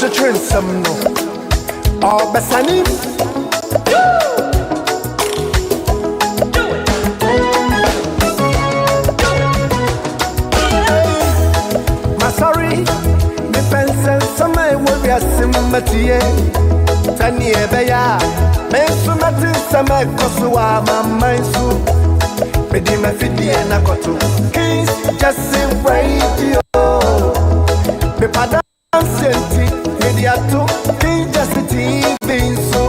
to train some no. Oh, Bessani. Sorry, me pencil some will be a sympathy. Tani Ebeya, men sumati some Kosua, my soup. Medi me fidi and a cotton. Kings just sing radio. Me pada senti, media too. Kings just TV so.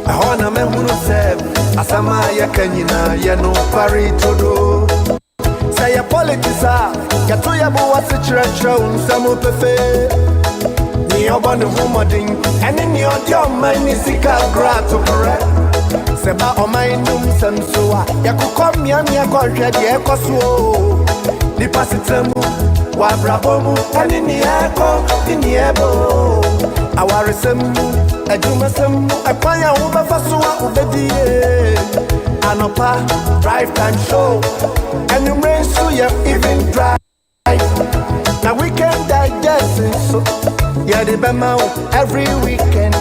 I honor me who serve. Asama ya Kenyina, ya no pari to do. Say a politics are. Katoya bo wasi chirachra unsamu pefe. Ni obanu humoding. Eni ni odio mani sika grato pere. Seba omainum samsuwa. Yakukom yami yako redi eko suo. Ni pasitemu. Wabrabomu. Eni ni eko. Dini ebo. Awarisemu. Ejumasemu. Ekwanya ube fasuwa ubediye. Anopa. Drive time show. And you rain so you even drive. Now we can digest so yeah the bema every weekend.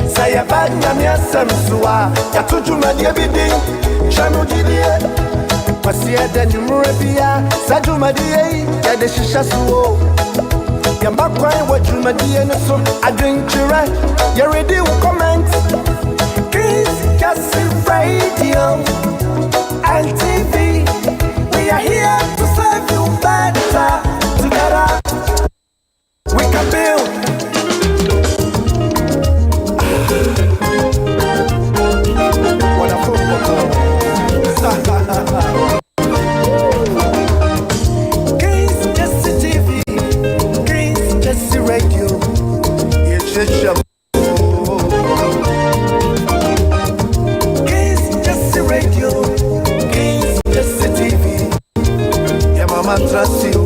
Say a bad yamia samsua. Ya tujuma dia bidi. Shamu jidie. Pasia den murabia. Sajuma die. Ya de shisha suo. Yamba kwai wajuma die so. I drink chira. You ready to comment? Kids just radio and TV. We are here to serve you better. Together, we can build. What a football. Kings Jesse TV, Kings Jesse Radio. Kings Jesse Radio, Kings Jesse TV. Yeah, mama trust you.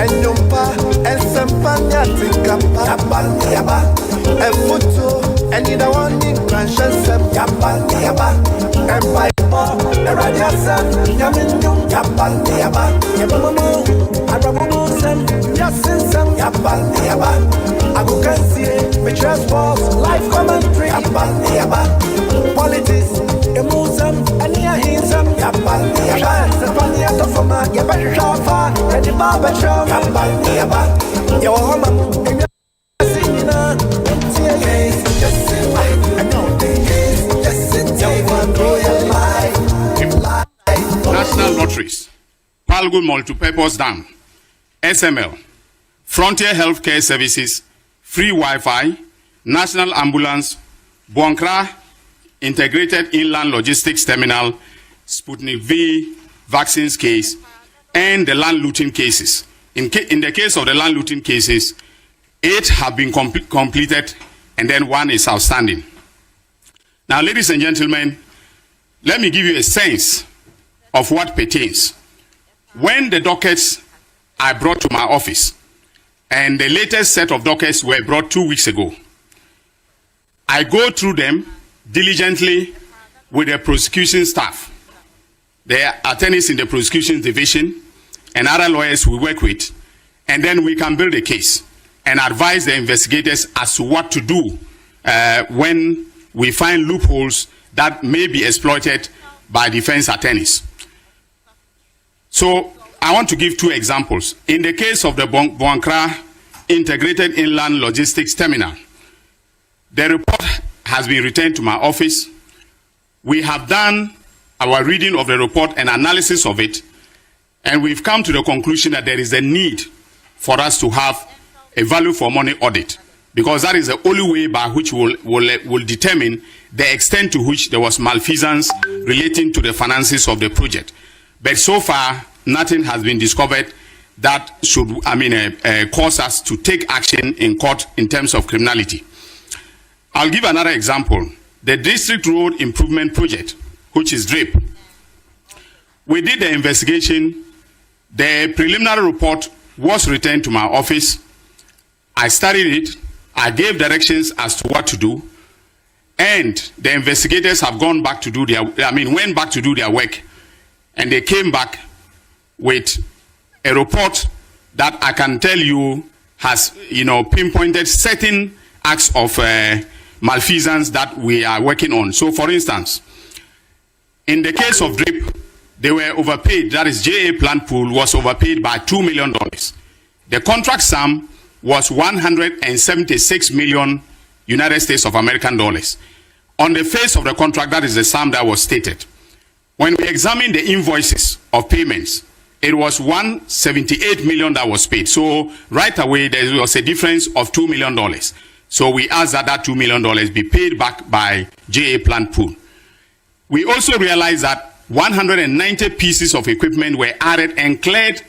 Enyumpa, esempanya tikapa. Yaba, efuto, enida wani kranshem. Yaba, empaipo, eradiasem. Yaminyum, yaba, yabamu, arabumu sem, yasinsem. Yaba, agukansie, me transport, life commentary. Yaba, politics, emusem, enia hinsem. Yaba, sepania tofoma, yaba shafa, edi baba sham. Yaba, yo homamu, sinina, National Lotteries, Palgo Multipurpose Dam, SML, Frontier Healthcare Services, Free Wi-Fi, National Ambulance, Buankra Integrated Inland Logistics Terminal, Sputnik V vaccines case, and the land looting cases. In the case of the land looting cases, 8 have been completed and then 1 is outstanding. Now, ladies and gentlemen, let me give you a sense of what pertains. When the dockets are brought to my office, and the latest set of dockets were brought 2 weeks ago, I go through them diligently with the prosecution staff, the attorneys in the prosecution division, and other lawyers we work with, and then we can build a case and advise the investigators as to what to do when we find loopholes that may be exploited by defense attorneys. So I want to give 2 examples. In the case of the Buankra Integrated Inland Logistics Terminal, the report has been returned to my office. We have done our reading of the report and analysis of it, and we've come to the conclusion that there is a need for us to have a value for money audit, because that is the only way by which we'll determine the extent to which there was malfeasance relating to the finances of the project. But so far, nothing has been discovered that should, cause us to take action in court in terms of criminality. I'll give another example. The District Road Improvement Project, which is DRIP. We did the investigation. The preliminary report was returned to my office. I studied it. I gave directions as to what to do. And the investigators have gone back to do went back to do their work. And they came back with a report that I can tell you has, pinpointed certain acts of malfeasance that we are working on. So, for instance, in the case of DRIP, they were overpaid. That is, JA Plant Pool was overpaid by $2 million. The contract sum was 176 million United States of American dollars. On the face of the contract, that is the sum that was stated. When we examined the invoices of payments, it was 178 million that was paid. So right away, there was a difference of $2 million. So we asked that $2 million be paid back by JA Plant Pool. We also realized that 190 pieces of equipment were added and cleared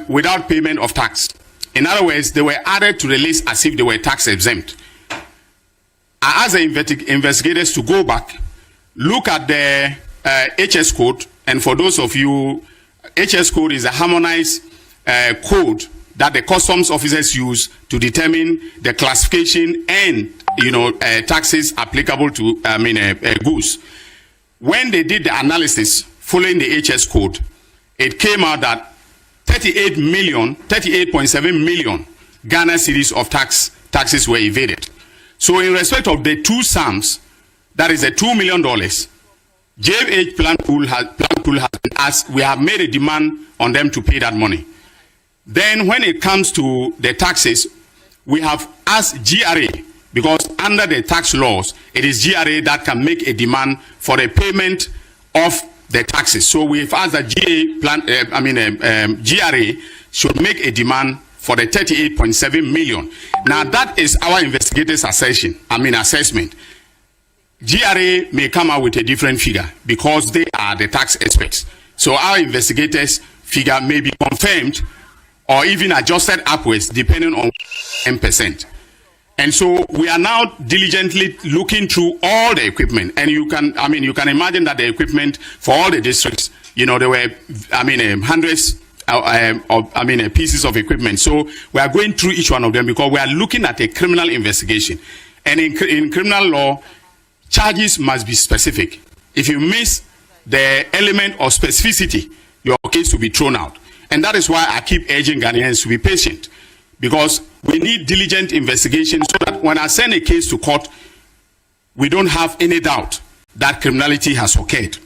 without payment of tax. In other words, they were added to the list as if they were tax exempt. I asked the investigators to go back, look at the HS code, and for those of you, HS code is a harmonized code that the customs officers use to determine the classification and taxes applicable to goods. When they did the analysis following the HS code, it came out that 38.7 million Ghana cedis of taxes were evaded. So in respect of the two sums, that is the $2 million, JH Plant Pool has been asked, we have made a demand on them to pay that money. Then when it comes to the taxes, we have asked GRA, because under the tax laws, it is GRA that can make a demand for the payment of the taxes. So we've asked that GRA should make a demand for the 38.7 million. Now that is our investigators' assessment. GRA may come out with a different figure because they are the tax experts. So our investigators' figure may be confirmed or even adjusted upwards depending on 10%. And so we are now diligently looking through all the equipment, and you can imagine that the equipment for all the districts, there were, hundreds of pieces of equipment. So we are going through each one of them because we are looking at a criminal investigation. And in criminal law, charges must be specific. If you miss the element of specificity, your case will be thrown out. And that is why I keep urging Ghanaians to be patient, because we need diligent investigation so that when I send a case to court, we don't have any doubt that criminality has occurred.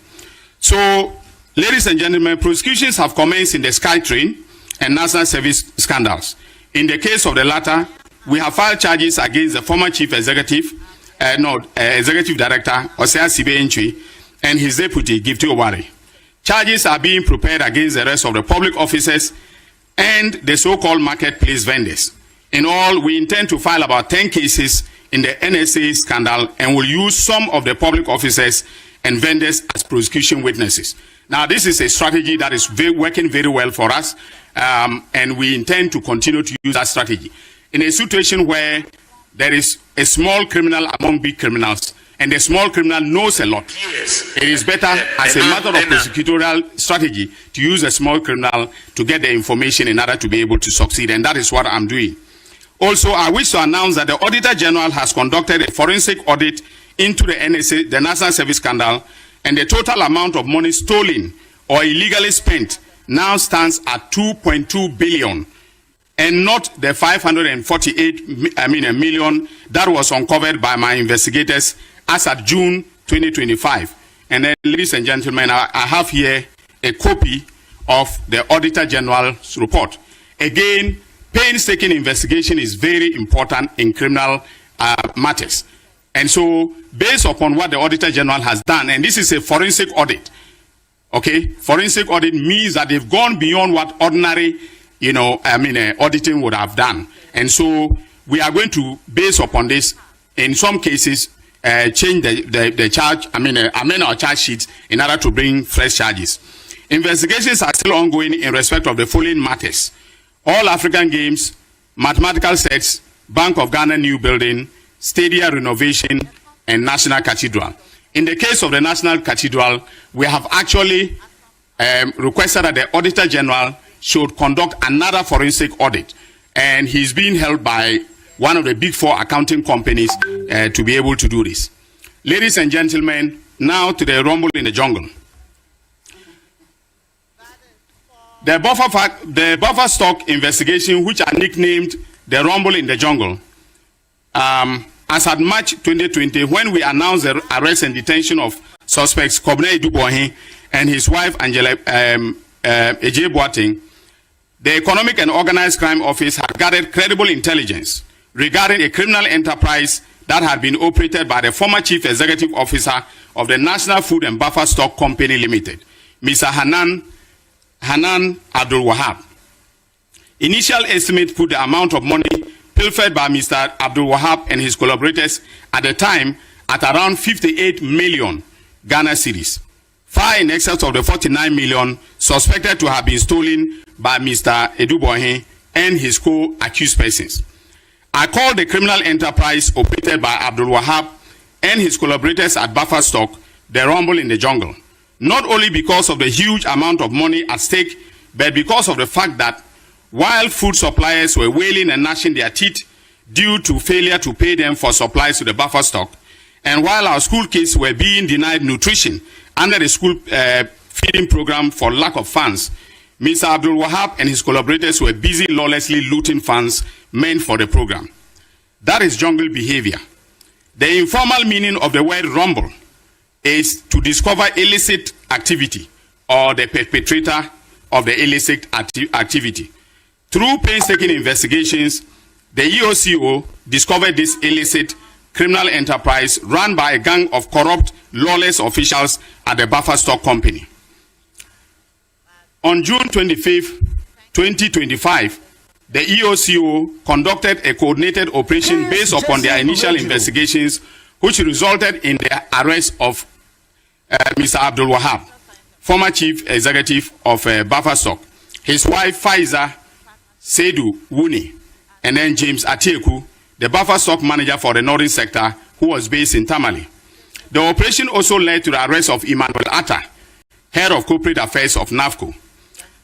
So, ladies and gentlemen, prosecutions have commenced in the SkyTrain and National Service scandals. In the case of the latter, we have filed charges against the former Chief Executive, Executive Director, Osea Sibe Entry, and his deputy, Gifty Owari. Charges are being prepared against the rest of the public officers and the so-called marketplace vendors. In all, we intend to file about 10 cases in the NSA scandal and will use some of the public officers and vendors as prosecution witnesses. Now, this is a strategy that is working very well for us, and we intend to continue to use that strategy. In a situation where there is a small criminal among big criminals, and the small criminal knows a lot, it is better as a matter of prosecutorial strategy to use a small criminal to get the information in order to be able to succeed, and that is what I'm doing. Also, I wish to announce that the Auditor General has conducted a forensic audit into the NSA, the National Service scandal, and the total amount of money stolen or illegally spent now stands at 2.2 billion, and not the 548 million that was uncovered by my investigators as at June 2025. And then, ladies and gentlemen, I have here a copy of the Auditor General's report. Again, painstaking investigation is very important in criminal matters. And so, based upon what the Auditor General has done, and this is a forensic audit, okay? Forensic audit means that they've gone beyond what ordinary, auditing would have done. And so, we are going to, based upon this, in some cases, change the charge, amend our charge sheets in order to bring fresh charges. Investigations are still ongoing in respect of the following matters: All African Games, mathematical sets, Bank of Ghana new building, stadia renovation, and National Cathedral. In the case of the National Cathedral, we have actually requested that the Auditor General should conduct another forensic audit, and he's being held by one of the big four accounting companies to be able to do this. Ladies and gentlemen, now to the rumble in the jungle. The buffer stock investigation, which are nicknamed the Rumble in the Jungle, as at March 2020, when we announced the arrest and detention of suspects Kobne Dubohi and his wife Angela Agyapong, the Economic and Organized Crime Office had gathered credible intelligence regarding a criminal enterprise that had been operated by the former Chief Executive Officer of the National Food and Buffer Stock Company Limited, Mr. Hanan Abdul Wahab. Initial estimates put the amount of money pilfered by Mr. Abdul Wahab and his collaborators at the time at around 58 million Ghana cedis, far in excess of the 49 million suspected to have been stolen by Mr. Edubohe and his co-accused persons. I call the criminal enterprise operated by Abdul Wahab and his collaborators at Buffer Stock the Rumble in the Jungle, not only because of the huge amount of money at stake, but because of the fact that while food suppliers were wailing and gnashing their teeth due to failure to pay them for supplies to the buffer stock, and while our school kids were being denied nutrition under the school feeding program for lack of funds, Mr. Abdul Wahab and his collaborators were busy lawlessly looting funds meant for the program. That is jungle behavior. The informal meaning of the word rumble is to discover illicit activity or the perpetrator of the illicit activity. Through painstaking investigations, the EOCO discovered this illicit criminal enterprise run by a gang of corrupt, lawless officials at the Buffer Stock Company. On June 25, 2025, the EOCO conducted a coordinated operation based upon their initial investigations, which resulted in the arrest of Mr. Abdul Wahab, former Chief Executive of Buffer Stock, his wife Faiza Seydou Wuni, and then James Atieku, the Buffer Stock Manager for the Northern Sector, who was based in Tamale. The operation also led to the arrest of Emmanuel Atta, Head of Corporate Affairs of NAFCO.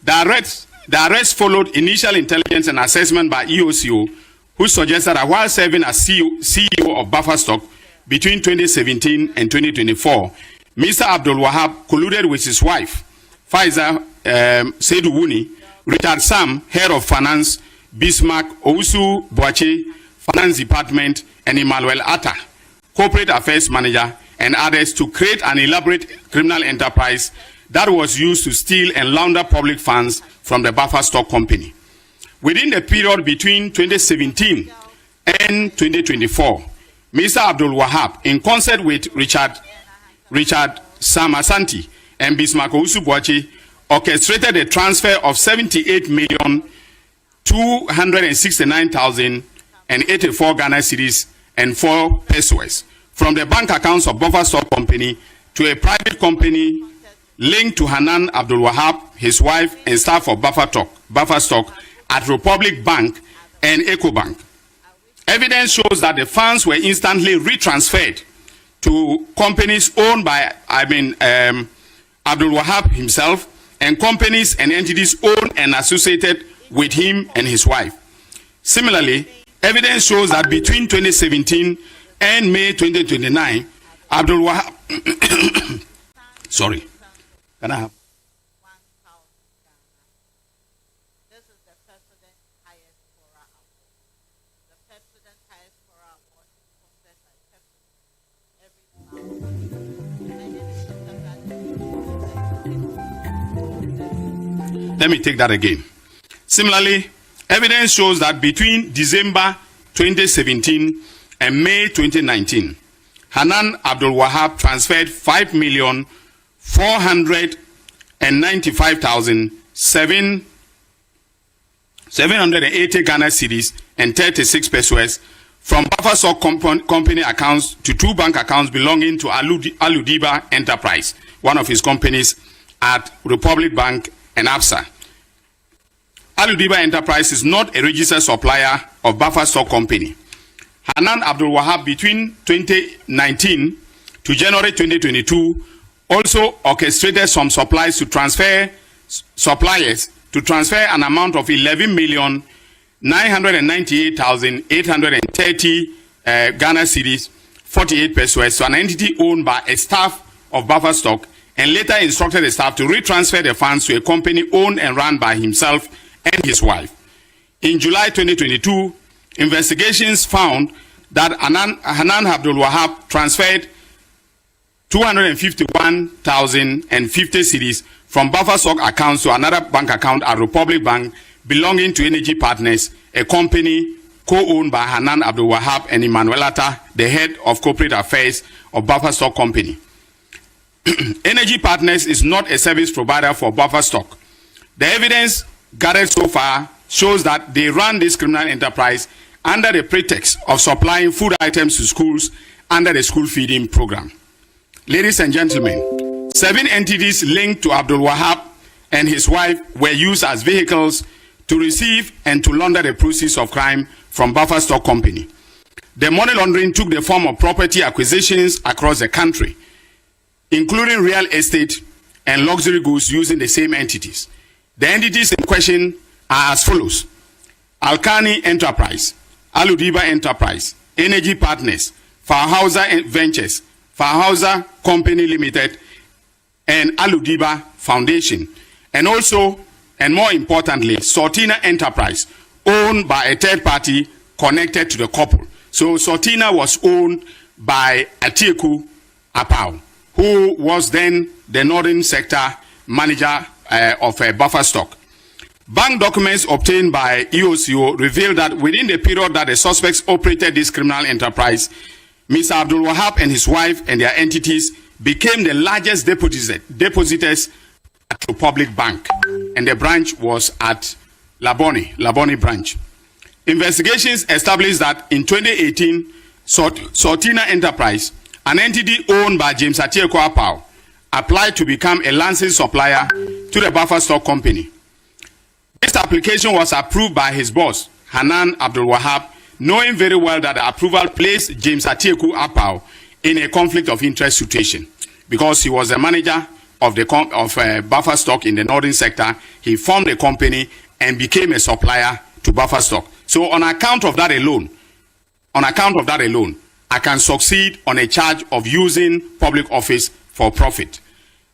The arrest followed initial intelligence and assessment by EOCO, who suggested that while serving as CEO of Buffer Stock between 2017 and 2024, Mr. Abdul Wahab colluded with his wife, Faiza Seydou Wuni, Richard Sam, Head of Finance, Bismarck Owusu Boache, Finance Department, and Emmanuel Atta, Corporate Affairs Manager, and others to create an elaborate criminal enterprise that was used to steal and launder public funds from the Buffer Stock Company. Within the period between 2017 and 2024, Mr. Abdul Wahab, in concert with Richard Sam Asante and Bismarck Owusu Boache, orchestrated a transfer of 78,269,084 Ghana cedis and 4 pesos from the bank accounts of Buffer Stock Company to a private company linked to Hanan Abdul Wahab, his wife, and staff of Buffer Stock at Republic Bank and EcoBank. Evidence shows that the funds were instantly retransferred to companies owned by Abdul Wahab himself, and companies and entities owned and associated with him and his wife. Similarly, evidence shows that between 2017 and May 2029, Abdul Wahab sorry, can I have? This is the President Diaspora Award. The President Diaspora Award is sponsored by Pepsi. Let me take that again. Similarly, evidence shows that between December 2017 and May 2019, Hanan Abdul Wahab transferred 5,495,780 Ghana cedis and 36 pesos from Buffer Stock company accounts to 2 bank accounts belonging to Aludiba Enterprise, one of his companies at Republic Bank and ABSA. Aludiba Enterprise is not a registered supplier of Buffer Stock Company. Hanan Abdul Wahab between 2019 to January 2022 also orchestrated some suppliers to transfer an amount of 11,998,830 Ghana cedis, 48 pesos to an entity owned by a staff of Buffer Stock and later instructed the staff to retransfer the funds to a company owned and run by himself and his wife. In July 2022, investigations found that Hanan Abdul Wahab transferred 251,050 cedis from buffer stock accounts to another bank account at Republic Bank belonging to Energy Partners, a company co-owned by Hanan Abdul Wahab and Emmanuel Atta, the head of corporate affairs of Buffer Stock Company. Energy Partners is not a service provider for buffer stock. The evidence gathered so far shows that they run this criminal enterprise under the pretext of supplying food items to schools under the school feeding program. Ladies and gentlemen, 7 entities linked to Abdul Wahab and his wife were used as vehicles to receive and to launder the proceeds of crime from Buffer Stock Company. The money laundering took the form of property acquisitions across the country, including real estate and luxury goods using the same entities. The entities in question are as follows: Alkani Enterprise, Aludiba Enterprise, Energy Partners, Farhauser Ventures, Farhauser Company Limited, and Aludiba Foundation, and also, and more importantly, Sortina Enterprise, owned by a third party connected to the couple. So Sortina was owned by Atieku Apau, who was then the Northern Sector Manager of Buffer Stock. Bank documents obtained by EOCO revealed that within the period that the suspects operated this criminal enterprise, Mr. Abdul Wahab and his wife and their entities became the largest depositors at Republic Bank, and the branch was at Labone branch. Investigations established that in 2018, Sortina Enterprise, an entity owned by James Atieku Apau, applied to become a licensed supplier to the Buffer Stock Company. This application was approved by his boss, Hanan Abdul Wahab, knowing very well that the approval placed James Atieku Apau in a conflict of interest situation. Because he was the manager of Buffer Stock in the Northern Sector, he formed a company and became a supplier to Buffer Stock. So on account of that alone, I can succeed on a charge of using public office for profit.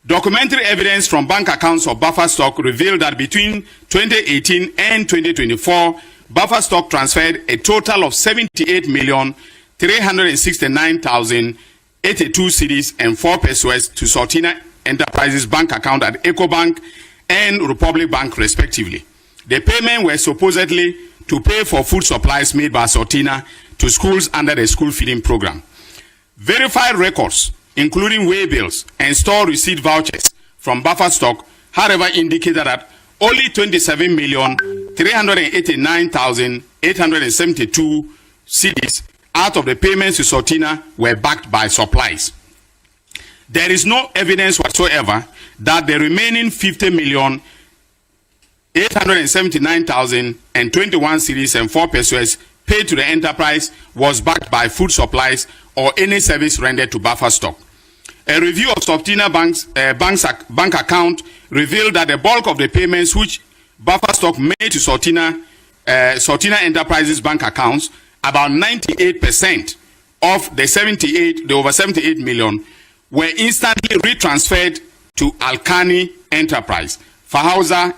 Documentary evidence from bank accounts of Buffer Stock revealed that between 2018 and 2024, Buffer Stock transferred a total of 78,369,082 cedis and 4 pesos to Sortina Enterprises bank account at EcoBank and Republic Bank respectively. The payment were supposedly to pay for food supplies made by Sortina to schools under the school feeding program. Verified records, including way bills and store receipt vouchers from Buffer Stock, however, indicated that only 27,389,872 cedis out of the payments to Sortina were backed by supplies. There is no evidence whatsoever that the remaining 50,879,021 cedis and 4 pesos paid to the enterprise was backed by food supplies or any service rendered to Buffer Stock. A review of Sortina bank account revealed that the bulk of the payments which Buffer Stock made to Sortina Enterprises bank accounts, about 98% of the over 78 million, were instantly retransferred to Alkani Enterprise, Farhauser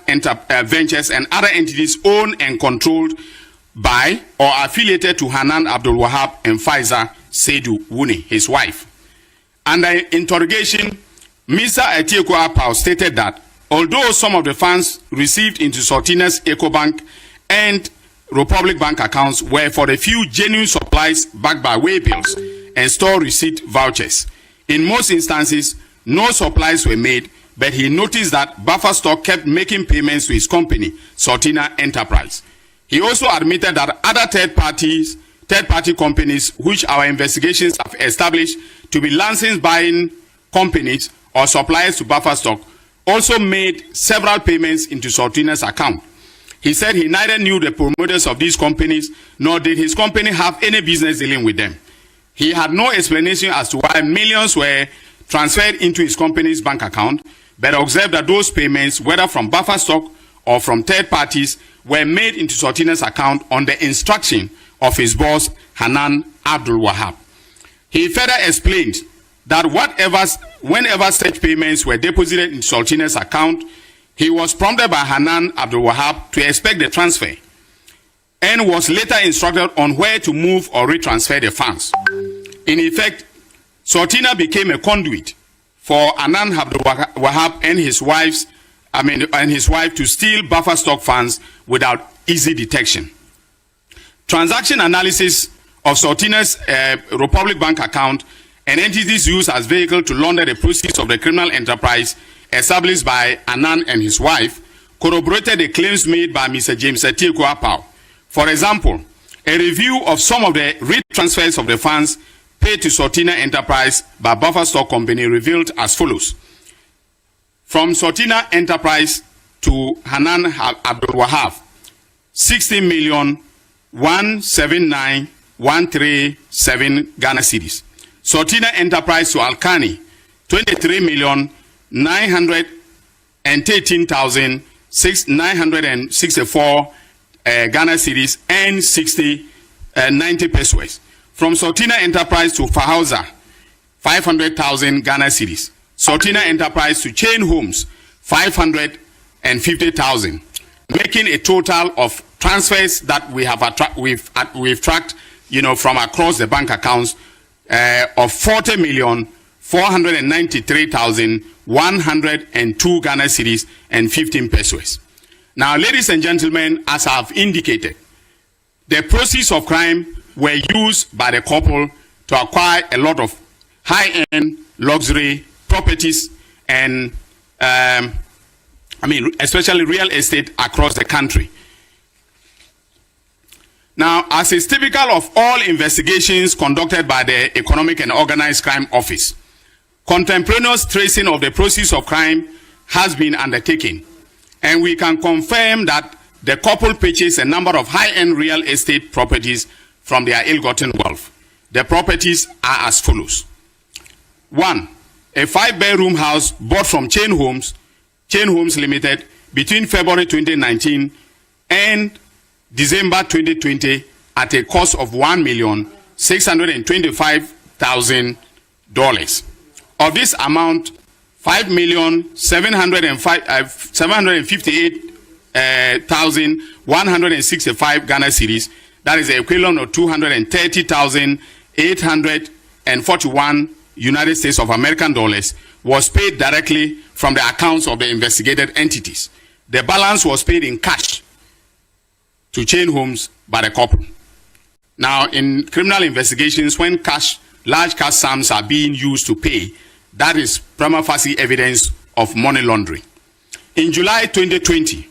Ventures, and other entities owned and controlled by or affiliated to Hanan Abdul Wahab and Faiza Seidu Wuni, his wife. Under interrogation, Mr. Atieku Apau stated that although some of the funds received into Sortina's EcoBank and Republic Bank accounts were for the few genuine supplies backed by way bills and store receipt vouchers, in most instances, no supplies were made, but he noticed that Buffer Stock kept making payments to his company, Sortina Enterprise. He also admitted that other third-party companies, which our investigations have established to be licensed buying companies or suppliers to Buffer Stock, also made several payments into Sortina's account. He said he neither knew the promoters of these companies, nor did his company have any business dealing with them. He had no explanation as to why millions were transferred into his company's bank account, but observed that those payments, whether from Buffer Stock or from third parties, were made into Sortina's account on the instruction of his boss, Hanan Abdul Wahab. He further explained that whenever such payments were deposited in Sultina's account, he was prompted by Hanan Abdul Wahab to expect the transfer and was later instructed on where to move or retransfer the funds. In effect, Sultina became a conduit for Hanan Abdul Wahab and his wife to steal buffer stock funds without easy detection. Transaction analysis of Sultina's Republic Bank account and entities used as vehicle to launder the proceeds of the criminal enterprise established by Hanan and his wife corroborated the claims made by Mr. James Atiku Apau. For example, a review of some of the retransfers of the funds paid to Sultina Enterprise by Buffer Stock Company revealed as follows. From Sultina Enterprise to Hanan Abdul Wahab, 60,179,137 Ghana cedis. Sultina Enterprise to Alkani, 23,913,964 Ghana cedis and 90 pesos. From Sultina Enterprise to Fahauza, 500,000 Ghana cedis. Sultina Enterprise to Chain Homes, 550,000, making a total of transfers that we've tracked, from across the bank accounts of 40,493,102 Ghana cedis and 15 pesos. Now, ladies and gentlemen, as I've indicated, the proceeds of crime were used by the couple to acquire a lot of high-end luxury properties and, especially real estate across the country. Now, as is typical of all investigations conducted by the Economic and Organized Crime Office, contemporaneous tracing of the proceeds of crime has been undertaken, and we can confirm that the couple purchased a number of high-end real estate properties from their ill-gotten wealth. The properties are as follows. 1. A 5-bedroom house bought from Chain Homes Limited between February 2019 and December 2020 at a cost of $1,625,000. Of this amount, $5,758,165 Ghana cedis, that is the equivalent of 230,841 United States of American dollars, was paid directly from the accounts of the investigated entities. The balance was paid in cash to Chain Homes by the couple. Now, in criminal investigations, when large cash sums are being used to pay, that is prima facie evidence of money laundering. In July 2020,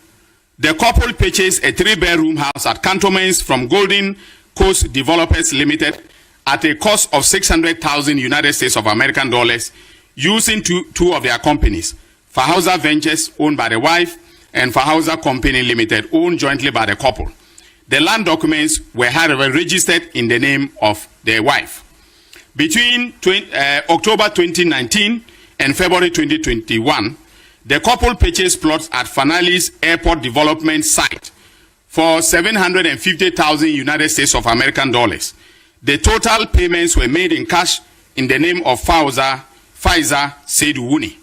the couple purchased a 3-bedroom house at Cantonments from Golden Coast Developers Limited at a cost of 600,000 United States of American dollars, using two of their companies, Fahauza Ventures, owned by the wife, and Fahauza Company Limited, owned jointly by the couple. The land documents were, however, registered in the name of their wife. Between October 2019 and February 2021, the couple purchased plots at Fanali's airport development site for 750,000 United States of American dollars. The total payments were made in cash in the name of Faiza Saidu Wuni.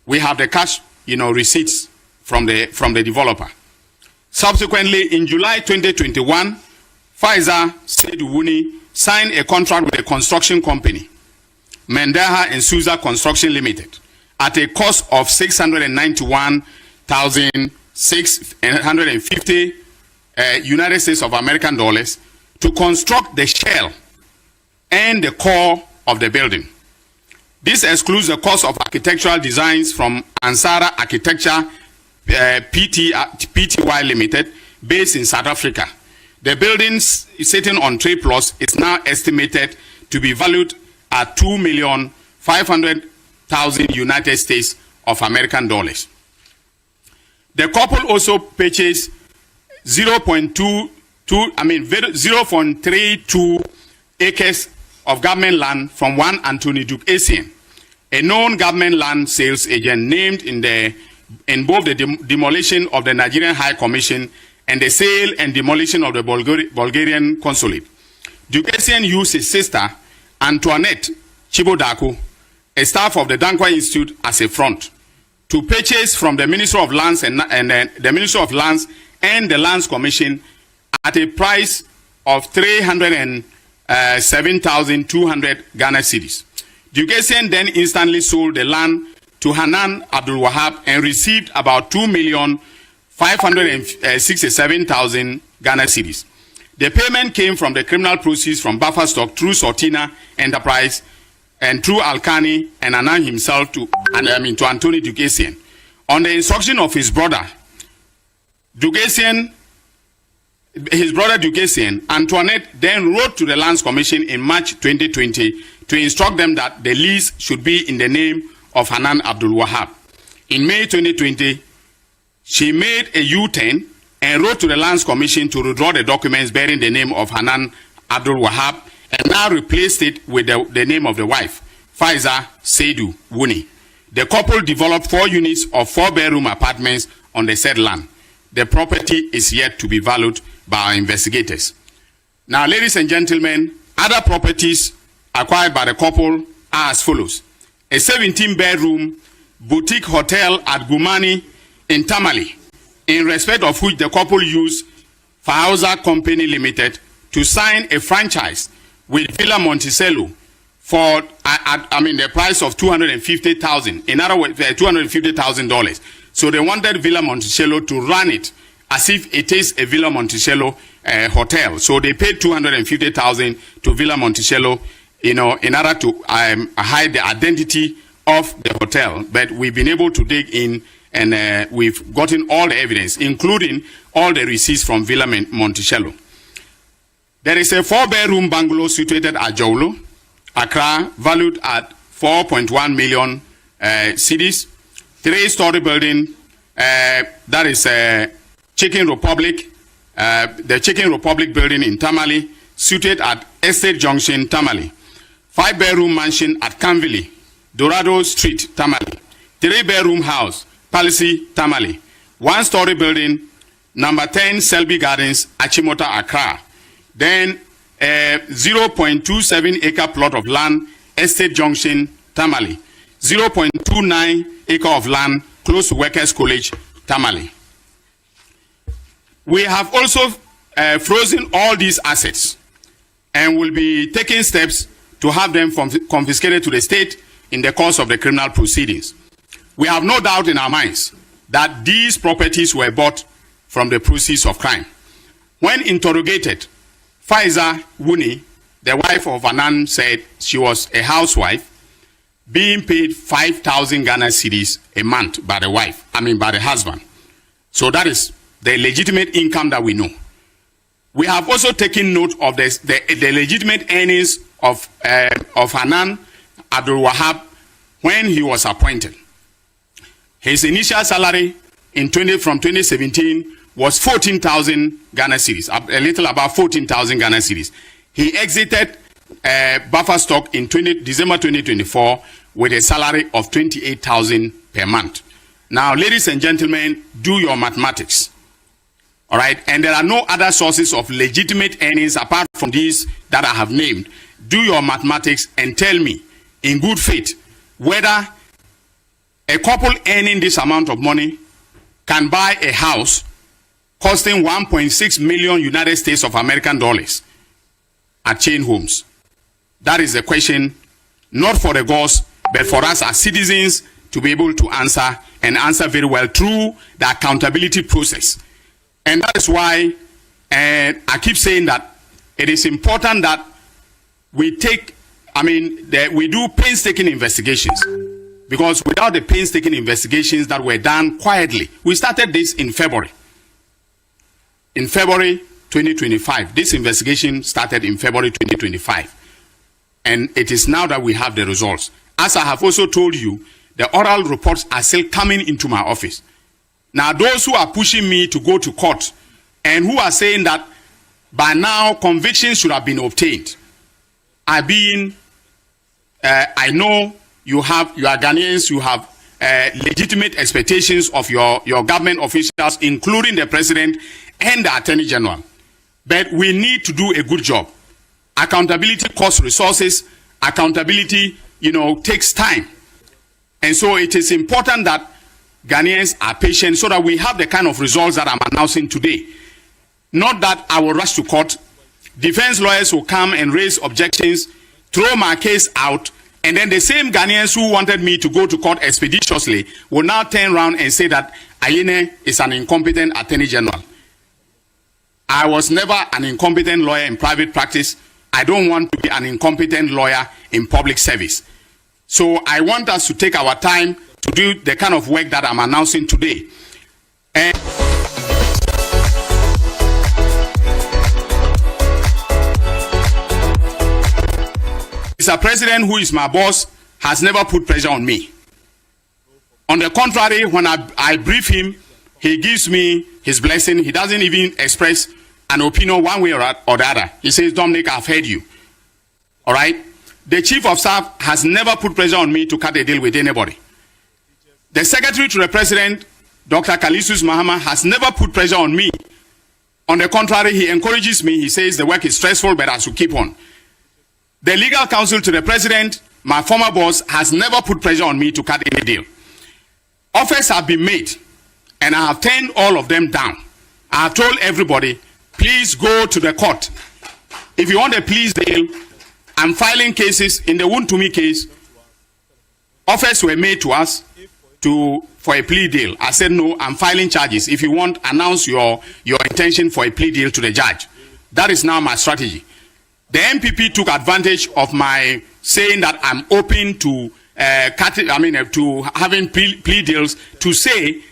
We have the cash, receipts from the developer. Subsequently, in July 2021, Faiza Saidu Wuni signed a contract with a construction company, Mendaha and Souza Construction Limited, at a cost of 691,650 United States of American dollars to construct the shell and the core of the building. This excludes the cost of architectural designs from Ansara Architecture Pty Limited, based in South Africa. The building sitting on 3 plots is now estimated to be valued at $2,500,000 United States of American dollars. The couple also purchased 0.32 acres of government land from one Anthony Duke Essien, a known government land sales agent named in both the demolition of the Nigerian High Commission and the sale and demolition of the Bulgarian consulate. Duke Essien used his sister, Antoinette Chibodako, a staff of the Dankwa Institute, as a front to purchase from the Ministry of Lands and the Ministry of Lands and the Lands Commission at a price of 307,200 Ghana cedis. Dugesian then instantly sold the land to Hanan Abdul Wahab and received about 2,567,000 Ghana cedis. The payment came from the criminal proceeds from buffer stock through Sortina Enterprise and through Alkani and Anan himself to Anthony Dugesian. On the instruction of his brother Dugesian, Antoinette then wrote to the Lands Commission in March 2020 to instruct them that the lease should be in the name of Hanan Abdul Wahab. In May 2020, she made a U-turn and wrote to the Lands Commission to withdraw the documents bearing the name of Hanan Abdul Wahab and now replaced it with the name of the wife, Faiza Seidu Wuni. The couple developed 4 units of 4-bedroom apartments on the said land. The property is yet to be valued by our investigators. Now, ladies and gentlemen, other properties acquired by the couple are as follows. A 17-bedroom boutique hotel at Gumani in Tamale, in respect of which the couple used Fauza Company Limited to sign a franchise with Villa Monticello for the price of $250,000. In other words, $250,000. So they wanted Villa Monticello to run it as if it is a Villa Monticello hotel. So they paid $250,000 to Villa Monticello, in order to hide the identity of the hotel. But we've been able to dig in and we've gotten all the evidence, including all the receipts from Villa Monticello. There is a 4-bedroom bungalow situated at Jolo, Accra, valued at 4.1 million cedis. 3-story building, that is Chicken Republic, the Chicken Republic building in Tamale, situated at Estate Junction, Tamale. 5-bedroom mansion at Canville, Dorado Street, Tamale. 3-bedroom house, Palissy, Tamale. 1-story building, number 10 Selby Gardens, Achimota, Accra. Then a 0.27 acre plot of land, Estate Junction, Tamale. 0.29 acre of land close to Workers College, Tamale. We have also frozen all these assets and will be taking steps to have them confiscated to the state in the course of the criminal proceedings. We have no doubt in our minds that these properties were bought from the proceeds of crime. When interrogated, Faiza Wuni, the wife of Anan, said she was a housewife being paid 5,000 Ghana cedis a month by the husband. So that is the legitimate income that we know. We have also taken note of the legitimate earnings of Hanan Abdul Wahab when he was appointed. His initial salary from 2017 was 14,000 Ghana cedis, a little above 14,000 Ghana cedis. He exited buffer stock in December 2024 with a salary of 28,000 per month. Now, ladies and gentlemen, do your mathematics. All right, and there are no other sources of legitimate earnings apart from these that I have named. Do your mathematics and tell me, in good faith, whether a couple earning this amount of money can buy a house costing 1.6 million United States of American dollars at chain homes. That is the question, not for the gods, but for us as citizens to be able to answer, and answer very well through the accountability process. And that is why I keep saying that it is important that we we do painstaking investigations, because without the painstaking investigations that were done quietly, we started this in February. In February 2025, this investigation started in February 2025. And it is now that we have the results. As I have also told you, the oral reports are still coming into my office. Now, those who are pushing me to go to court and who are saying that by now convictions should have been obtained are being, I know you are Ghanaians, you have legitimate expectations of your government officials, including the president and the attorney general. But we need to do a good job. Accountability costs resources. Accountability takes time. And so it is important that Ghanaians are patient so that we have the kind of results that I'm announcing today. Not that I will rush to court. Defense lawyers will come and raise objections, throw my case out, and then the same Ghanaians who wanted me to go to court expeditiously will now turn around and say that Ayine is an incompetent attorney general. I was never an incompetent lawyer in private practice. I don't want to be an incompetent lawyer in public service. So I want us to take our time to do the kind of work that I'm announcing today. And Mr. President, who is my boss, has never put pressure on me. On the contrary, when I brief him, he gives me his blessing. He doesn't even express an opinion one way or the other. He says, Dominic, I've heard you. All right? The Chief of Staff has never put pressure on me to cut a deal with anybody. The Secretary to the President, Dr. Kalisus Mahama, has never put pressure on me. On the contrary, he encourages me. He says the work is stressful, but I should keep on. The Legal Counsel to the President, my former boss, has never put pressure on me to cut any deal. Offers have been made, and I have turned all of them down. I have told everybody, please go to the court. If you want a plea deal, I'm filing cases. In the Wuntumi case, offers were made to us for a plea deal. I said, no, I'm filing charges. If you want, announce your intention for a plea deal to the judge. That is now my strategy. The MPP took advantage of my saying that I'm open to to having plea deals to say,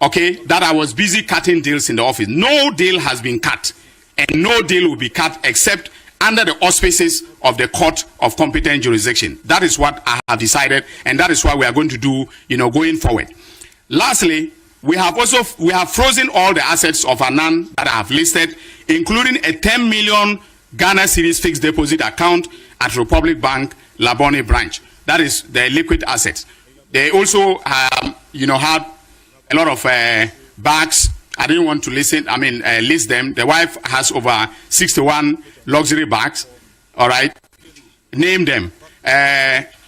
okay, that I was busy cutting deals in the office. No deal has been cut, and no deal will be cut except under the auspices of the court of competent jurisdiction. That is what I have decided, and that is what we are going to do, going forward. Lastly, we have frozen all the assets of Anan that I have listed, including a 10 million Ghana cedis fixed deposit account at Republic Bank, Labone branch. That is the liquid assets. They also had a lot of bags. I didn't want to list them. The wife has over 61 luxury bags. All right, name them.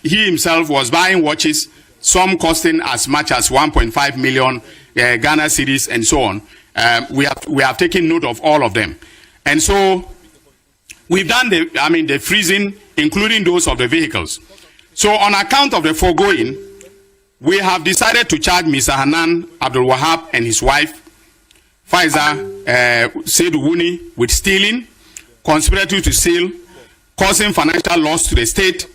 He himself was buying watches, some costing as much as 1.5 million Ghana cedis and so on. We have taken note of all of them, and so we've done the freezing, including those of the vehicles. So on account of the foregoing, we have decided to charge Mr. Hanan Abdul Wahab and his wife, Faiza Seydou Wuni, with stealing, conspiracy to steal, causing financial loss to the state,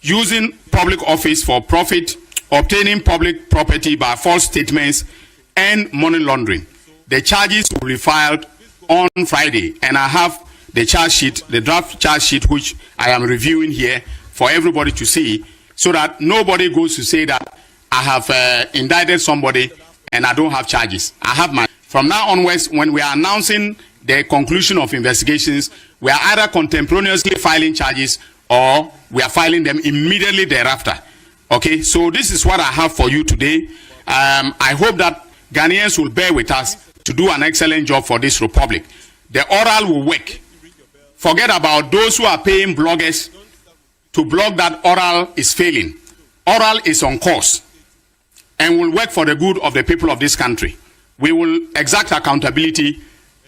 using public office for profit, obtaining public property by false statements, and money laundering. The charges will be filed on Friday, and I have the charge sheet, the draft charge sheet, which I am reviewing here for everybody to see, so that nobody goes to say that I have indicted somebody and I don't have charges. I have my. From now onwards, when we are announcing the conclusion of investigations, we are either contemporaneously filing charges or we are filing them immediately thereafter. Okay, so this is what I have for you today. I hope that Ghanaians will bear with us to do an excellent job for this republic. The oral will work. Forget about those who are paying bloggers to blog that oral is failing. Oral is on course and will work for the good of the people of this country. We will exact accountability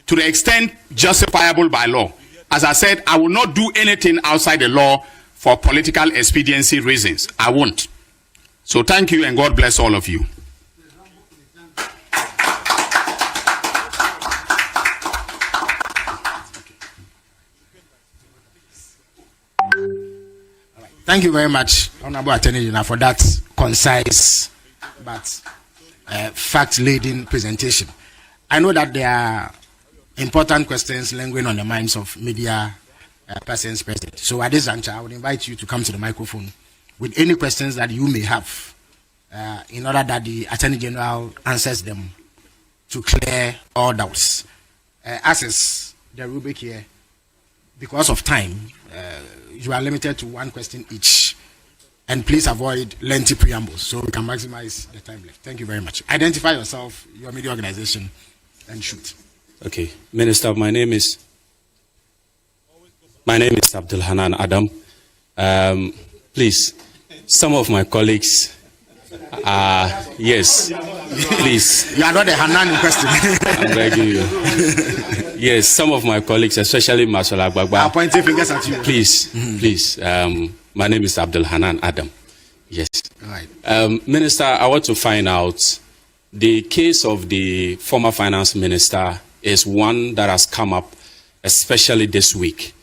to the extent justifiable by law. As I said, I will not do anything outside the law for political expediency reasons. I won't. So thank you, and God bless all of you. Thank you very much, Honorable Attorney General, for that concise but fact-laden presentation. I know that there are important questions lingering on the minds of media persons present. So at this juncture, I would invite you to come to the microphone with any questions that you may have in order that the Attorney General answers them to clear all doubts. As is the rubric here, because of time, you are limited to one question each. And please avoid lengthy preambles so we can maximize the time left. Thank you very much. Identify yourself, your media organization, and shoot. Okay, Minister, my name is. My name is Abdul Hanan Adam. Please, some of my colleagues yes, please. You are not the Hanan in question. I'm begging you. Yes, some of my colleagues, especially Masola Gbagba. I'm pointing fingers at you. Please, please. My name is Abdul Hanan Adam. Yes. Right. Minister, I want to find out the case of the former finance minister is one that has come up, especially this week.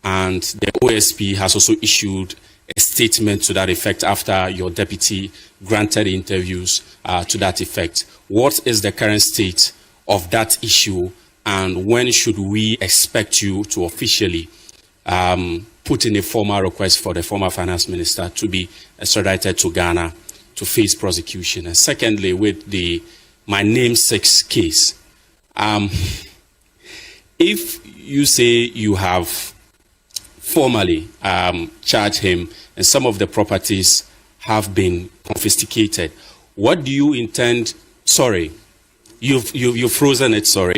And the OSP has also issued a statement to that effect after your deputy granted interviews to that effect. What is the current state of that issue, and when should we expect you to officially put in a formal request for the former finance minister to be extradited to Ghana to face prosecution? And secondly, with the my namesake case, if you say you have formally charged him and some of the properties have been confiscated, what do you intend? Sorry, you've frozen it. Sorry,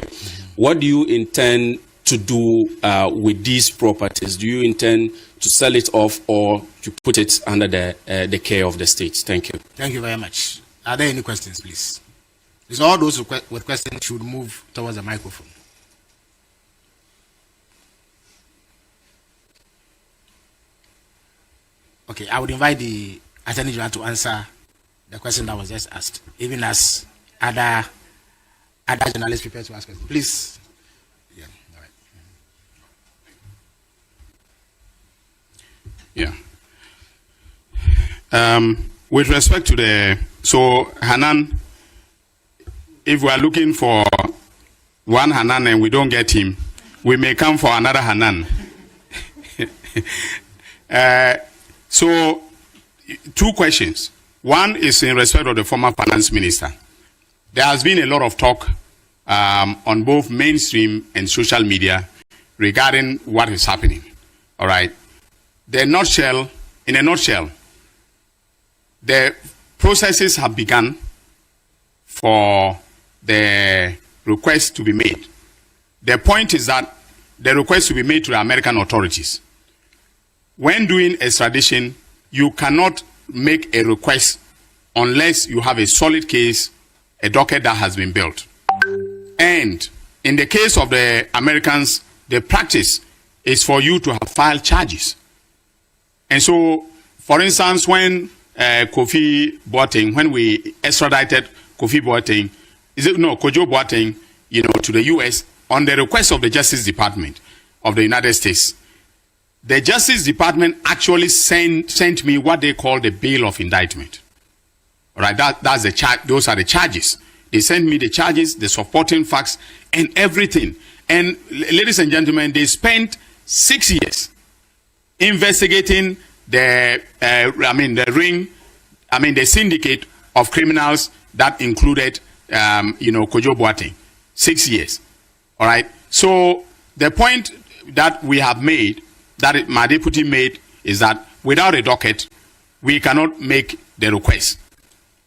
what do you intend to do with these properties? Do you intend to sell it off or to put it under the care of the state? Thank you. Thank you very much. Are there any questions, please? Is all those with questions should move towards the microphone. Okay, I would invite the Attorney General to answer the question that was just asked, even as other journalists prepare to ask questions. Please. Yeah, all right. Yeah. With respect to Hanan, if we are looking for one Hanan and we don't get him, we may come for another Hanan. So, two questions. One is in respect of the former finance minister. There has been a lot of talk on both mainstream and social media regarding what is happening. All right. In a nutshell, the processes have begun for the request to be made. The point is that the request to be made to the American authorities. When doing extradition, you cannot make a request unless you have a solid case, a docket that has been built. And in the case of the Americans, the practice is for you to have filed charges. And so, for instance, when Kofi Boateng, when we extradited Kofi Boateng, Kojo Boateng, to the U.S. on the request of the Justice Department of the United States, the Justice Department actually sent me what they call the bail of indictment. All right, that's the charge. Those are the charges. They sent me the charges, the supporting facts, and everything. And ladies and gentlemen, they spent 6 years investigating the syndicate of criminals that included, Kojo Boateng. 6 years. All right. So the point that we have made, that my deputy made, is that without a docket, we cannot make the request.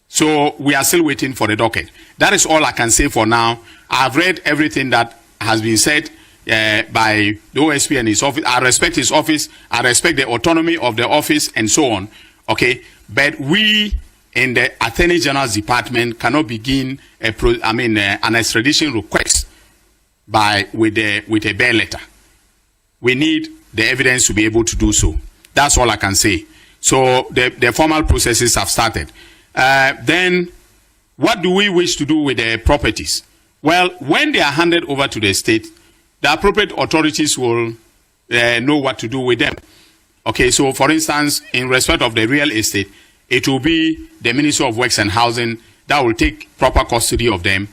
So we are still waiting for the docket. That is all I can say for now. I've read everything that has been said by the OSP and his office. I respect his office. I respect the autonomy of the office and so on. Okay. But we in the Attorney General's Department cannot begin an extradition request with a bail letter. We need the evidence to be able to do so. That's all I can say. So the formal processes have started. Then, what do we wish to do with the properties? Well, when they are handed over to the state, the appropriate authorities will know what to do with them. Okay, so for instance, in respect of the real estate, it will be the Ministry of Works and Housing that will take proper custody of them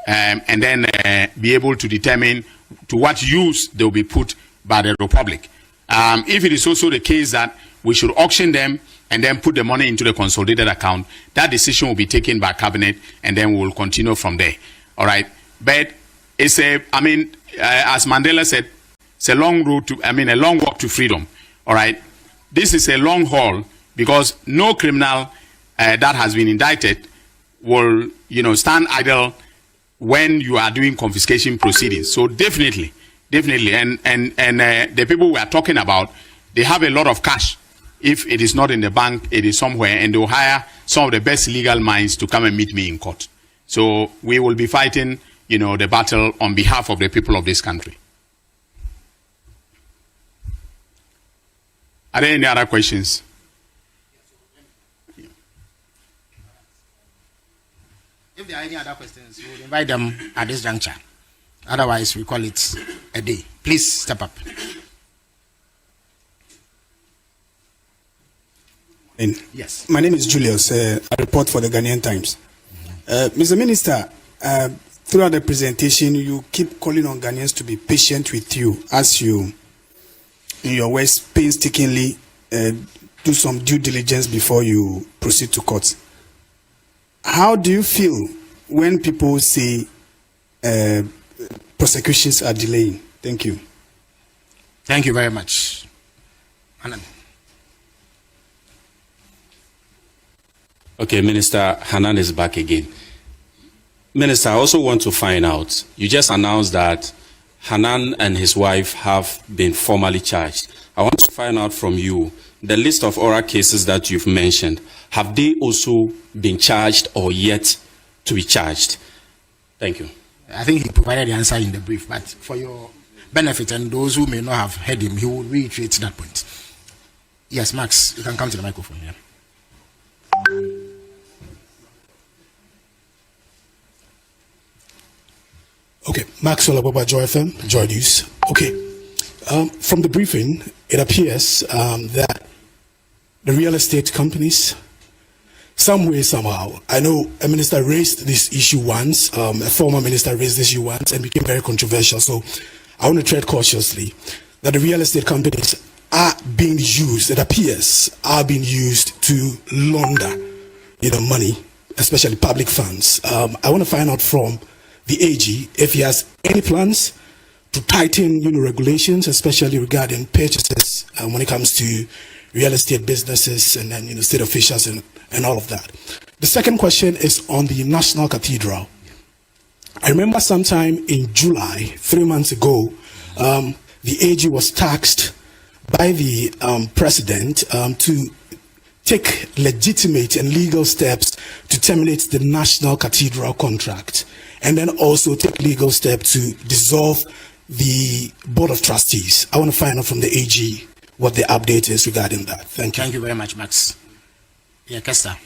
and then be able to determine to what use they will be put by the Republic. If it is also the case that we should auction them and then put the money into the consolidated account, that decision will be taken by Cabinet, and then we will continue from there. All right. But it's as Mandela said, it's a long road a long walk to freedom. All right. This is a long haul because no criminal that has been indicted will, stand idle when you are doing confiscation proceedings. So definitely, and the people we are talking about, they have a lot of cash. If it is not in the bank, it is somewhere, and they'll hire some of the best legal minds to come and meet me in court. So we will be fighting, the battle on behalf of the people of this country. Are there any other questions? If there are any other questions, we'll invite them at this juncture. Otherwise, we call it a day. Please step up. Yes. My name is Julius. I report for the Ghanaian Times. Mr. Minister, throughout the presentation, you keep calling on Ghanaians to be patient with you as you, in your words, painstakingly do some due diligence before you proceed to court. How do you feel when people say prosecutions are delaying? Thank you. Thank you very much. Hanan. Okay, Minister Hanan is back again. Minister, I also want to find out, you just announced that Hanan and his wife have been formally charged. I want to find out from you, the list of oral cases that you've mentioned, have they also been charged or yet to be charged? Thank you. I think he provided the answer in the brief, but for your benefit and those who may not have heard him, he will reiterate that point. Yes, Max, you can come to the microphone here. Okay, Max Olababa, Joy FM, Joy News. Okay, from the briefing, it appears that the real estate companies, some way, somehow, I know a minister raised this issue once, a former minister raised this issue once and became very controversial. So I want to tread cautiously that the real estate companies are being used, it appears, are being used to launder, money, especially public funds. I want to find out from the AG if he has any plans to tighten, regulations, especially regarding purchases when it comes to real estate businesses and then, state officials and all of that. The second question is on the National Cathedral. I remember sometime in July, 3 months ago, the AG was tasked by the president to take legitimate and legal steps to terminate the National Cathedral contract, and then also take legal steps to dissolve the Board of Trustees. I want to find out from the AG what the update is regarding that. Thank you. Thank you very much, Max. Yeah, Kester.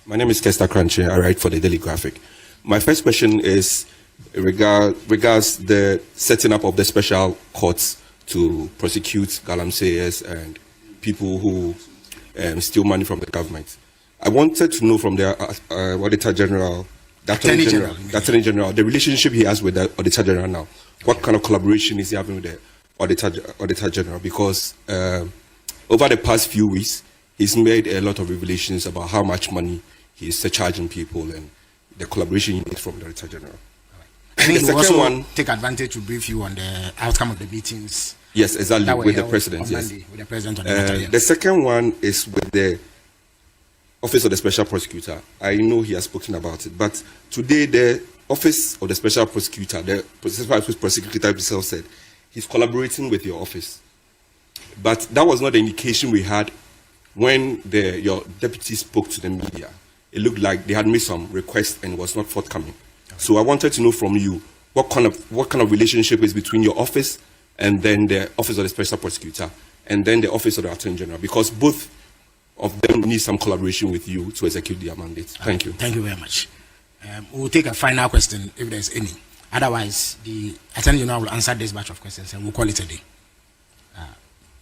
My name is Kester Crunchy. I write for the Daily Graphic. My first question is regards the setting up of the special courts to prosecute galamseyers and people who steal money from the government. I wanted to know from the Auditor General, the Attorney General, the relationship he has with the Auditor General now. What kind of collaboration is he having with the Auditor General? Because over the past few weeks, he's made a lot of revelations about how much money he's charging people and the collaboration he needs from the Auditor General. I think the second one, take advantage to brief you on the outcome of the meetings. Yes, exactly, with the President. Yes. Monday, with the President on the matter, yes. The second one is with the Office of the Special Prosecutor. I know he has spoken about it, but today the Office of the Special Prosecutor, the Special Prosecutor himself said he's collaborating with your office. But that was not the indication we had when your deputy spoke to the media. It looked like they had made some requests and was not forthcoming. So I wanted to know from you what kind of relationship is between your office and then the Office of the Special Prosecutor and then the Office of the Attorney General, because both of them need some collaboration with you to execute their mandate. Thank you. Thank you very much. We'll take a final question if there's any. Otherwise, the Attorney General will answer this batch of questions and we'll call it a day.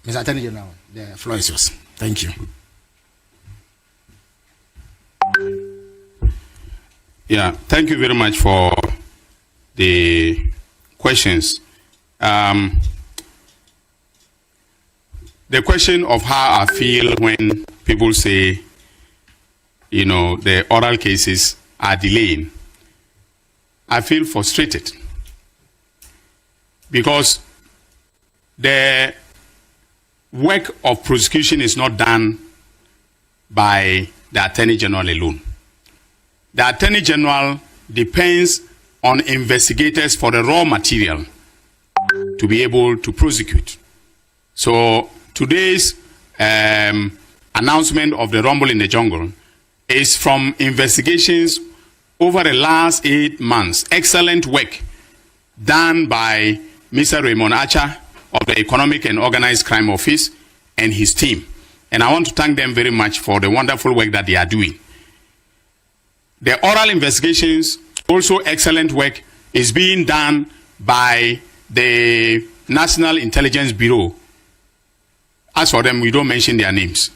Mr. Attorney General, the floor is yours. Thank you. Yeah, thank you very much for the questions. The question of how I feel when people say, the oral cases are delaying, I feel frustrated because the work of prosecution is not done by the Attorney General alone. The Attorney General depends on investigators for the raw material to be able to prosecute. So today's announcement of the rumble in the jungle is from investigations over the last 8 months. Excellent work done by Mr. Raymond Archer of the Economic and Organized Crime Office and his team. And I want to thank them very much for the wonderful work that they are doing. The oral investigations, also excellent work, is being done by the National Intelligence Bureau. As for them, we don't mention their names.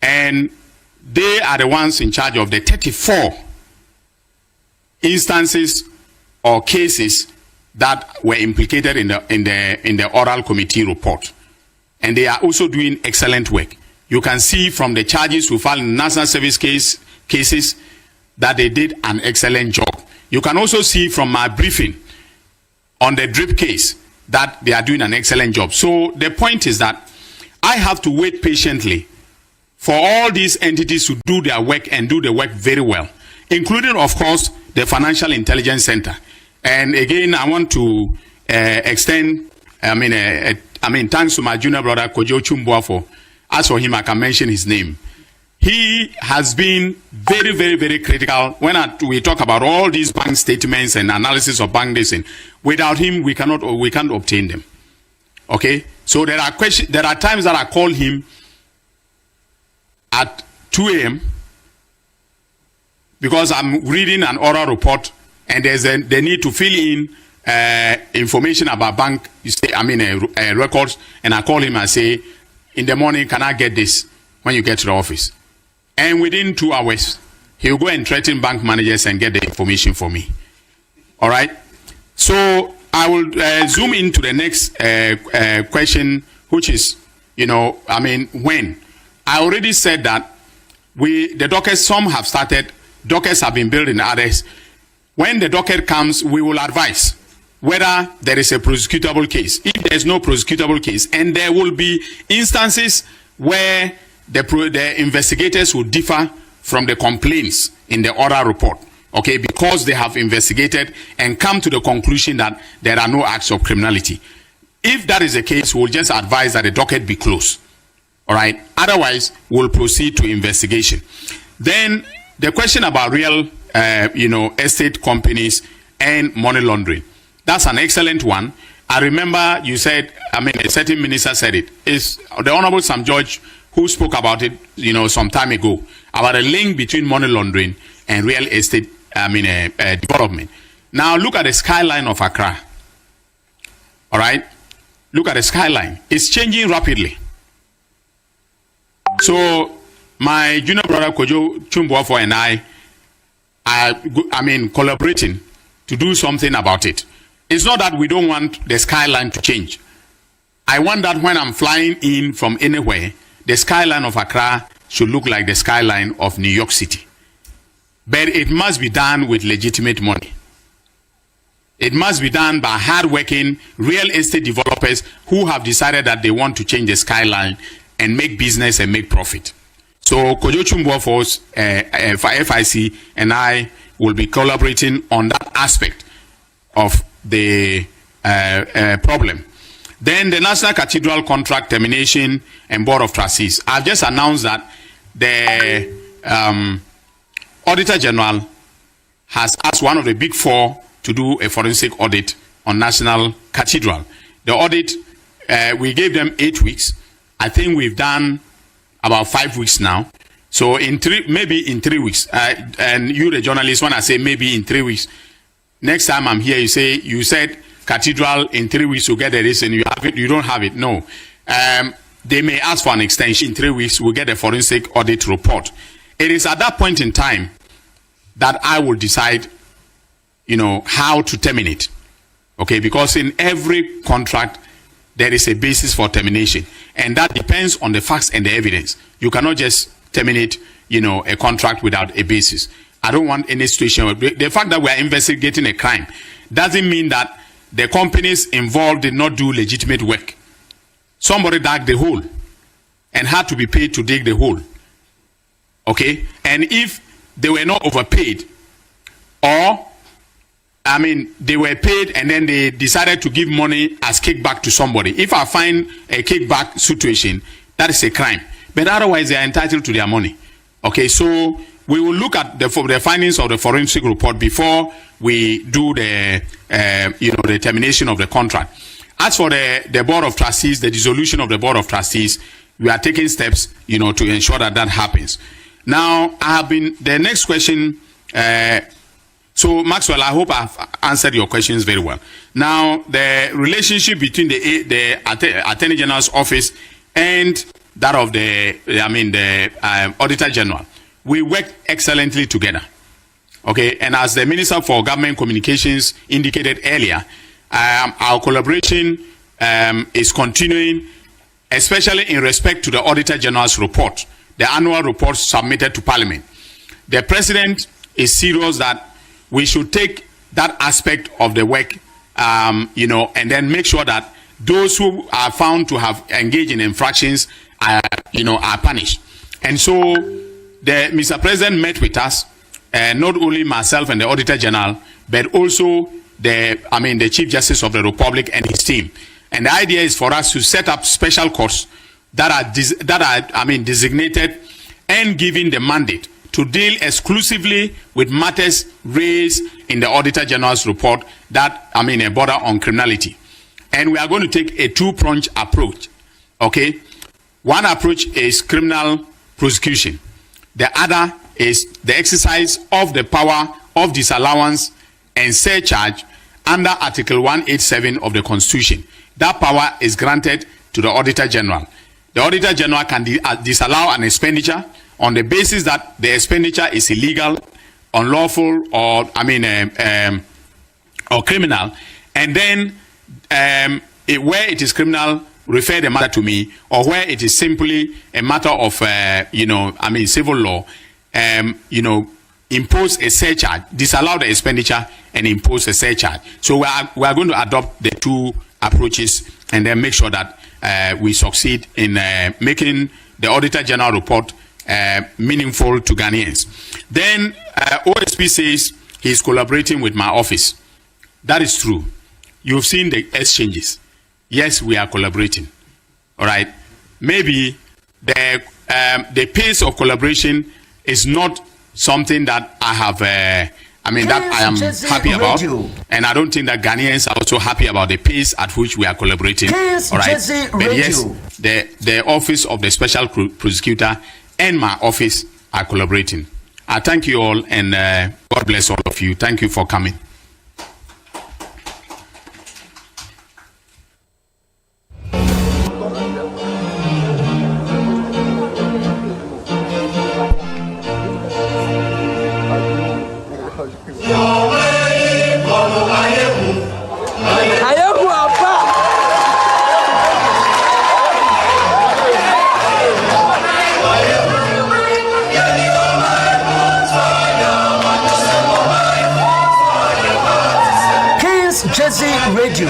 And they are the ones in charge of the 34 instances or cases that were implicated in the oral committee report. And they are also doing excellent work. You can see from the charges we filed in national service cases that they did an excellent job. You can also see from my briefing on the drip case that they are doing an excellent job. So the point is that I have to wait patiently for all these entities to do their work and do the work very well, including, of course, the Financial Intelligence Center. And again, I want to extend, thanks to my junior brother, Kojo Chumbuafo. As for him, I can mention his name. He has been very, very, very critical when we talk about all these bank statements and analysis of bank data. Without him, we can't obtain them. Okay? So there are times that I call him at 2 a.m. because I'm reading an oral report and there's the need to fill in information about bank records, and I call him and say, in the morning, can I get this when you get to the office? And within 2 hours, he'll go and threaten bank managers and get the information for me. All right? So I will zoom into the next question, which is, when. I already said that the dockets, some have started, dockets have been built in others. When the docket comes, we will advise whether there is a prosecutable case. If there is no prosecutable case, and there will be instances where the investigators will differ from the complaints in the oral report, okay, because they have investigated and come to the conclusion that there are no acts of criminality. If that is the case, we'll just advise that the docket be closed. All right. Otherwise, we'll proceed to investigation. Then the question about real, estate companies and money laundering. That's an excellent one. I remember you said, a certain minister said it. It's the Honorable Sam George who spoke about it, some time ago, about a link between money laundering and real estate, development. Now look at the skyline of Accra. All right. Look at the skyline. It's changing rapidly. So my junior brother Kojo Chumbuafo and I are collaborating to do something about it. It's not that we don't want the skyline to change. I want that when I'm flying in from anywhere, the skyline of Accra should look like the skyline of New York City. But it must be done with legitimate money. It must be done by hard-working real estate developers who have decided that they want to change the skyline and make business and make profit. So Kojo Chumbuafo's FIC and I will be collaborating on that aspect of the problem. Then the National Cathedral Contract Termination and Board of Trustees. I've just announced that the Auditor General has asked one of the big four to do a forensic audit on National Cathedral. The audit, we gave them 8 weeks. I think we've done about 5 weeks now. So maybe in 3 weeks. And you, the journalist, when I say maybe in 3 weeks, next time I'm here, you said Cathedral in 3 weeks you get this and you have it. You don't have it. No. They may ask for an extension. In 3 weeks, we'll get a forensic audit report. It is at that point in time that I will decide, how to terminate. Okay, because in every contract, there is a basis for termination. And that depends on the facts and the evidence. You cannot just terminate, a contract without a basis. I don't want any situation where the fact that we are investigating a crime doesn't mean that the companies involved did not do legitimate work. Somebody dug the hole and had to be paid to dig the hole. Okay? And if they were not overpaid or I mean, they were paid and then they decided to give money as kickback to somebody. If I find a kickback situation, that is a crime. But otherwise, they are entitled to their money. Okay, so we will look at the findings of the forensic report before we do the the termination of the contract. As for the board of trustees, the dissolution of the board of trustees, we are taking steps, to ensure that happens. Now, the next question. So, Maxwell, I hope I've answered your questions very well. Now, the relationship between the Attorney General's office and that of the Auditor General, we work excellently together. Okay, and as the Minister for Government Communications indicated earlier, our collaboration is continuing, especially in respect to the Auditor General's report, the annual report submitted to Parliament. The President is serious that we should take that aspect of the work, and then make sure that those who are found to have engaged in infractions are punished. And so, Mr. President met with us, not only myself and the Auditor General, but also the Chief Justice of the Republic and his team. And the idea is for us to set up special courts that are designated and given the mandate to deal exclusively with matters raised in the Auditor General's report that border on criminality. And we are going to take a two-pronged approach. Okay, one approach is criminal prosecution. The other is the exercise of the power of disallowance and surcharge under Article 187 of the Constitution. That power is granted to the Auditor General. The Auditor General can disallow an expenditure on the basis that the expenditure is illegal, unlawful, or or criminal, and then where it is criminal, refer the matter to me, or where it is simply a matter of civil law, impose a surcharge, disallow the expenditure, and impose a surcharge. So we are going to adopt the two approaches and then make sure that we succeed in making the Auditor General report meaningful to Ghanaians. Then OSP says he's collaborating with my office. That is true. You've seen the exchanges. Yes, we are collaborating. All right. Maybe the pace of collaboration is not something that I have. that I am happy about, and I don't think that Ghanaians are also happy about the pace at which we are collaborating. All right. But yes, the office of the Special Prosecutor and my office are collaborating. I thank you all, and God bless all of you. Thank you for coming. Radio.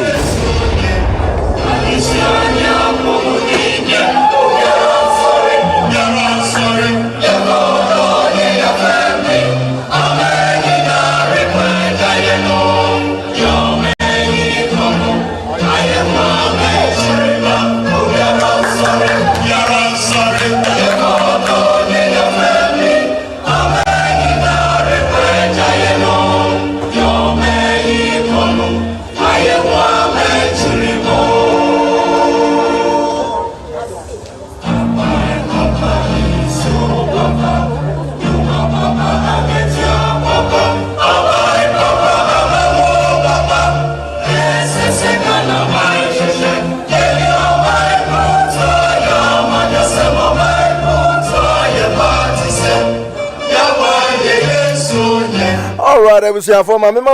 I was here for my memo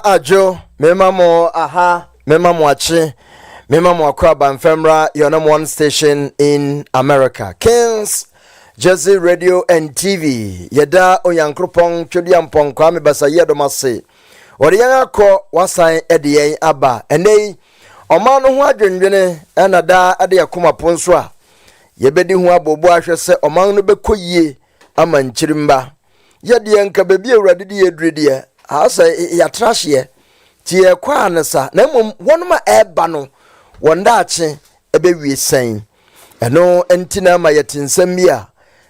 ajo, memamo aha, memamo achi, memamo akraba and femra, your number one station in America. Kings, Jersey Radio and TV. Yeda oyankropong chodiampong kwame basa yedo mase. Oriyanga ko wasan ediyen aba. Enei omanu ho adwendwene ena da ade yakoma ponso a yebedi ho abobo ahwe se omanu no bekoyie ama nchirimba. Yedi enka bebi awurade de yedrede asa ya trashie tie kwa ansa na mom wonuma eba no wonda ache ebe wie sen eno entina ma yetinsam bia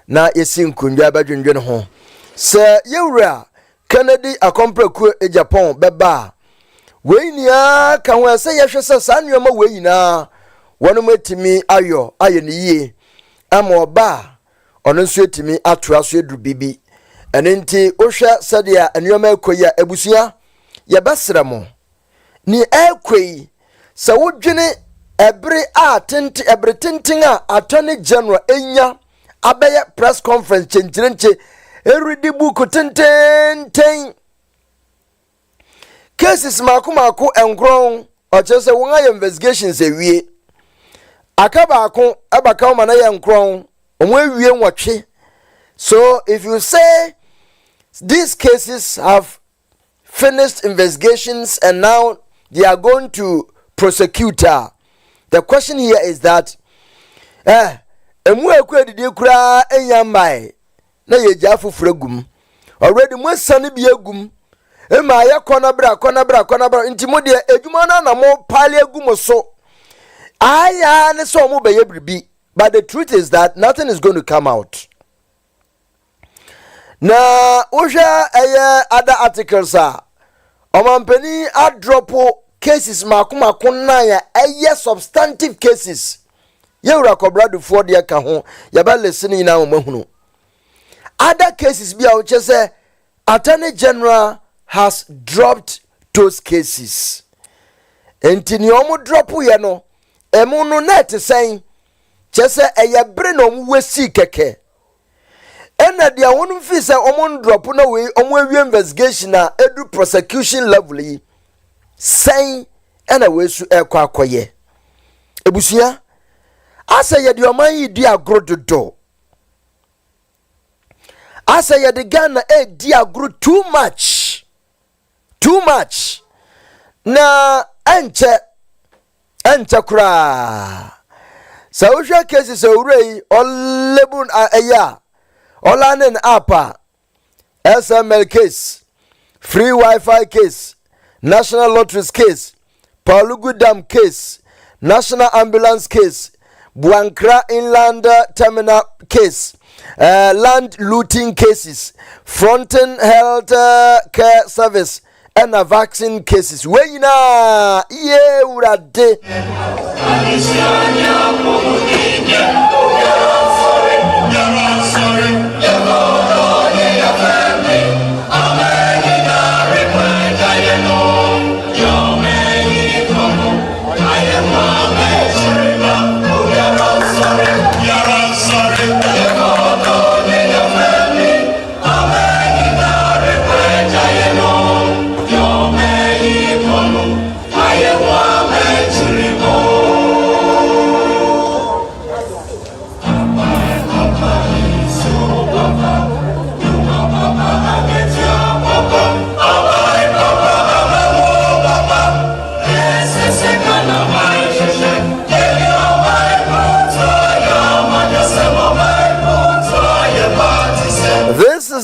na yesi nkundwa badwendwe ho se yewura Kennedy akompreku Agyapong beba we nia ka ho se yehwe se sa nneoma we nyina wonum etimi ayo ni yie ama oba ono nso etimi atoa so eduru bibi enenti ohwe sadia nneoma ekoya ebusua ye besra mo ni ekwei sa wodwene ebre a tenti ebre tintin a attorney general enya abeye press conference chenchirenche eridi buku tenten cases makumako enkron o chese won aye investigations ewie akaba akon abaka o mana ye enkron omo ewie nwotwe. So if you say these cases have finished investigations and now they are going to prosecute her, the question here is that emu ekwedidi kura enyamai na yeja fufuragum already mwesane bi agum ema ya kona bra ntimo de edwuma na mo pale agum so aya ne so mo be yebribi. But the truth is that nothing is going to come out. Na usha other articles are omampeni a dropo cases makuma kunaya substantive cases yewura kobrado for de ka ho yaba lesini na omahunu. Other cases be out say Attorney General has dropped those cases. Enti ni omo drop ye no emu no net saying chese bre no wesi keke. Ena dia wonu fi say omo drop na we omo awie investigation na edu prosecution level yi saying ena we su ekwa akoye. Ebusia asa ye de oman yi di agrododo. Asa ya de Ghana di agro too much na enche kura sa usha cases urei olebun aya olanen apa SML case, free Wi-Fi case, national lotteries case, Palugu Dam case, national ambulance case, Buankra inland terminal case, land looting cases, Fronten health care service, and vaccine cases. We na ye urade.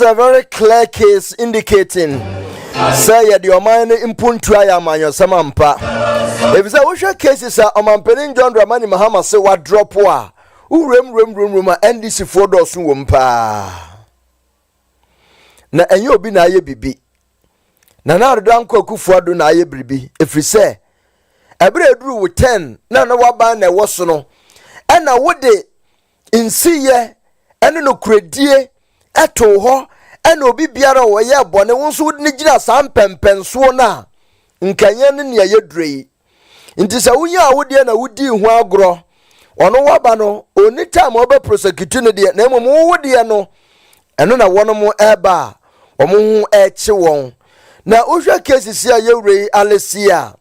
A very clear case indicating say the omane impuntu aya manyo samampa. If say we cases are omampeni John Dramani Mahama say what drop wa urem NDC for dosun wompa na enye obi na aye bibi na dan kwakufu ado na aye bibi efri say ebre eduru with 10 na waba na woso no e na wode insiye ene no kredie eto ho ena obi biara wo ye bone wonso ni gina sam pempenso na nkanye ne ne yedrei nti se wunya wode na wudi hu agro ono waba no oni time oba prosecute ne de na mom wode no eno na wono mo eba omo hu eche won na ohwa cases ya yewrei alesia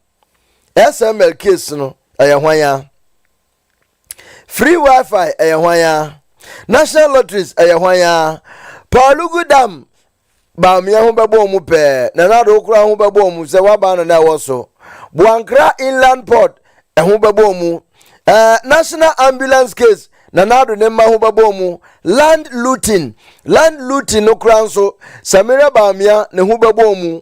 SML case no ayehwanya free Wi-Fi ayehwanya national lotteries ayehwanya Palugu Dam Bawumia ho bebo mu pe na na do kura ho bebo mu se waba no na woso Buankra inland port ho bebo mu national ambulance case na do ne ma ho bebo mu land looting no kura nso Samira Bawumia ne ho bebo mu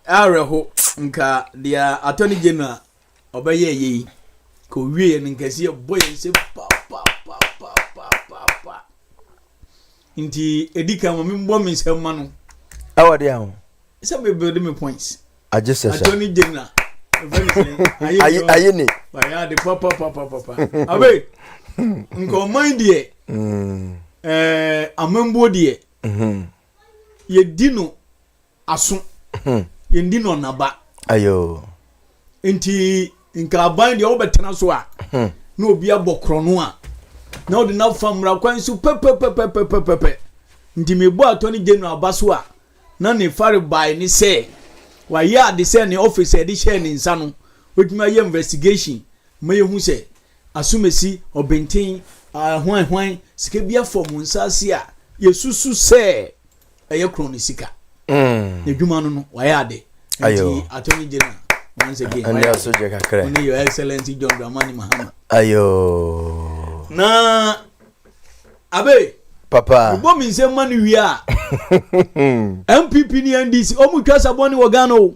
areho nka dia attorney general obeye yi ko wie nkasi boye nse pa inti edika mo mbo mi nsema no awade ahụ se be build me points ajese attorney general ayini ya de papa abe nko mind ye amembo de ye dino aso ye dino naba ayo nti nka ban de obetena so a na obi abokro no a na odi na famra kwan so pepe nti mebo attorney general baso a na ne fare bai ni se wa ya de se ne office e de share ni nsa no wetuma ye investigation ma ye hu se asumesi obenten hwan sika bia fom nsase a yesusu se eye kroni sika edwuma no waya ade ayo attorney general once again and you also jeka kre only your excellency John Dramani Mahama ayo na abe papa bo mi se mani wi a MPP ni NDC o mu twasa boni wo Ghana o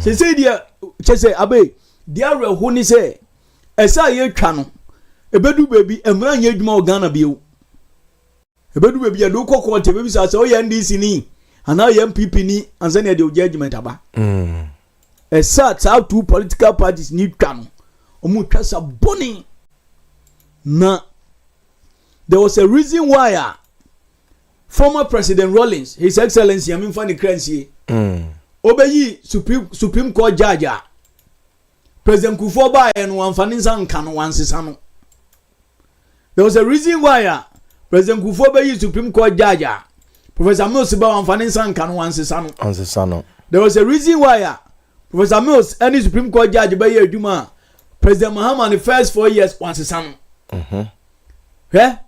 se dia chese abe dia reho ni se esa ye twa no ebedu baby emra nya adwuma wo Ghana biu ebedu baby ya do kokko te baby sa o ya NDC ni ana ya MPP ni ansa ne de o judgment aba esa ta two political parties ni twa no o mu twasa boni na there was a reason why former President Rawlings, His Excellency, I mean, funny currency, obey Supreme Court judge, President Kufuor and one Faninsan can one sisano. There was a reason why President Kufuor obey Supreme Court judge, Professor Mills about one Faninsan can one sisano. There was a reason why Professor Mills and Supreme Court judge obey Duma, President Mahama in the first 4 years one sisano. Yeah?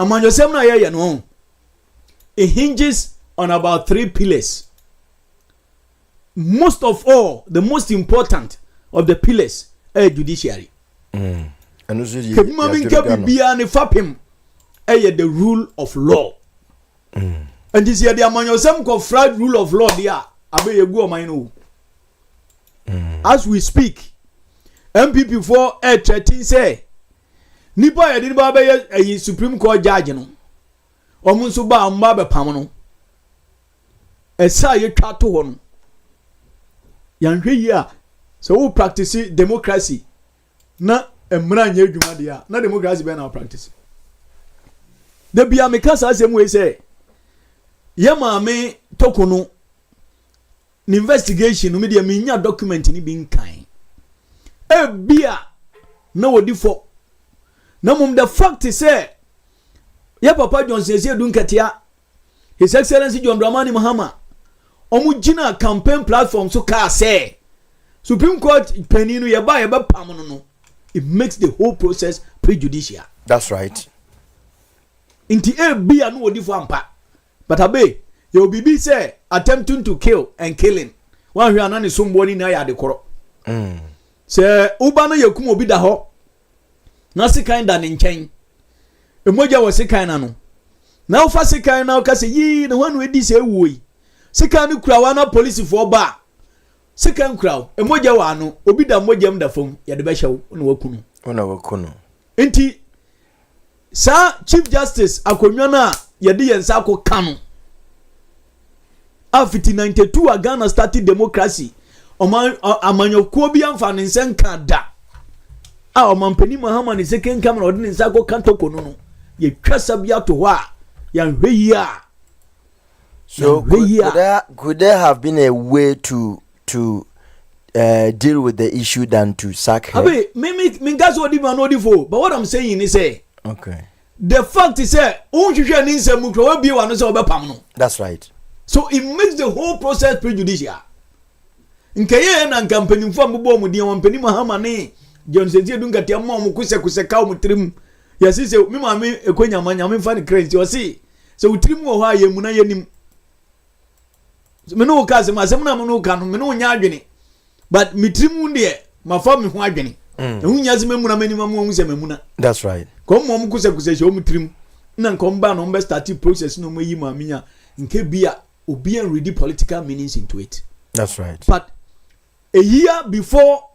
Among your seminar, you know, it hinges on about 3 pillars. Most of all, the most important of the pillars is judiciary. And the rule of law. And this year, the among your some fraud rule of law, as we speak, MPP for 13 say. Nipa ya diniba be Supreme Court judge no omun so ba amba be pam no esa ye twa to ho no yan hwe yi a so we practice democracy na emra nya adwuma dia na democracy be na practice de bia me kasa asem we say ye maame tokono ni investigation no me dia me nya document ni bi nkan e bia na wodi fo na mum the fact is say ya papa John Sese Dunkatia His Excellency John Dramani Mahama omu gina campaign platform so ka say Supreme Court peninu ye ba pam no it makes the whole process prejudicial. That's right. Inti e bia no odi fo ampa but abe you bibi say attempting to kill and killing one hwe anani somebody na ya de koro say uba no yakum obi da ho na sikan da ne nkyɛn emoja wɔ sikan na no na ufa sikan na ka se yi na hwanu edi se ewuoi sikan no kura wa na police for ba sikan kura emoja wa no obi da moja mda fam ya de bɛhyew na wakunu enti sa Chief Justice akonwa na ya de yensa akɔ no after 92 Ghana started democracy amanyokuo bi amfa ne nsenka da a mampani Mahama ne second camera odin nsa ko kanto kono no ye twasa bia to ho a ya hweyi a so could there have been a way to deal with the issue than to sack her? Abi me gas odi ma no odi fo but what I'm saying is say okay the fact is say unhwehwe ni nsam kro wa bie wa no say obepam no. That's right. So it makes the whole process prejudicial. Nkeye na nkampanimfo mbobɔ mu die wampani Mahama ne John Sese Dunkatia ma mu kuse ka mu trim ya sise mi ma me ekonya manya me fa ne crazy o si so utrim wo ha ye mu na yanim me no ka se ma se na me no ka no me no nya adwene but me trim de ma fa me ho adwene hu nya se me mu na mani ma mu se me mu na. That's right. Kom mo mu kuse she o mu trim na kom ba no mbe start process no mo yi ma minya nke bia obi and read political meanings into it. That's right. But a year before,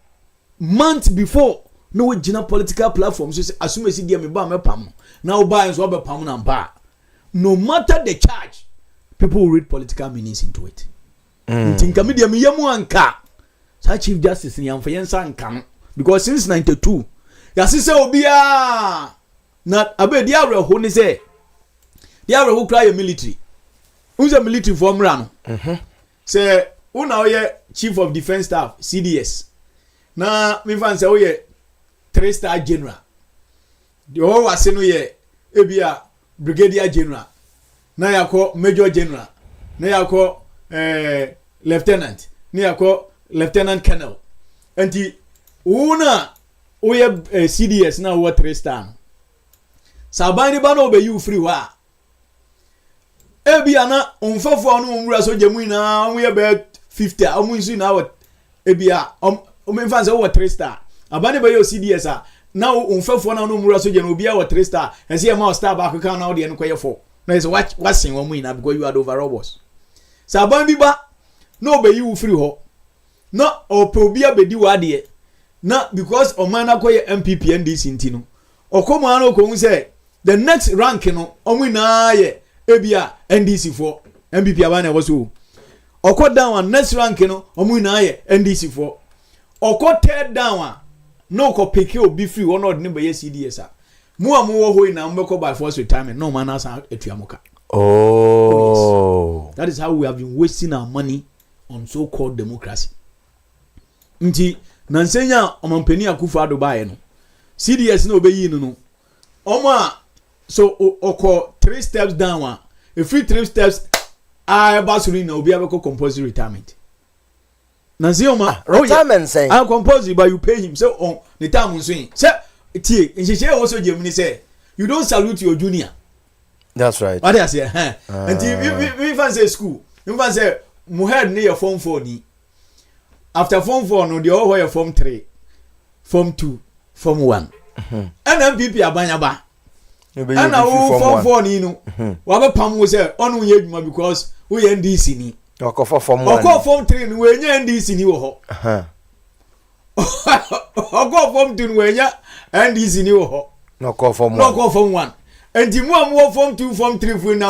month before, no gina political platforms so assume si dia me ba me pam now buy so be pam na ba no matter the charge people will read political meanings into it. Tinka me dia me yamu anka sa Chief Justice ni amfa yensa anka because since 92 ya se obia na abe dia reho ni say dia reho cry military unza military form ran say una oye Chief of Defense Staff CDS na me fan say oye 3-star general the whole was no ye ebia brigadier general na yakọ major general na yakọ lieutenant na yakọ lieutenant colonel anti una oye CDS na wo 3 star sabani ba na obeyi free wa ebia na onfafo no umura so gemu na wo ye be 50 amunsu na wo ebia omemfa se wo 3 star abani ba yo CDS a na onfafo na no umura so gemu obia wo 3 star ese ye ma star back kan na wo de no koye 4 na is what sin wo mu na because you are the overall boss sabani ba na obeyi free ho na opobia bedi wa de na because omana koye MPP NDC ntino okomo ana okohu say the next rank no omu na ye ebia NDC for MPP abana was so oko down next rank no omu na ye NDC for oko third down no ko pick obi free one od ne be CDS a mu amu wo hoi na mbeko by force retirement no man asa etuamoka. Oh, yes. That is how we have been wasting our money on so called democracy. Nti nansenya omampani Akufo-Addo bae no CDS no obeyi no oma so oko 3 steps down a free 3 steps I basuri na obi abeko compulsory retirement nansi oma retirement say I compulsory but you pay him so on the time so say tie nhihye also gemini say you don't salute your junior. That's right. What I say and we fancy school we fancy mu head near form 4 ni after form 4 no the all where form 3 form 2 form 1 and MPP abanyaba and our form 4 ni no wa be pam wo say onu ye adwuma because we NDC ni okofo form 1 okofo form 3 ni we nya NDC ni wo ho okofo form 2 ni we nya NDC ni wo ho okofo form 1 okofo form 1 and you mo form 2 form 3 for now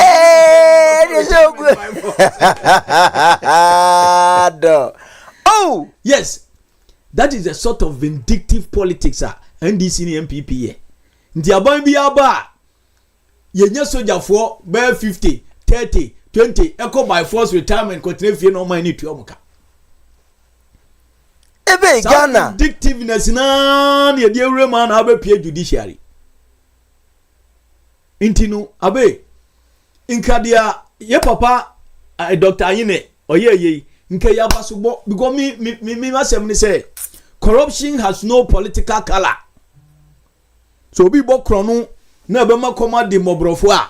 oh yes, that is a sort of vindictive politics NDC ni MPP ye nti aban bi aba ye nya sojafo be 50 30 20 echo by force retirement continue fie no man ni tuamuka ebe Ghana vindictiveness na ye de ewure man na aba pie judiciary nti no abe inkadia ye papa Dr. Ayine oyeye nke ya basubo because me masem ni say corruption has no political color so bi bo krono na be makoma de mobrofo a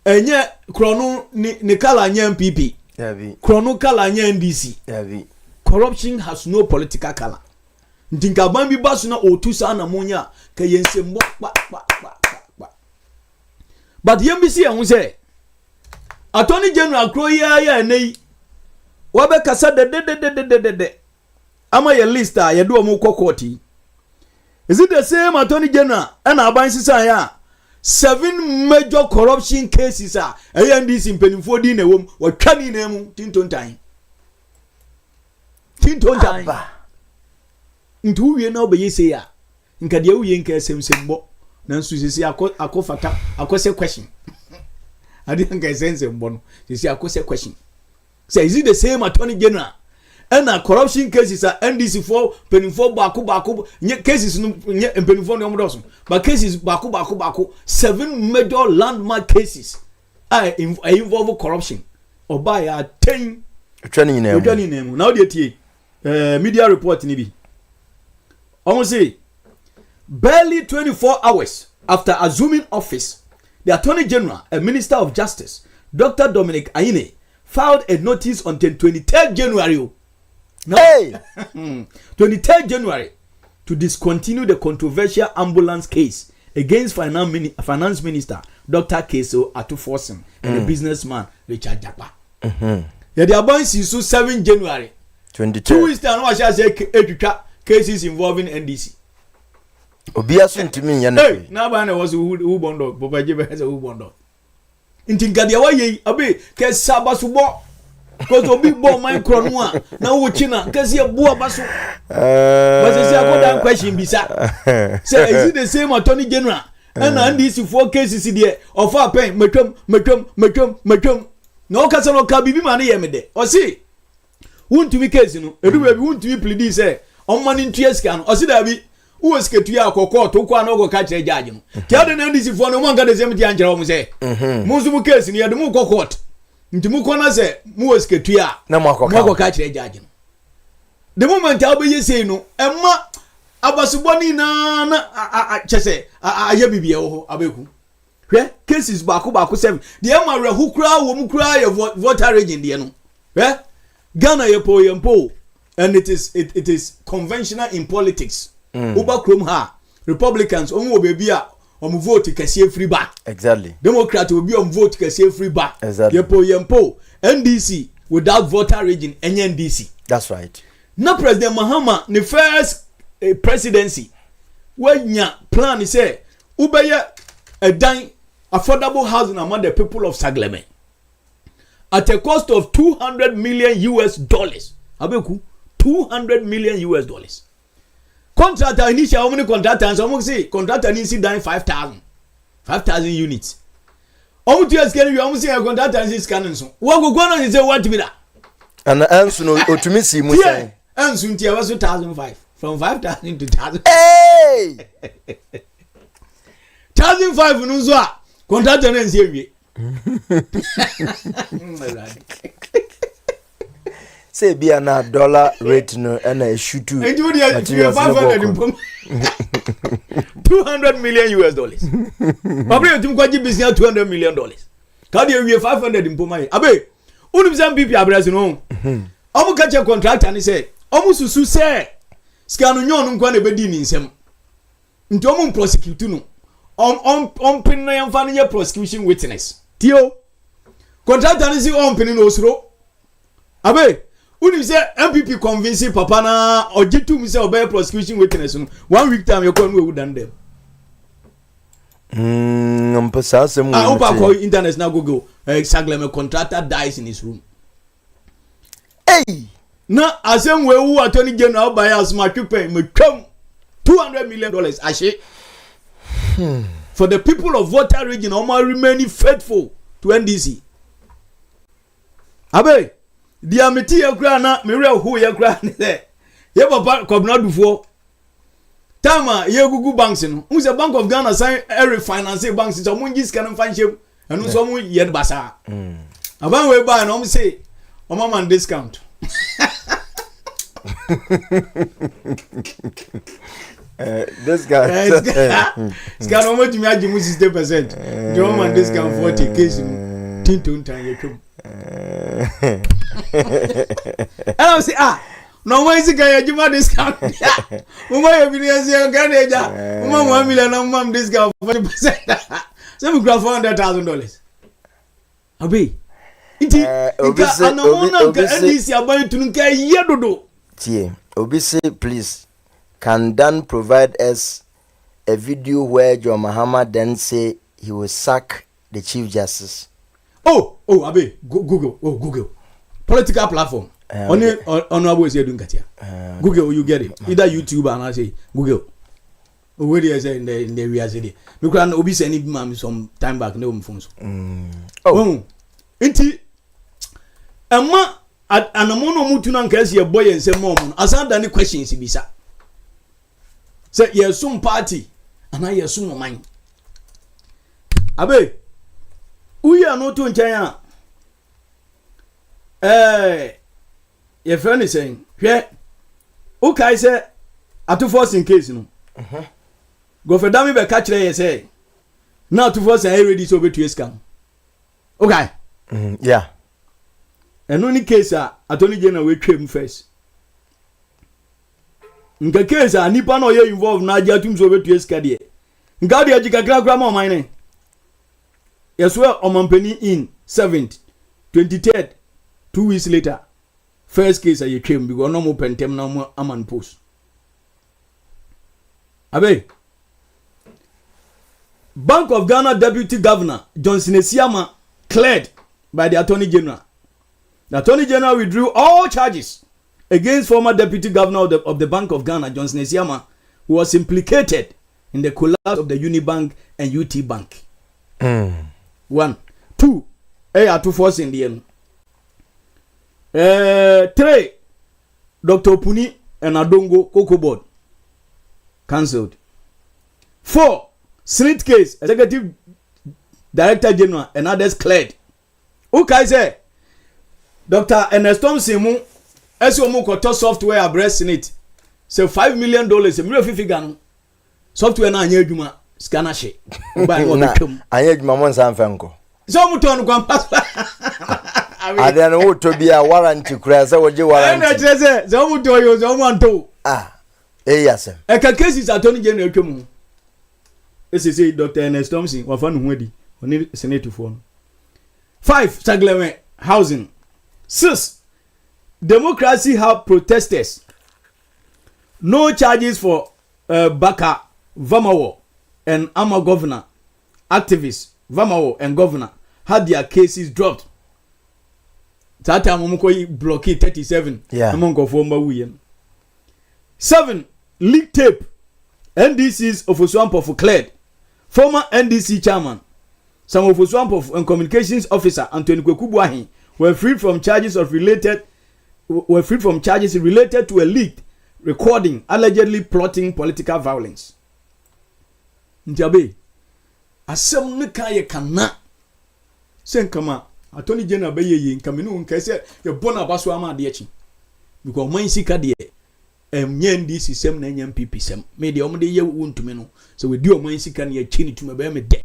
enye krono ni color nya MPP yabi krono color nya NDC yabi corruption has no political color ndinka ban bi basu na otusa na munya ka yensembo pa but yembisi ehun say Attorney General Kroya nei wabe kasa de ama ye list a ye do omo kokoti. Is it the same Attorney General and aban sisa ya 7 major corruption cases a NDC mpenimfo di na wom watwa ni na mu tintontan ntu wie na obeyi se ya nka de wie nka semsembo na nsu sisi akofata akose question I didn't get sense in one. You see, I could say question. Say, is it the same Attorney General? And a corruption cases are NDC for penny for baku cases penny for no but cases baku 7 major landmark cases I involve corruption or by a 10 training name. Now the media report nibi. Almost say barely 24 hours after assuming office, the Attorney General and Minister of Justice, Dr. Dominic Ayine, filed a notice on 23rd January. No, hey! 23rd January to discontinue the controversial ambulance case against Finance Minister Dr. Keso Atuforsen and the businessman Richard Japa. Yeah, the abans is 7 January. 2 weeks down, I shall say cases involving NDC. Obia suntimi yan hey na ba na was who bondo boba jebe has who bondo intingadia wa ye abe ke sabasu bo cause obi bo micro no a na wo china kase e bo abaso but say akoda question bisa say is it the same Attorney General and NDC 4 cases there of a pen metwam no kase no ka bibi ma na ye mede o see wuntumi case no eduwe bi wuntumi plead say on man ntua sika no o see da bi who is ketu ya kokko to kwa no go ka kire judge no tiade na ndisi fo no mo anga de sem ti anjere mo se mo nzu mu case ni yade mu kokko nti mu kona se mu was ketu ya na mo ka kire judge no the moment I'll be saying no, Emma Abasubani na chese ayebibi ho abeku. Hwe cases baako 7. The Emma who cry wo cry voter region de no. Hwe Ghana yempo and it is conventional in politics. Uba krom ha Republicans omo baby a omo vote kase free back. Exactly. Democrat will be on vote kase free back. Exactly. Yempo NDC without voter region NDC. That's right. Na President Mahama the first presidency when ya plan say ubeye a dine affordable housing among the people of Sagleme at a cost of $200 million. Abeku $200 million. Contractor initial how many contractors? Someone say contractor needs to dine 5,000 units. How to scale you almost say a contractor is scanning so. What go on is say what to be that? And answer no to me see mo say. And soon tia was 2,005 from 5,000 to 1,000. Hey! 1,005 no so contractor na say wie. Say be na dollar rate no and a shoot to. And you dey 500 $200 million. Probably you go give business $200 million. Ka dey wie 500 in Poma. Abe, unim some people abrasi no. Omo catch a contractor and say, omo susu say scan no nkwa na be di ni nsem. Nti omo prosecute no. On pin na yamfa no prosecution witness. Tio. Contractor ni si on pin no osuro. Abe, unim say MPP convince papa na ojitu mi say obey prosecution witness no. 1 week time you come we done them. Mpesa asem. Opa call internet na Google. Sagleme contractor dies in his room. Hey! Na asem we who attorney general buy as my pay me twam $200 million ashe. For the people of Volta region, Oma remaining faithful to NDC. Abe, the amity ya kra na me real who ya kra ne there. Ye papa kwabna dufo. Tama ye gugu banks no. Who the Bank of Ghana sign every finance banks so mun gis kan fan shem. Anu so mun ye basa. Aban we buy no say Oma man discount. This guy. Scan how much me ajimu 60%. The man discount 40 case tinton tan ye twem. I say no why is it guy ajima discount? Mama you be say Ghana eja. Mama $1 million mama discount 40%. So we grab $400,000. Abi. Inti anamona ka NDC aban tunka yedodo. Tie, Obisi please. Can Dan provide us a video where John Mahama then say he will sack the Chief Justice? Abe, Google. Political platform. Honorable is doing Katia. Google, you get it. Either YouTube and I say Google. Where they say in the reality. Because Obisi any man some time back no phones. Inti Emma anamono mutu na nkasi ye boy ensem mom. Asanda ni questions bisa. Say yesum party and I yesum man. Abe uya no to nchen a your friend is saying hwe okay say atu force in case no go for dami be catch you say now to force are ready so be to scam okay yeah and only case attorney general we twem first nka case nipa na oye involved na ajatum so betu eskade nka de agika kra ma mine yeswe omampani in 7th 23rd 2 weeks later first case aye twem because no mo pentem na mo aman post abe Bank of Ghana Deputy Governor Johnson Esiama cleared by the Attorney General. The Attorney General withdrew all charges against former Deputy Governor of the Bank of Ghana, Johnson Esiama, who was implicated in the collapse of the Unibank and UT Bank. 1. 2. To force in the end. 3. Dr. Puni and Adongo Cocoa Board cancelled. 4. Snit case, Executive Director General and others cleared. Okay, say Dr. Erneston Simu as you mokoto software address in it. So $5 million a million figure software na anya adwuma scanner she. Ba no betwam. Anya adwuma mo nsan fanko. So muton kwan pass. Ade na wo to bia warranty kura se wo je warranty. Na kire se so muton yo so mo anto. Yasem. E ka cases attorney general atwam. Ese say Dr. Ernest Thompson wa fa no ho adi. Oni senate fo no. 5 Sagleme housing. 6 Democracy Hub protesters. No charges for Baka, Vamawo, and Ama governor. Activists, Vamawo and governor had their cases dropped. That time we blockade 37. Yeah. Among of 7 leak tape. NDC's Ofoswampo for cleared. Former NDC chairman, some Ofoswampo and communications officer Anthony Kwekubuahi were freed from charges related to a leak recording allegedly plotting political violence. Ntiabe asem ne ka ye kana senkama attorney general be ye nkamenu nka se ye bona baso ama de achi because man sika de nyandi system na nyam PP sem me de omde ye wontumi no so we di oman sika na ye chi ni tuma be me de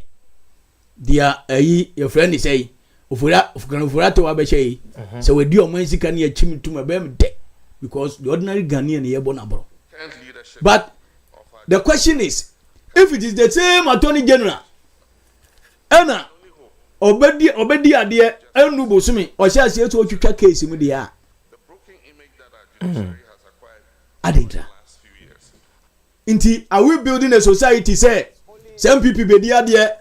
dia ayi your friend is say ofura to abehye so we di oman sika na ye chi ni tuma be me de because the ordinary Ghanaian ye bonabro. But the question is, if it is the same attorney general, Anna obedi ade enu bosumi o sha se to twitwa case mu de a. Adintra. Inti are we building a society say some people be there there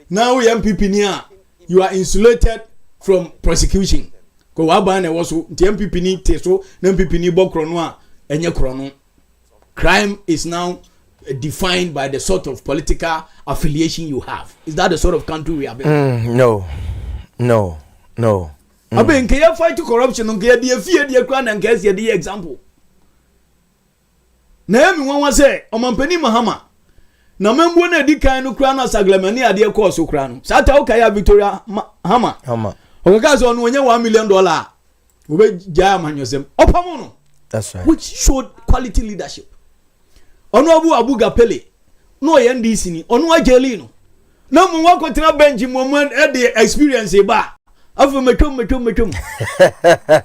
now we MPP near you are insulated from prosecution. Ko wa ban na wo so nti MPP ni te so na MPP ni bo krono a enye krono. Crime is now defined by the sort of political affiliation you have. Is that the sort of country we are in? No. Abe nke ya fight corruption nke de fie de kra na nke se de example. Na emi won wa say omampani Mahama na membo na di kan no kra na saglemani ade ko so kra no. Sata o kaya Victoria Hama. Okaka so no onye $1 million. Obe jaa manyosem. Opamo no. That's right. Which showed quality leadership. Onu Abu Gapele no NDC ni onu ajeli no. Na mu wa kotra bench moment e de experience e ba. Afu metum.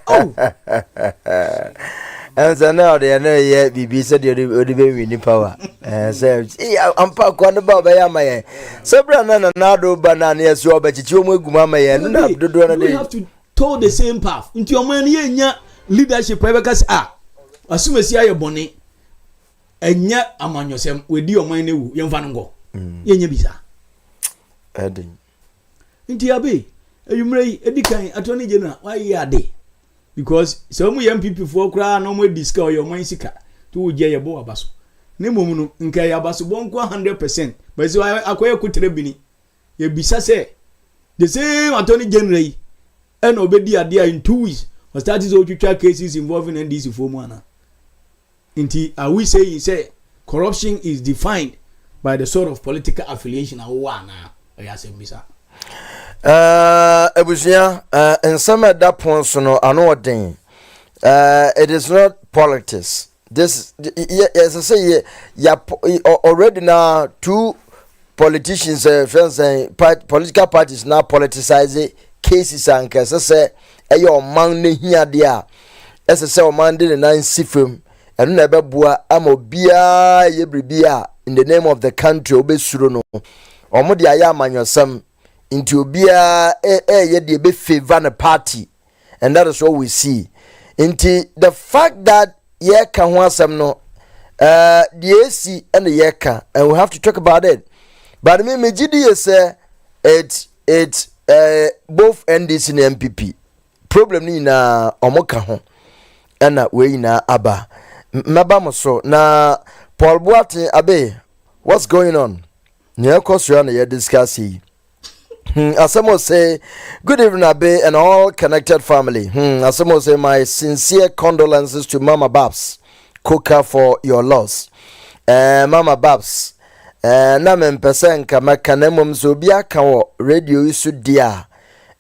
Oh. And so now they are no yet BB said you the baby in power. So I'm pa kwa ba ya maye. So brana na do banana yes you be chichi omo eguma maye na do na we have to toe the same path. Nti omo ye nya leadership e be ka asumesi aye bone enya amanyosem we di omo na wu ye mfa ngo. Ye nya bisa. Edin. Nti abe eyumre edikan attorney general why ye ade. Because some MPP for kra no mo discuss your man sika to je ye bo abaso ne mom no nka ya abaso bon ko 100% but so akoye kutre bini ye bisa say the same attorney general and obedi ade in 2 weeks was started to twitwa cases involving NDC for mu ana nti are we saying say corruption is defined by the sort of political affiliation awo ana ya say bisa Ebusia, in some at that point, so no, I know thing. It is not politics. This, as I say, already now 2 politicians, friends, political parties now politicize cases and cases. Say, your man here, dear. As I say, man did a 9 sifum, and never bua amobia yebribia in the name of the country, obesurono. Omodi ayama yosam. Into obia ye de be favor the party, and that is what we see. Into the fact that ye can want some no the AC and the yeka, and we have to talk about it. But me GD say it's both NDC and MPP problem ni na omoka ho and we na aba maba so na Paul Boate abe what's going on? Nye koso na ye discuss here. Asamo say, good evening, Abe, and all connected family. Asamo say, my sincere condolences to Mama Babs, Coca, for your loss. Mama Babs, na mempesen kama kanemum zobia kawo radio isu dia,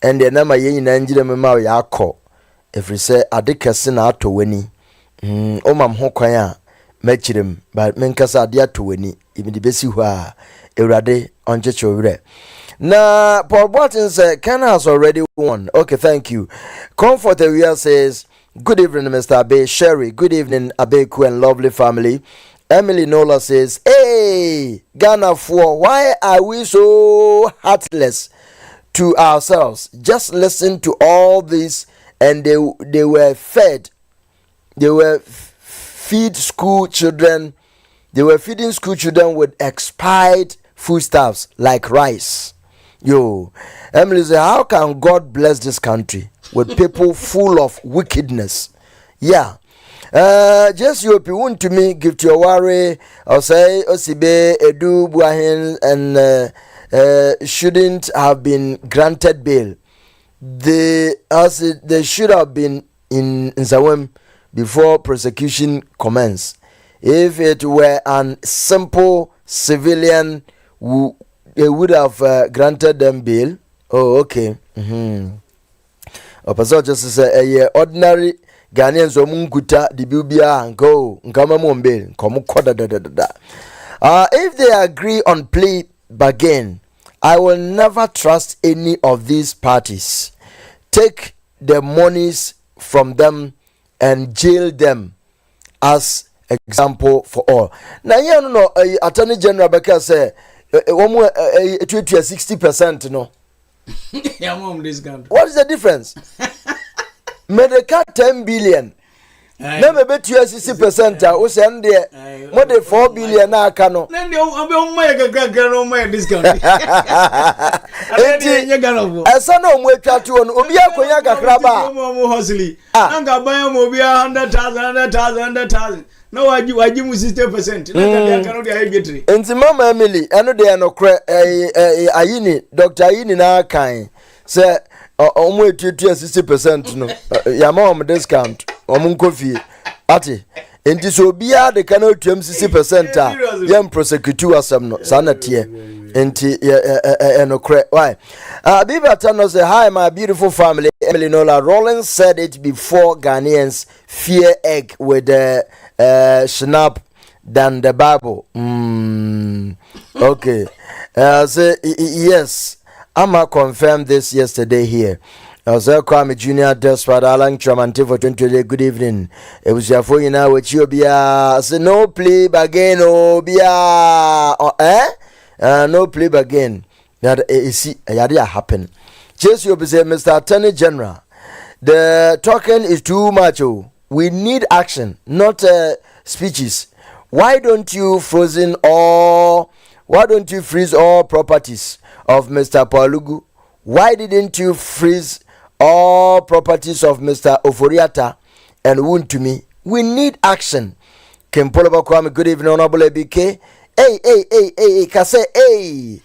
and the nama ye in Angela Mama Yako. ɛfiri sɛ ade kɛse na atɔ w'ani ɔmam ho kwan a mɛkyerɛm but menkasa ade atɔ w'ani ɛmede bɛsi hɔ a awurade ɔnkyekyew werɛ. Now, Paul Barton said, Ken has already won. Okay, thank you. Comfort Area says, good evening, Mr. Abe. Sherry, good evening, Abeku and lovely family. Emily Nola says, hey, Ghana for why are we so heartless to ourselves? Just listen to all this, and they were fed. They were feed school children. They were feeding school children with expired foodstuffs like rice. Yo, Emily said, how can God bless this country with people full of wickedness? Yeah. Just you want to me, give to your worry, or say, Osibe, Edu, Buahin, and shouldn't have been granted bail. They should have been in Zawem before prosecution commenced. If it were an simple civilian who they would have granted them bail. Oh, okay. Opposite just say ordinary Ghanaians omunkuta the bibia and go nkama mo bail komo koda da. If they agree on plea bargain, I will never trust any of these parties. Take the monies from them and jail them as example for all. Now you know Attorney General Beka say 60%, no. Yeah, mom, this gun. What is the difference? Medical 10 billion. Never bet you 60%. Who send there more than 4 billion now? Cano. Then they will make a discount. As I know, we try to Obia Koyaga Kraba. I'm going to buy a mobile 100,000. No, I give 60%. And the Mama Emily, I know they are no Ayini, Dr. Ayini na kind. Say, only 60%. No, your mom discount. Coffee. Ati. And this will be the canoe to 60%. Young prosecutor, some sanity. And why? Biba Tano say, hi, my beautiful family. Emily Nola Rollins said it before Ghanaians fear egg with the snap than the Bible. Okay. Say yes. I'ma confirm this yesterday here. I was Kwame Junior Diaspora Alan Tramante for 20 good evening. It was your phone now with you bia. Say no plea again, oh bia. No plea again. That see yada happen. Just you say, Mr. Attorney General, the talking is too much. Oh, we need action, not speeches. Why don't you freeze all properties of Mr. Palugu? Why didn't you freeze all properties of Mr. Oforiata and Wuntumi? We need action. Kempolo Kwame, good evening, Honorable ABK. Hey, Kase, hey,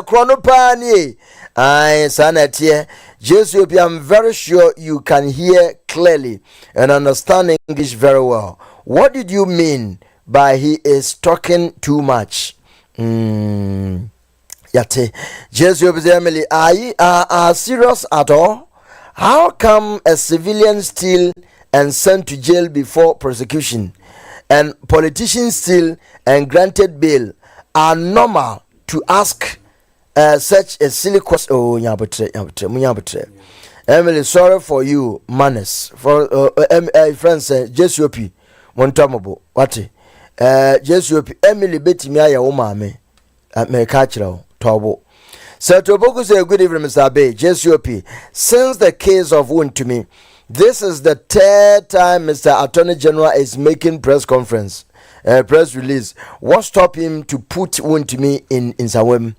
Chronopani. I Sanatie. Jesus, I'm very sure you can hear clearly and understand English very well. What did you mean by he is talking too much? Yate. Jesus, Emily, are serious at all? How come a civilian steal and sent to jail before prosecution, and politicians steal and granted bail are normal to ask such a silly question? Oh, Emily, sorry for you, manners. For friends, Jesupi, Montamobo, what? Jesupi, Emily Betty Maya, Omame, me catch Tobo. So Toboku say good evening, Mr. Abe. Jesupi, since the case of Wuntumi, this is the third time Mr. Attorney General is making press conference, press release. What stopped him to put Wuntumi in Zawem?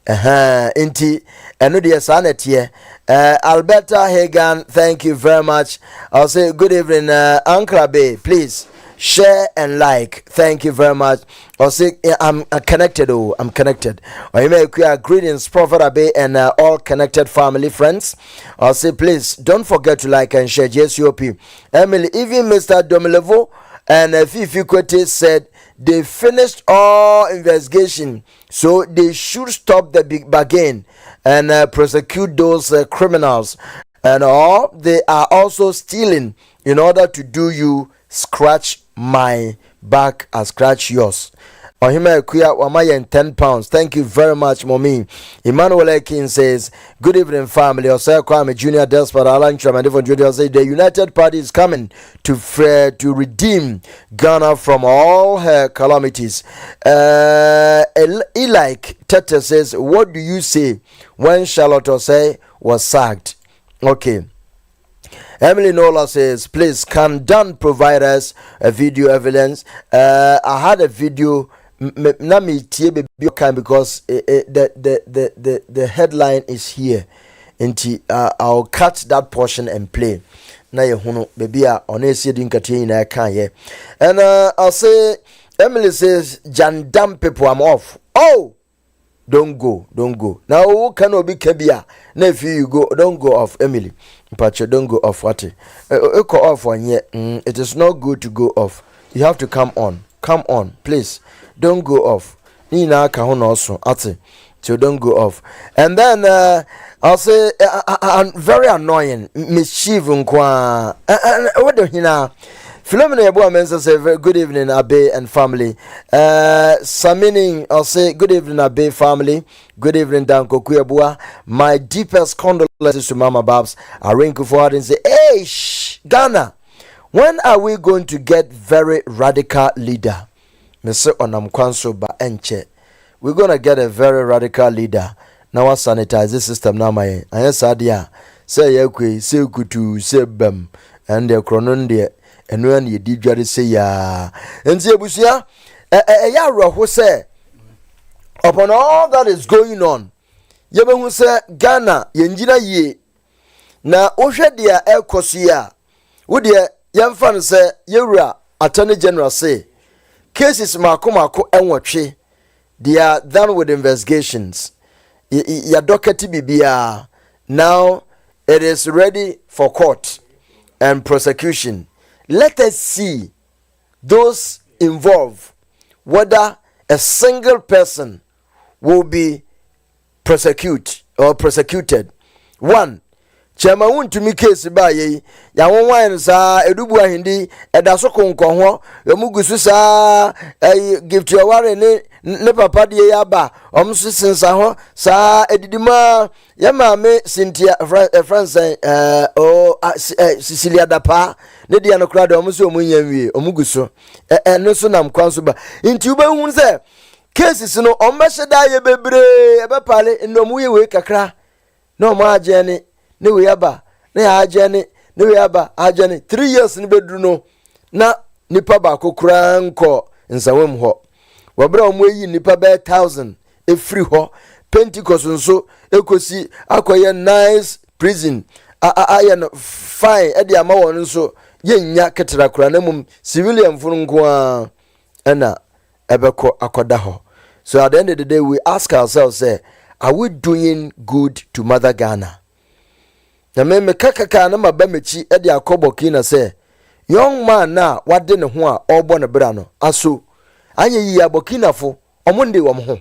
Inti, and the Sanet here. Alberta Hagan, thank you very much. I'll say good evening, Uncle Abe. Please share and like. Thank you very much. I'll say I'm connected. Oh, I'm connected. Or you may greetings, Prophet Abe, and all connected family friends. I'll say please don't forget to like and share. JSUP. Emily, even Mr. Domilevo and Fifi Kwete said they finished all investigation, so they should stop the big bargain and prosecute those criminals. and or they are also stealing in order to do you scratch my back and scratch yours. Ohima Ekuya Wamayen £10. Thank you very much, Mommy. Emmanuel Ekin says, good evening, family. Osei Kwame Junior Diaspora Alan Chaman Junior say the United Party is coming to redeem Ghana from all her calamities. Elike Tete says, what do you say when Charlotte Osei was sacked? Okay. Emily Nola says, please, can Dan provide us a video evidence? I had a video. Because the headline is here. I'll cut that portion and play. Na yehuno baby a ona esi din katie na kan ye. And I'll say Emily says Jandam people I'm off. Oh, don't go. Now who can obi kebia na if you go don't go off Emily. Pacho don't go off what? Go off one here. It is not good to go off. You have to come on, please. Don't go off. Nina kahuna also ate. So don't go off. And then I'll say very annoying mischief nkwa. What do you know? Philomena Yabua Mensa say good evening Abe and family. Samining I'll say good evening Abe family. Good evening Danko Kuyabua. My deepest condolences to Mama Babs. I ring forward and say, hey Ghana, when are we going to get very radical leader? Mr. Onam Kwanso ba enche. We're gonna get a very radical leader. Now sanitize this system now my sadia say yakwe say kutu say bam and the chronon de and when you did just say ya and say busia ya roho say upon all that is going on yebehu say Ghana yenjina ye na ohwe dia ekosia wo de yemfa no say yewura attorney general say cases mako enwotwe they are done with investigations. Ya docket bibia now it is ready for court and prosecution. Let us see those involved whether a single person will be prosecuted. One, Chama to me case ba ye ya won sa edubu ahindi eda so konko ho yamugusu sa gift your ware ne papa de ya ba omso sensa ho sa edidima ya maame Cynthia France Cecilia Dapa ne dia no kra de omso omunyanwie omugusu no so nam kwanso ba nti uba hun se cases no ombasheda ye bebre e be pale ndomu ye we kakra no ma agene ne we aba na agene ne we aba agene 3 years ne bedru no na nipa ba kokura nko nsawem ho wabra omoyi nipa be 1000 efri ho Pentecost nso ekosi akoye nice prison ayen fine e de ama won nso yenya ketera kura na mum civilian funu nko na ebeko akoda ho. So at the end of the day we ask ourselves say, are we doing good to Mother Ghana? Na me kakaka na mabamechi e de akobo kina say young man na wade ne ho a obo ne bra no aso anye yi abokina fo omonde wom ho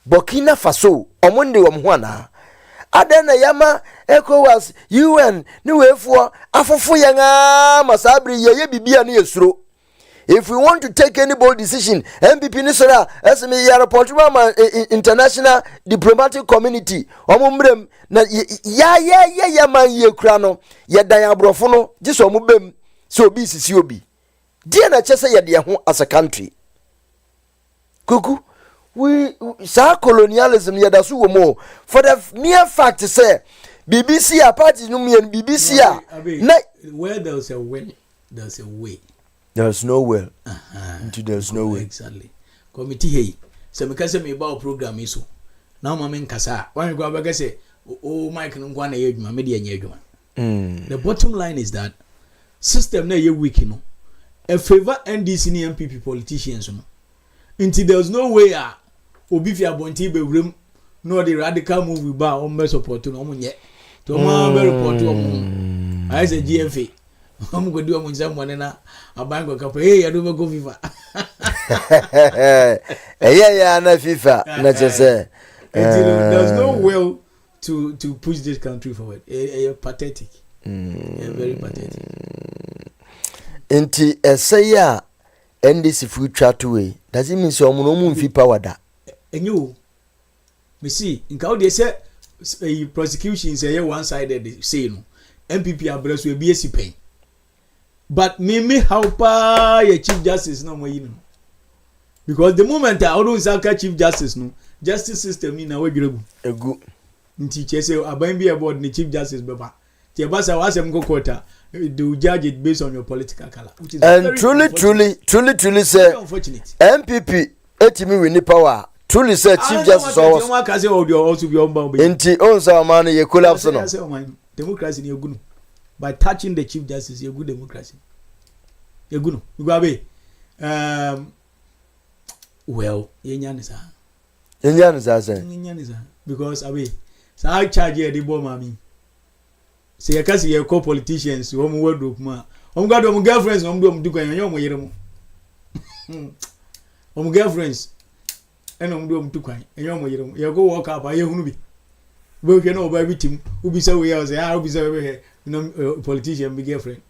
Burkina Faso omonde wom ho na adena yama ECOWAS UN ni wefo afofo yanga masabri ye bibia na yesuro. If we want to take any bold decision, MPP Nisora, SME report international diplomatic community, omumbrem na ya man ye krano, ya dan abrofono, just omubem, so be obi. Dear na chese ya dia ho as a country. Kuku, we sa colonialism ya da su mo for the mere fact to say BBC a party no me BBC a where there's a win, there's a way. There's no will. There's no way. Exactly. Committee hey. So me kase me ba program iso. Now mama nkasa. When go back say, oh Mike nkwa na ye adwuma, me de anya adwuma. The bottom line is that system na ye weak no. A favor NDC ni MPP politicians no. Until there's no way obi fi abonti be wrem no the radical move ba o me support no mo nye. To ma be report o mo. I say GFA. I'm going to do a money na a bank of couple. Hey, I do go FIFA. Yeah, na FIFA. Not just say. There's no will to push this country forward. Pathetic. Very pathetic. Inti esaya NDC future to way. Does it mean so no fi power da? And you me see in how they say prosecution say one sided say no. MPP address will be a pain. But me how pa your chief justice no more you know. Because the moment I don't say chief justice no justice system in our egu. Nti say aban be about the chief justice baba. Ti abasa wasem go quarter they will judge it based on your political color. Which is and truly say MPP etimi win power. Truly say chief justice was nti onsa man ye collapse no. Democracy ni egunu. By touching the chief justice you good democracy. Egunu. You go away. Well, Yenyan is because away. So I charge you the bomb, mami. Say, I can't see your co politicians, who word group, ma. Got girlfriends, do girlfriends, and do and you go walk up, I be. Well, you know, baby team, who be so we are, I'll be so here, politician, be girlfriend.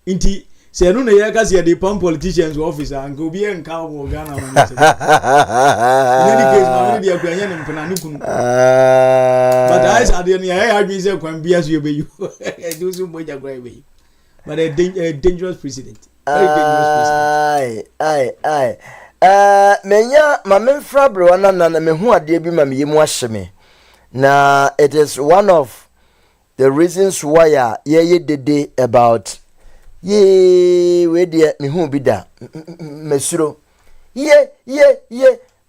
Inti. Say no na yaka say the pump politicians officer and go be en ka wo Ghana man. In any case ma we dey akwanya ne mpena ne kunu. But I said the I be say kwan bia so you be you. Do so moja kwa be you. But a dangerous president. Very dangerous president. Menya ma memfra bro na me hu ade bi ma me yemu ahye me. Na it is one of the reasons why ye dede about ye we de me hu bi da mesuro ye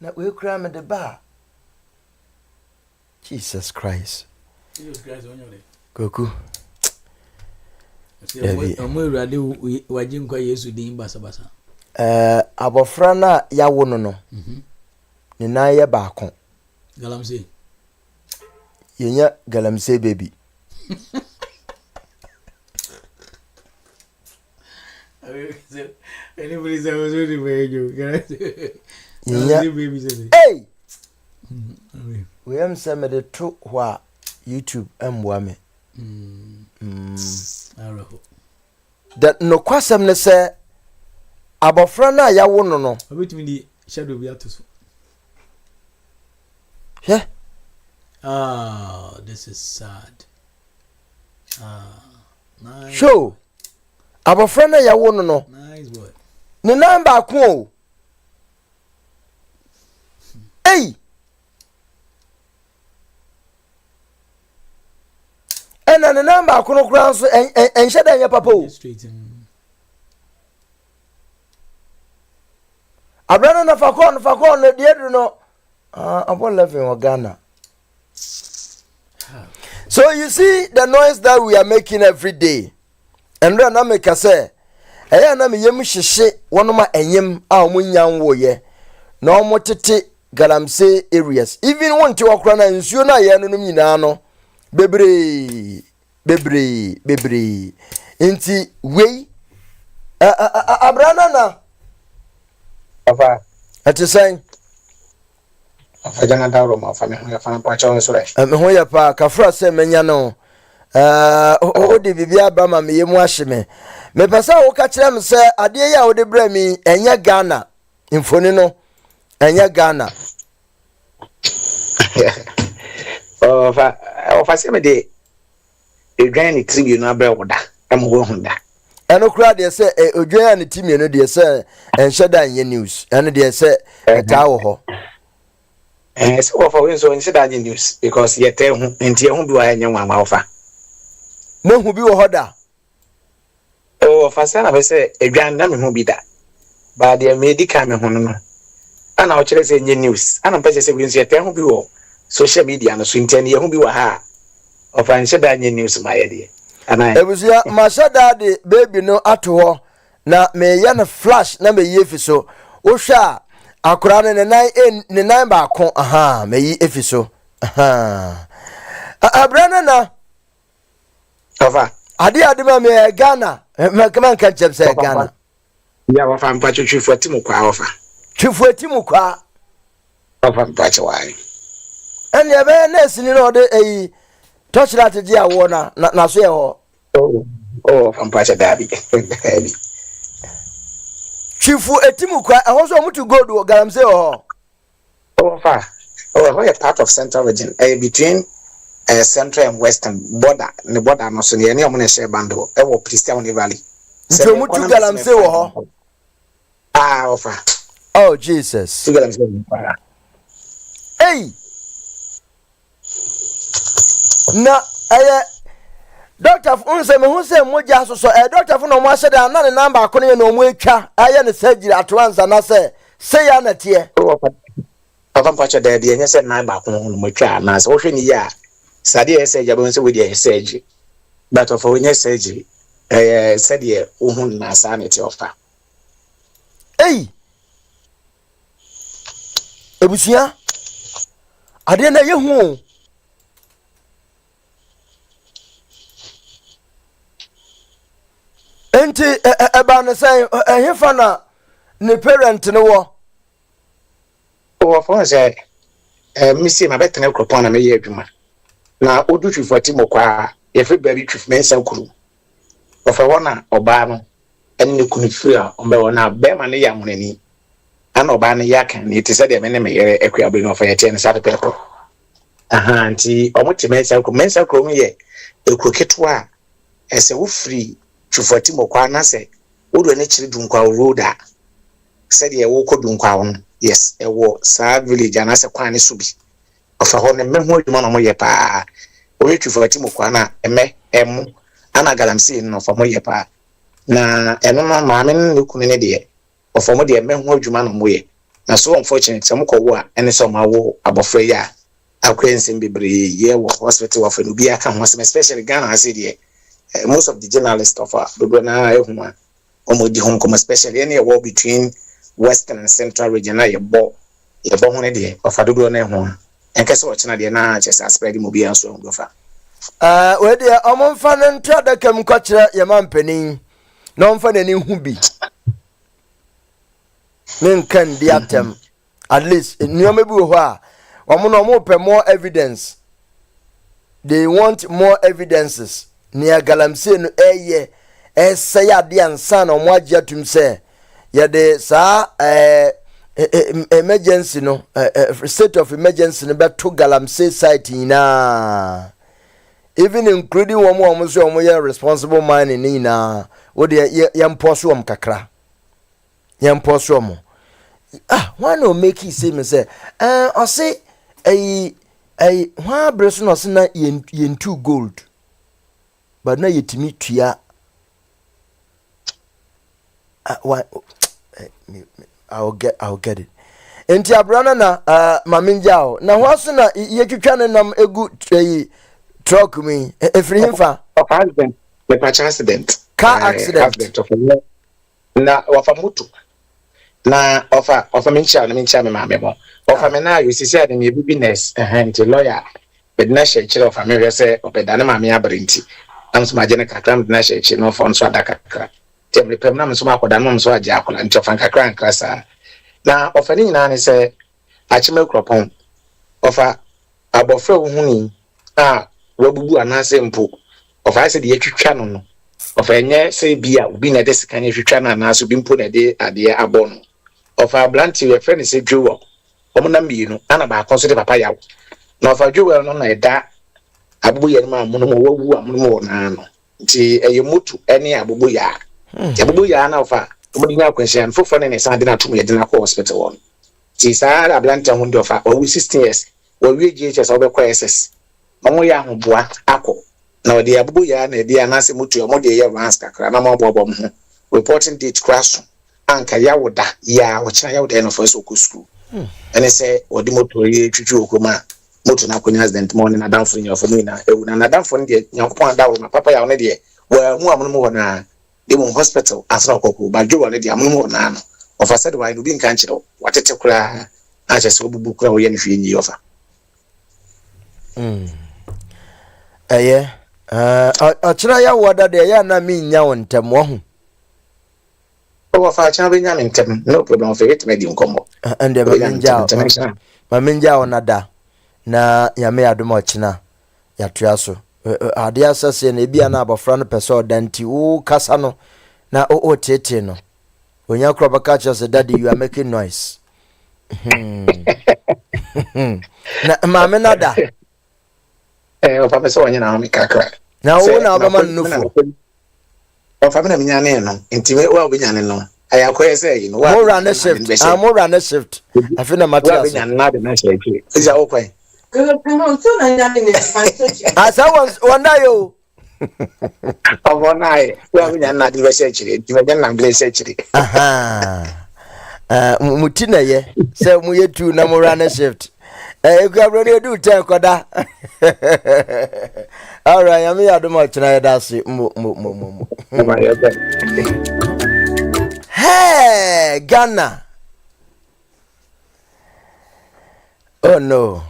na we kra me de ba Jesus Christ Goku Amurade wajin kwa Yesu din basa abofra na ya wo no ne na ye ba ko galamse yenya galamse baby anybody say was really very good. Hey, we am some of the two who are YouTube and women. That no question ne say abofra na ya wo no. Obetimi di shadow bi atoso. Yeah. This is sad. Nice. Show. Abofra na ya wo no. Nice boy. Ne number ko. Hey. Ena ne number ko no kura so en sheda nya papa o. Abrana na fakon ne de no. Upon living in Ghana. So you see the noise that we are making every day. And then I make a say, I na me yem hihye wonoma enyem a omunyan wo ye. Na omotete galamse areas. Even won ti wakra na nsuo na ye no nyina no. Bebre. Inti we abrana na. Papa. Ati say Afajana dauro ma fa me ho ya fa pa cha so re. Me ho ya pa kafra se menya no. O de bibia ba ma me yemu ahye me. Me pesa wo ka kire me se ade ya wo de bra mi enya Ghana. Mfoni no enya Ghana. Fa se me de edwan ni tribune na bra wo da. Em ho hu da. Eno kura de se odwan ni timi no de se enheda nye news. Eno de se eta wo ho. So for we so enheda nye news because yete hu enti hu bi wa enya nwa ofa. No hu bi wo ho da. Fa se na be se edwan na me hu bi da. Ba de medical me hu no. Ana o kire se nye news. Ana mpa se we so yete hu bi wo social media no so enti ye hu bi wa ha. Ofa enheda nye news ma ye de. Ebusia mashada de baby no ato ho na me ye na flash na me ye so wo hwa akora ne nine ba ko me yi efiso abrana na Ova ade ma me Ghana me kaman kan chep say Ghana ya wa fa mpa twetwe ati mu kwa ofa twetwe ati mu kwa ofa mpa che wai Sanya be nurse ni no de touch that je awo na so ye ho. From Pacha Dabi. Chifu etimu kwa ho so mutu go do galamse ho. Far. We're part of central region. Between central and western border. The border no so near mo share bando. Christian Valley. So mutu galamse ho. Offer. Oh Jesus. Hey. Na doctor unse me hu se moja so doctor fu no mo ahye da na ne number akono ye no mo etwa aye ne surgery at once na say ya na tie. Papa Pacha there the any say number akono no mo etwa na say wo hwe ni ya sade e surgery bo say we dey surgery but of when you surgery said ye uhun na sanity offer. Hey. Ebusia ade na ye hu enti eba ne say hefa na ne parent ne wo for say misi ma betene kropon na me ye adwuma na odu twifoti mokwa ye fe baby twif mensa kuru ofa wona oba no enne kunu firi a ombe wona be ma ne ya munani ana oba ne ya kan ne ti say de me ne me yere ekwa bi no fa ye tie ne sa pepo aha nti omuti mensa kuru mu ye ekroketo a ese wo free twifoti mokwa na se wodo ne chiri dunkwa road said ye wo ko dunkwa won yes ewo sa village ana se kwan ne so bi ofa ho ne mehu adwuma no mo ye pa o ye twifoti mokwa na emu ana galamse no fa mo ye pa na eno no ma me ne kunu ne de ofa mo de mehu adwuma no mo ye na so unfortunate se mo ko wo a ene so ma wo abofra ya akwense bebre ye wo hospital of no bi aka ho especially Ghana I said ye most of the journalists of na ehuma omodi home come especially any war between western and central region na ye bo ho ne de of adodo na ehuma enkese wo chena de na chesa spread mo bi anso ngofa we de omfa ne ntra da kam kwakira ye mampanin na omfa ne ni hu bi men kan di atem at least nyoma bi wo ho a omo no mo pe more evidence, they want more evidences near galamse no say ya de ansa na omo agye atum se ya de sa emergency no state of emergency no beto galamse site na even including omo so omo ya responsible mining ni na wo de yemposo om kakra yemposo omo why no make it say me say I say why breso no say na yen too gold but na yetimi tua why I'll get it enti abrana na maminjao na hwaso na yetwitwa ne nam egu truck me efri himfa accident the accident car accident na wafa moto na ofa mincha me mame mo ofa me na yosisi ade me business enti lawyer be na she kire ofa me hwese obeda ne mame abrenti am so magene kakra na she kire no fon so adakakra temle pem na me so makoda no so agye akola enti ofa kakra nkrasa na ofa ni nyina ne se achime kropon ofa abofra wo huni wabubu anase mpo ofa se de yetwitwa no ofa enye se bia obi na de sika yetwitwa na anaso bi mpo na de ade abono ofa blanti we friend se dwo omo na mienu ana ba konso de papa yawo na ofa dwo no na eda abubu ye ma amono mo wawu amono mo na no nti eyemutu ene abubu ya abubu ya na ofa omo di nya kwensia fofo ne sa de na tum ye de na ko hospital won ti sa blanti ho de ofa owu 16 years wawie GHS obekwa SS omo ya hoboa akọ na odi abubu ya na edi anase mutu omo de ye vans kakra na mo bobo ho reporting date crash anka yawoda ya ochira yawoda no for so ku school ene se odi moto ye twitwi okoma moto na konya accident mo na danfo nya for me na ewu na danfo ne de nyankopon dawo na papa ya ne de wa mu amono mo na de mo hospital asra kokko ba dwo ne de amono mo na no ofa said why no bi nka nchiro watete kura a chese obubu kura wo ye ne hwe nyi ofa ochira yawoda de ya na mi nya wontem wo ho fa cha be nya mentem no problem of it me di nkomo and the maminja na da na yame adom ochina yatoa so ade asase na ebia na abofra no pese odanti wo kasa no na o tete no onya kro baka cha say daddy you are making noise na mama nada o papa so onya na mi kakra na wo na obama nufu o papa na minyane no nti we wa obinyane no aya ko say you know wa mo run shift afina Matthias na de na shift ija wo kwai asa wanda yo overnight we obinyane na de chiri di we na bless chiri mutina ye say mu yetu na mo run shift Gabriel do ten koda. All right, I'm here to much na that's Hey, Ghana. Oh no.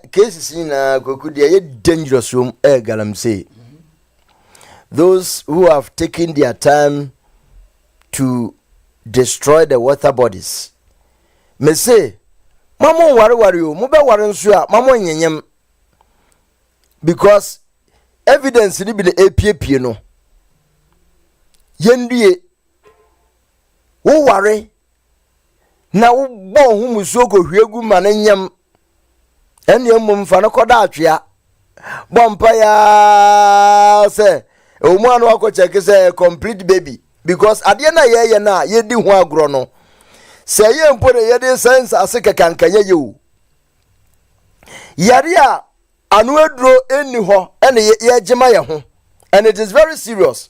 Cases in Kokudia dangerous room galam say. Those who have taken their time to destroy the water bodies. Me say Mamo wari o mo be wari nso a mamo nyenyem because evidence ni bi the APP no yendue wo wari na wo bo hu musuo ko hwiegu ma na nyem ene mmom fa no koda atwea bompa ya se o mu anu akoche say complete baby because ade na ye na ye di hu agro no say ye mpo de ye de sense asike kankanye ye o yare a anu aduro eni ho ene ye gema ye ho and it is very serious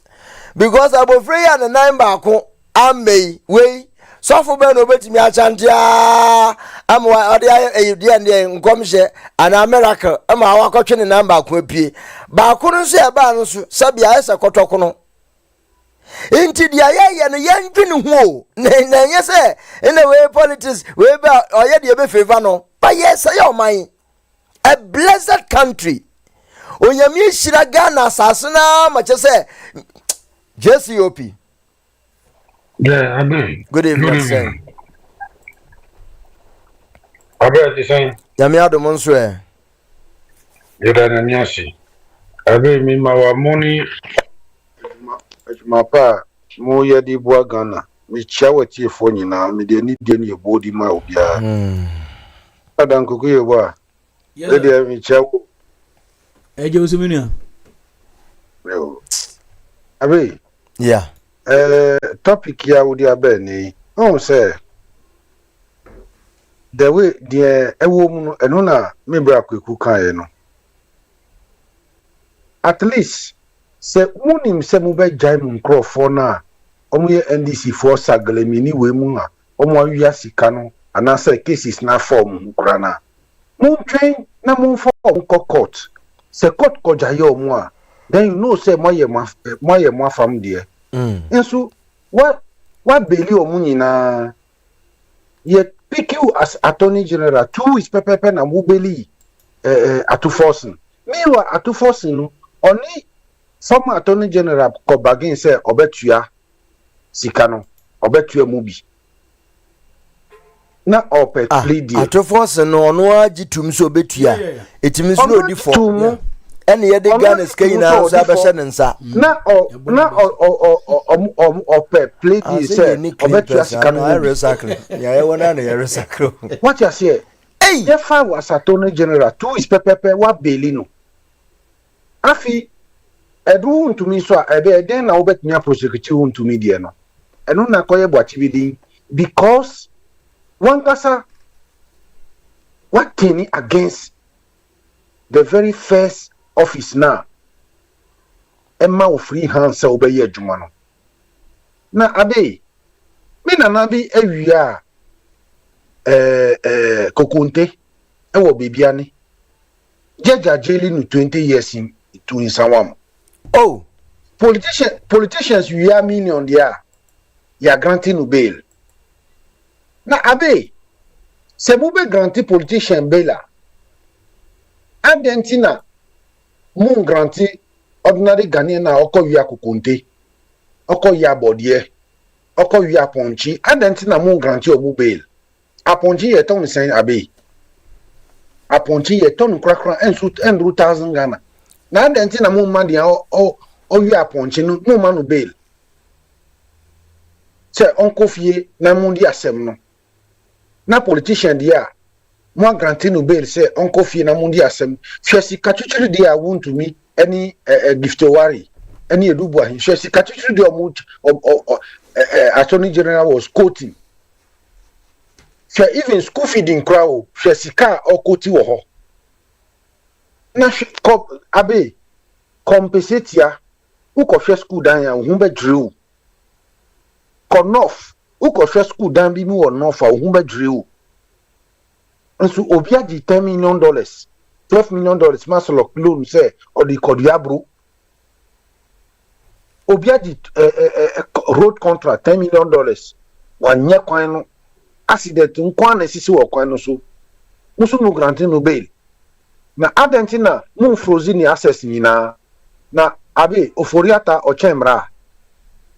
because abofre ya na nine baako amei we sofo be no betimi achantia amwa ode ayudie ne nkomhye ana miracle ama awakotwe ne namba baako apie baako no so e ba no so sabia ese kotoko no inti dia ye no yendwene ho na nyese in the way politics we ba oye de be favor no ba yes say o man a blessed country onyame hira Ghana sasena ma che say JCOP. Yeah, I mean. Good evening, sir. I bet the same. Yami adom nso e. Yeda na nyasi. I bet me my money. Mapa mo yedi bua Ghana. Me chawe tie fo nyina me de ni de ne bodi ma obia. Adan kuku ye bua. Yes. De me chawe. Eje osimini. Yo. Abi. Yeah. Topic ya wudi abe ni. On say the way the ewo mu no eno na me bra kwaku kan ye no. At least se munim se mu be jai mu nkrofo na omu ye NDC for saglemi ni we mu a omu awia sika no anasa cases na form nkura na mu train na mu form court se court ko jaye omu a then you know say moye fam there enso what beli omu nyina ye pick you as attorney general 2 is pepepe na mu beli atuforcing meanwhile atuforcing no only former attorney general ko bagin say obetua sika no obetua mu bi na opet plead atuforcing no ono agitum so obetua etimi so odi for ene ye de Ghana skin na so abehye nensa na opet plead say obetua sika no recycle ya ye wona na ye recycle what you say hey the file was attorney general 2 is pepepe wa beli no afi edu ntumi so a ebe na obetnya prosecute ntumi die no eno na koye boatividi because one kasa what can against the very first office now emma o free hand say obeye adwuma no na ade me na bi awia kokunte ewo bibia ni jeja jeli no 20 years in to insawam. Oh, politicians you hear million there. You are granting bail. Now, abe, se mube granting politician bail. Argentina, mun granting ordinary Ghanaian na oko ya kukunte, oko ya bodie, oko ya ponchi. Argentina mun granting omu bail. A ponchi yeton saying abe. aponchi ye ton krakra ensu endru 1000 Ghana na denti na mo ma dia o wi aponchi no mo ma no bail se onko fie na mo di asem no na politician dia mo grant no bail se onko fie na mo di asem hwesi kachuchiri dia want to me any giftowari any edubu ahin hwesi kachuchiri dia mo attorney general was quoting so even school feeding crowd hwesi ka okoti wo ho na abe compensate ya uko hwe school dan ya hu be drill konof uko hwe school dan bi mi wo no fa hu be drill nso obi agi $10 million $12 million masolo loan say odi kodiabru obi agi road contract $10 million wanye kwan no accident nkwa na sisi wo kwan no so musu mu granting no bail na adentina mu frozen access nyina na abe oforiata ochemra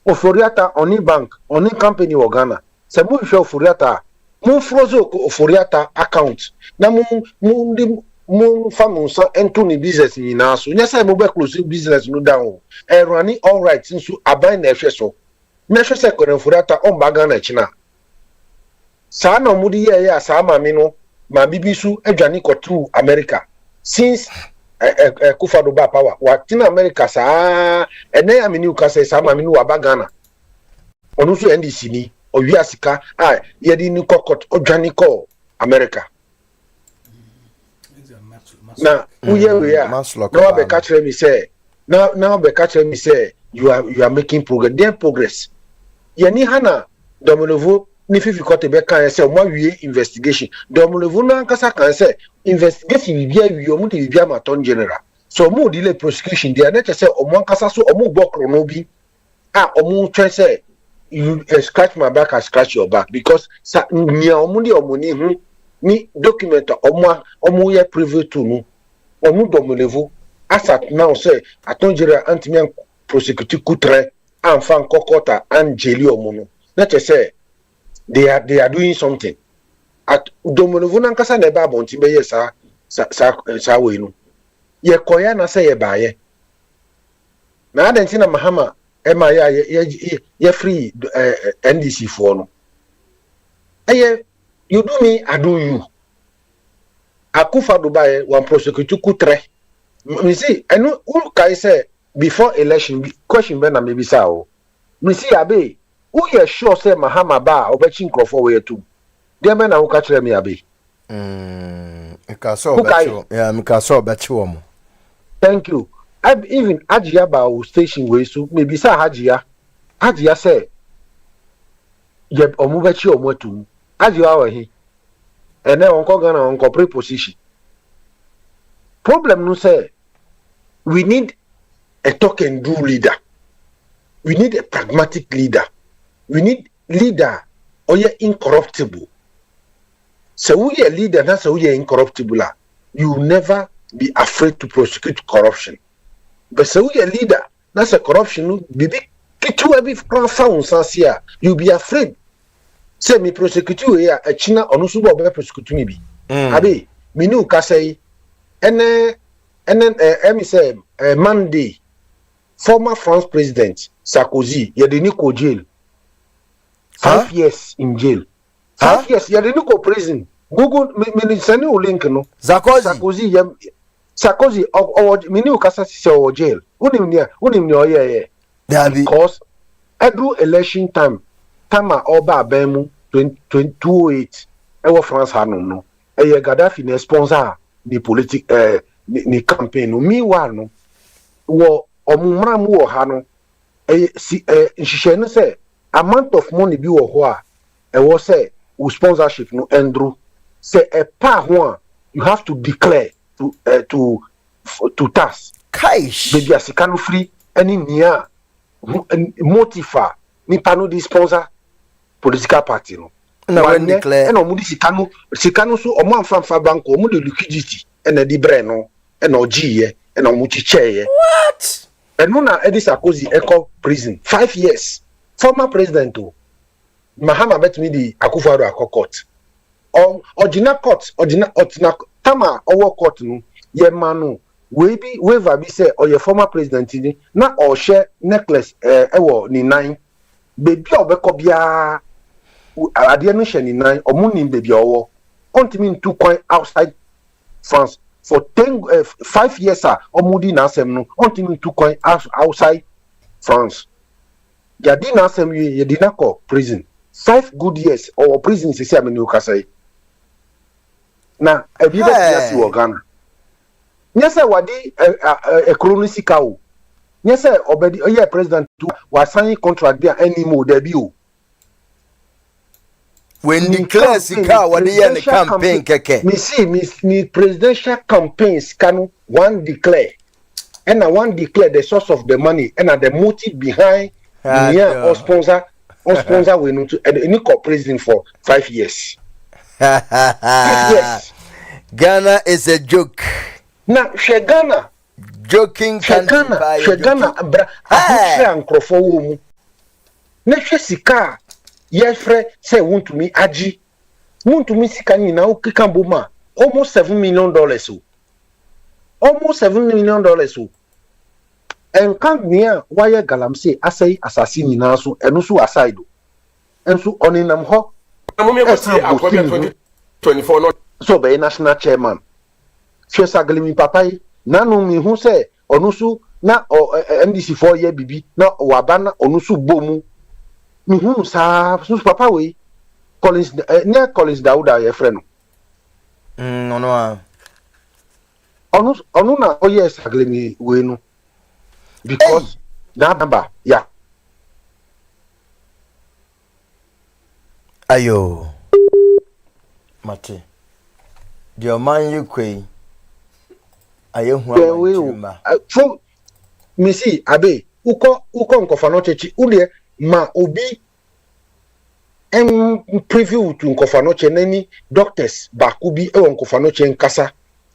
oforiata oni bank oni company wo Ghana se mu hwe oforiata mu frozen oforiata account na mu famunsa ento ni business nyina so nya say mu be close business no down running all right nso aban na hwe so na hwe se ko oforiata on ba Ghana china sa na mu di ye ya sa ma mi no ma bibisu adwane ko through America since Kufado ba power what in America sa ene amini ukase sa ma mi no wa Ghana onu so NDC ni owi asika ye di ni kokot adwane ko America na uye we ya no be catch me say now be catch me say you are making progress ye ni hana dominovo ni fifi kote be kan say mo wie investigation dominovo na nkasa kan say investigation bia wie o mu de bia ma ton general so mo delay prosecution dia na say o mo nkasa so o mo gbokro no bi o mo try say you scratch my back, I scratch your back because sa nya o mo de o mo ni hu ni document o mo ye private to no o mo dominovo asat now say aton general antimian prosecute kutre an fan kokota an jeli o mo no na say they are doing something at dominovo na nkasa na ba bonti be yes sa we no ye koya na say ye ba ye na adenti na mahama ema ye free NDC for no you do me I do you akufa dubai one prosecute kutre me see enu who kai say before election question be na maybe sa o me see abe who you sure say mahama ba obechi nkrofo we tu dem na wo ka kire me abe Mikaso obechi wo mo thank you even Ajia ba station we so maybe sa Ajia say ye omubechi omotu Ajia wa hi ene onko Ghana onko preposition problem no say we need a talk and do leader, we need a pragmatic leader, we need leader or you're incorruptible. So we a leader that's so you're incorruptible, you will never be afraid to prosecute corruption. But so we a leader that's a corruption bibi kitu ebi found sansia you be afraid say me prosecute you here a china onusu bo be prosecute me bi abi me nu ka say ene me say Monday former France president Sarkozy Yadiniko jail 5 years in jail 5 years Yadiniko prison Google me send you link no Sarkozy me new kasa si o jail unim ni oye because every election time oba abemu 2028 ewo France hanom no eye Gaddafi na sponsor the political ni campaign no meanwhile no wo omumra mu wo ha no nhihye no say amount of money bi wo ho a wo say wo sponsorship no endro say a pa ho you have to declare to tax kaish baby asika no free any nia motifa ni pano di sponsor political party no na when declare and omu di sika no so omu amfa bank omu de liquidity and di bre no and ogiye and omu chicheye what and no na Edi Sarkozy echo prison 5 years former president o Mahama bet me di Akufo-Addo court tama owo court no ye manu we bi waiver bi say or your former president ni na or share necklace ewo ni nine baby obeko bia ade no hye ni nine omuni baby owo continue to coin outside France for 5 years omudi na asem no continue to coin outside France ya di na asem ye di na ko prison 5 good years or prison se se ameni okasai na ebi be tiasi wo Ghana nyese wadi ekronisika o nyese obedi oye president to wa sign contract dia anymore there bi o when declare sika wadi ye ne campaign keke me presidential campaigns can one declare and one declare the source of the money and the motive behind or sponsor we need to any president for 5 years. 5 years. Ghana is a joke. Now, Ghana joking country by Ghana Ghana Next sika yefre say want to me aji want to me sika ni na okikamboma almost $7 million o almost $7 million o en kan nia why galamse asai assassin na so eno so aside enso oninam ho amomekoti akwabia 2024 no so be national chairman Shesaglimi papai nanu mi hu se onusu na NDC 4 year bibi na wabana onusu bomu mi hu sa su papa we Collins ne Collins Dauda ye frɛ no ono a onu na oye Saglimi we no because that number yeah ayo mate the man you kwei for me see abe uko nkofa no chechi ule ma obi preview to nkofa no che nani doctors bakubi e nkofa no che nkasa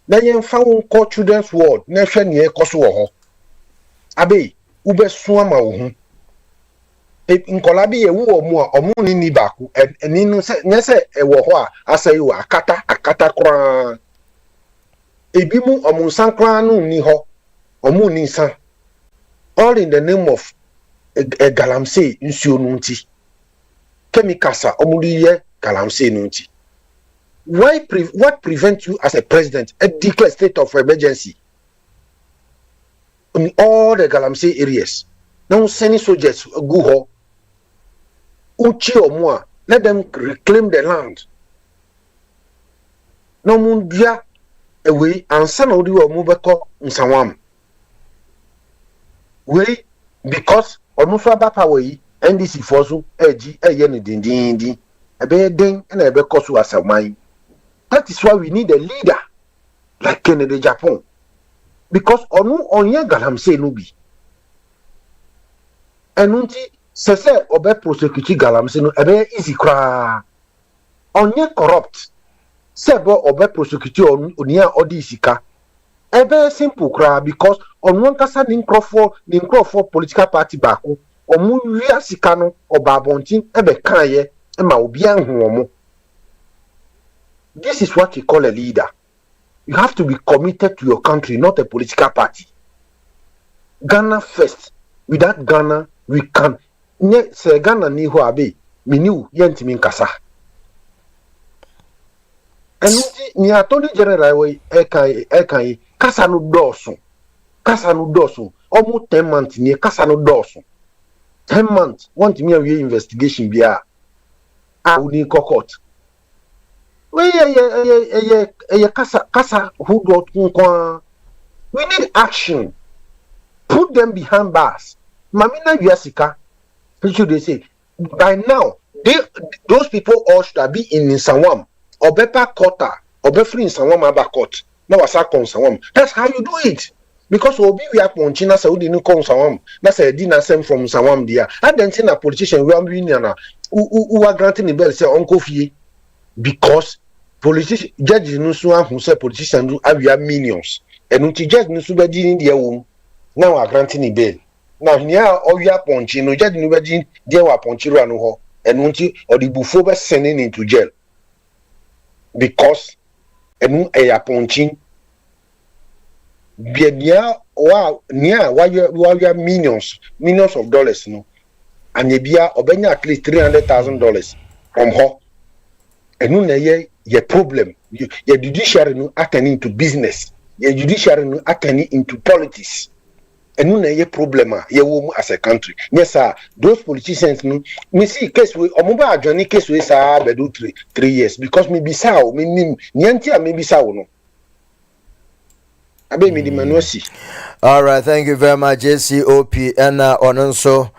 na yen fa won ko children's ward na hwe ne ekoso wo ho abe ube so ama wo hu nkola bi ye wo mu a omu ni baku eni no se nyese e wo ho a asai wo akata kra ebi mu omunsan kra no ni ho omu ni san all in the name of galamsey nsuo no nti chemicals omudi ye galamsey no nti what prevent you as a president a declare state of emergency in all the galamsey areas now sending soldiers go ho uchi omu let them reclaim the land no mundia away and some of you move back nsawam we because almost about away NDC force eji eye dindindi ebe den na ebe kosu asamai. That is why we need a leader like Kennedy Agyapong because onu onye galamsey no bi enunti sese obe prosecute galamsey no ebe easy kra onye corrupt sebo obe prosecute onia odisika ebe simple kra because on one kasa ni nkrofo political party baako omu wia sika no obabontin ebe kanye ma obi anhu omo. This is what you call a leader. You have to be committed to your country, not a political party. Ghana first. Without Ghana we can se Ghana ni ho abe miniu yentimi nkasa. And ni attorney general we ekai kasa no doso almost 10 months ni kasa no doso 10 months want me a investigation bia uni court we kasa who don't we need action. Put them behind bars. Mamina Yasika, should they say by now those people all should be in Sawam or better quarter or be free in Sawam aba court. Now Asakon Sawam. That's how you do it. Because Obi we are Ponchina Saudi no kon Sawam. That's a dinner sent from Sawam dia. I don't think a politician we are winning who are granting the bell say Uncle Fee because politician judges no so who say politicians do have minions. And until judge no so be in their womb. Now are granting the bail. Now here all you are punching no judge no be there were punchiro no ho and until or the bufo be sending into jail because enu Agyapong biadia wa millions of dollars no and bia obenya at least $300,000 from her enu na ye problem ye judiciary no attending to business ye judiciary no attending into politics enu na ye problem ye wo as a country yes sir those politicians no me see case we omoba adwani case we sa bedu 3 years because me bisa o me nim nyanti a me bisa wo no abe me di manuasi. All right, thank you very much JCOP and ononso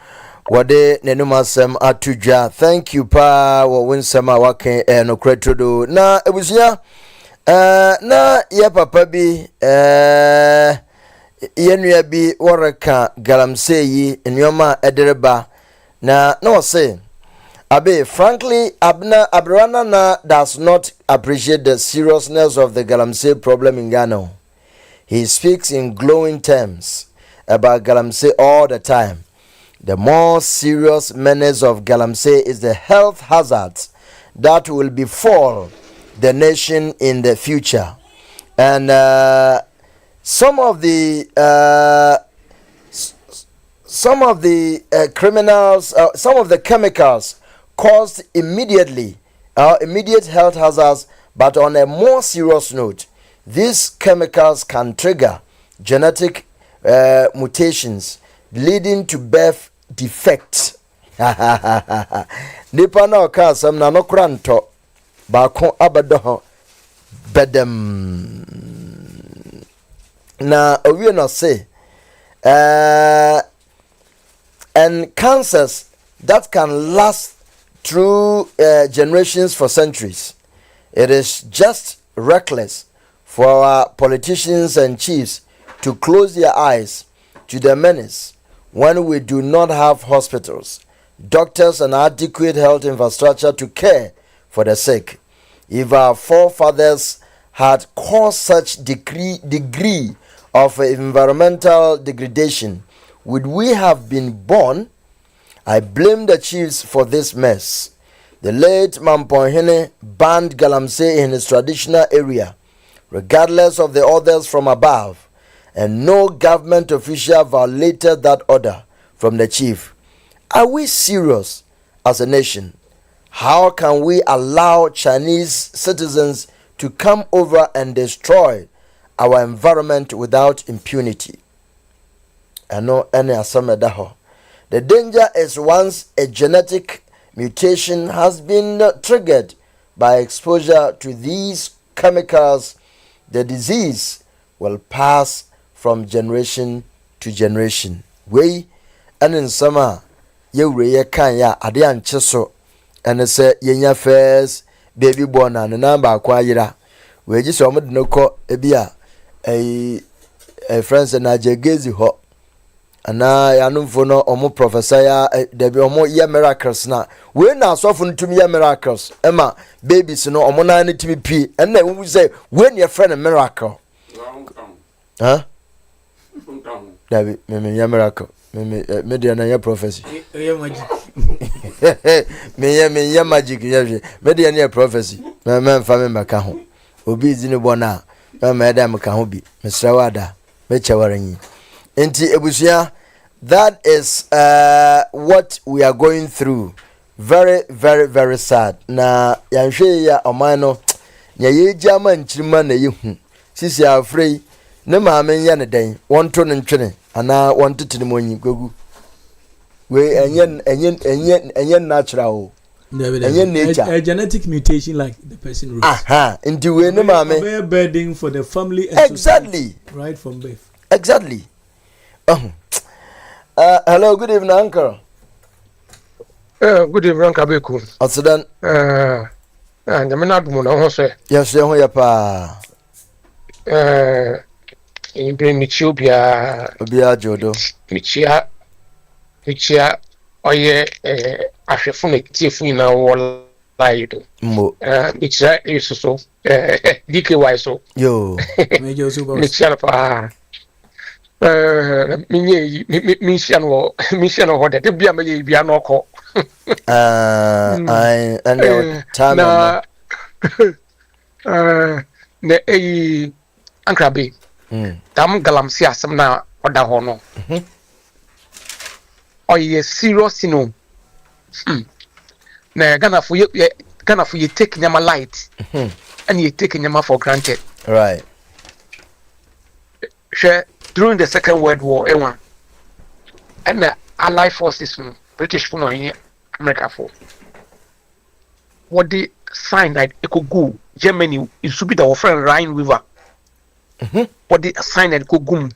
wade nenumasem atudwa. Thank you pa wo winsema wake no kretrodo na ebusia na ye papa bi yenua bi woreka galamsey yi enyoma edereba na wose abe frankly Abrana na does not appreciate the seriousness of the galamsey problem in Ghana. He speaks in glowing terms about galamsey all the time. The more serious menace of galamsey is the health hazards that will befall the nation in the future. And some of the criminals, some of the chemicals caused immediate health hazards, but on a more serious note, these chemicals can trigger genetic mutations leading to birth defects. Nipa na oka sam na no kranto ba ko abedo bedem na owie no say and cancers that can last through generations for centuries. It is just reckless for our politicians and chiefs to close their eyes to the menace when we do not have hospitals, doctors, and adequate health infrastructure to care for the sick. If our forefathers had caused such degree of environmental degradation, would we have been born? I blame the chiefs for this mess. The late Mamponhene banned galamsey in his traditional area, regardless of the orders from above, and no government official violated that order from the chief. Are we serious as a nation? How can we allow Chinese citizens to come over and destroy our environment without impunity? I know any asamedaho. The danger is once a genetic mutation has been triggered by exposure to these chemicals, the disease will pass from generation to generation. We and in summer you re kan ya ade anche so and say yenya first baby born and number kwa yira we ji so mo de no ko ebia friends na jegezi ho ana yanumfo no omo professor ya debi omo ye miracles na we na asofo ntumi ye miracles ema babies no omo na ne timi pi and na we say when your friend a miracle huh David me ye miracle me dia na ye prophecy ye magic me ye magic ye me dia na prophecy me mfa me maka ho obi zini bona me da me ka ho bi me srawada me chawaranyi. That is what we are going through. Very, very, very sad. Na yanhwe ya omano nya ye jama nchirima na yehu. Sisi afrei ne maame ya ne den. Wonto ne ntwene ana wonto tinimonyi gogu. We enye natural. Enye nature. A genetic mutation like the person wrote. Aha. Inti we ne maame. A burden for the family and exactly. Society, right from birth. Exactly. Hello, good evening, Uncle. Good evening, Uncle Beku. Accident. And the man who say, yes, you pa. In Michubia, Jodo. Michia, or ye, I shall phone if we now all lie. It's so, DKY so. Yo, Michia. Mission or what? It be a bianoko. I and time. na ankrabe tam galamsi asem na oda ho no oye serious no na Ghana for you take nyama light and you take nyama for granted, right? During the Second World War and the Allied forces, British for America for what they signed that it could go Germany it should be the friend Rhine River. What they signed that it could go.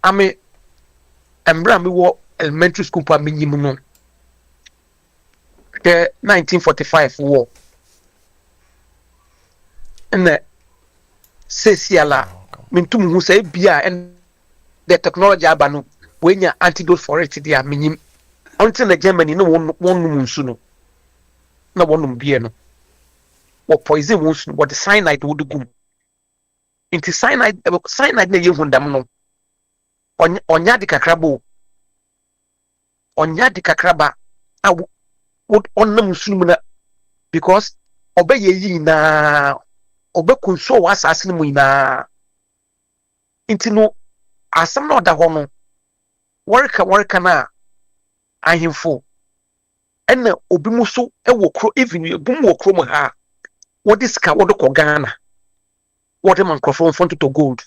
I mean, I'm war elementary school for minimum. The 1945 war and the Ceciala mintum who say bia and the technology abano when you antidote for it they are minim until the Germany no one munsuno no one bieno what poison wounds what the cyanide would go into cyanide na you hundam no onya de kakrabo onya de kakraba would on them sumina because obey ye na obey kunso was asking me na intino asam no da hono work na ahimfo ena obi mu so e wo kro even bum wo kro mu ha what is ka what ko Ghana what man microphone front to gold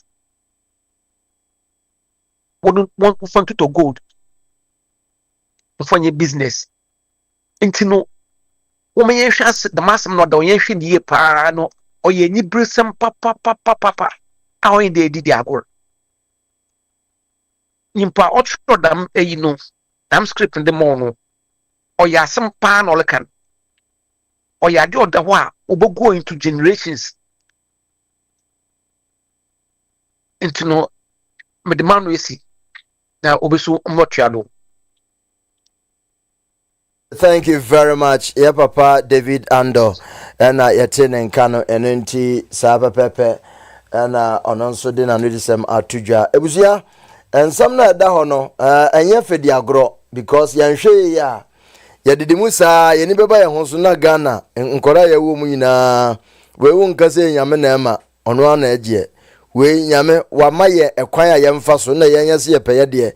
what front to gold for your business intino woman yehwa the mass no da yehwe die pa no oye ni brisem papa how in they did agor nimpa otro dam no dam script in the mono oya some pan all can oya di oda ho a obogo into generations intino me the man we see now obeso motwado. Thank you very much. Yeah, Papa David Ando. And yatin and Kano and NT Saba Pepe and on also din and some Atuja. It was ya and some night dahono and ye fed agro because yan she ya did Musa yenibaba honsuna Ghana and Korea womina we won't kase yamenema on one edge. We yame wa maye acquire yam faso na yanyasi a payade.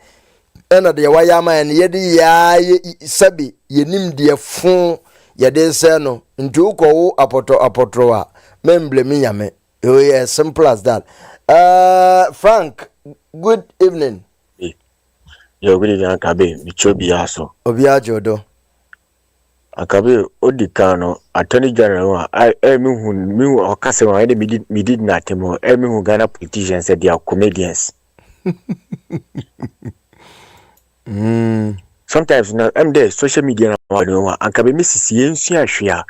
Ena de wayama en yedi ya sabi yenim de fun yede se no nti ukowo apotro a memble mi yame. Oh yeah, simple as that. Frank, good evening. Yo, good evening, Akabe. Michobi aso. Obia jodo. Akabe odikano Attorney General I mi okase wa me did not mo who Ghana politicians said they are comedians. Sometimes now I'm there social media and can be Mrs.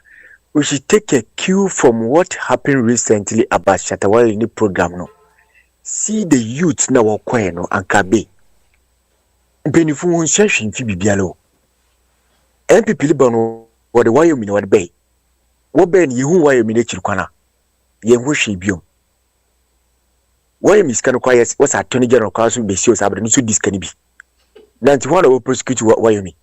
we should take a cue from what happened recently about Shatawal in the program no. See the youth now no and Kabe. Benifu won shashin fi bibialo. MPP libano what the why what bay. What ben you who why you minute kwana. Ye who she biom. Why Miss Kanokwayas was Attorney General Council be so sabri so this can be. Nanti one will prosecute Wyoming.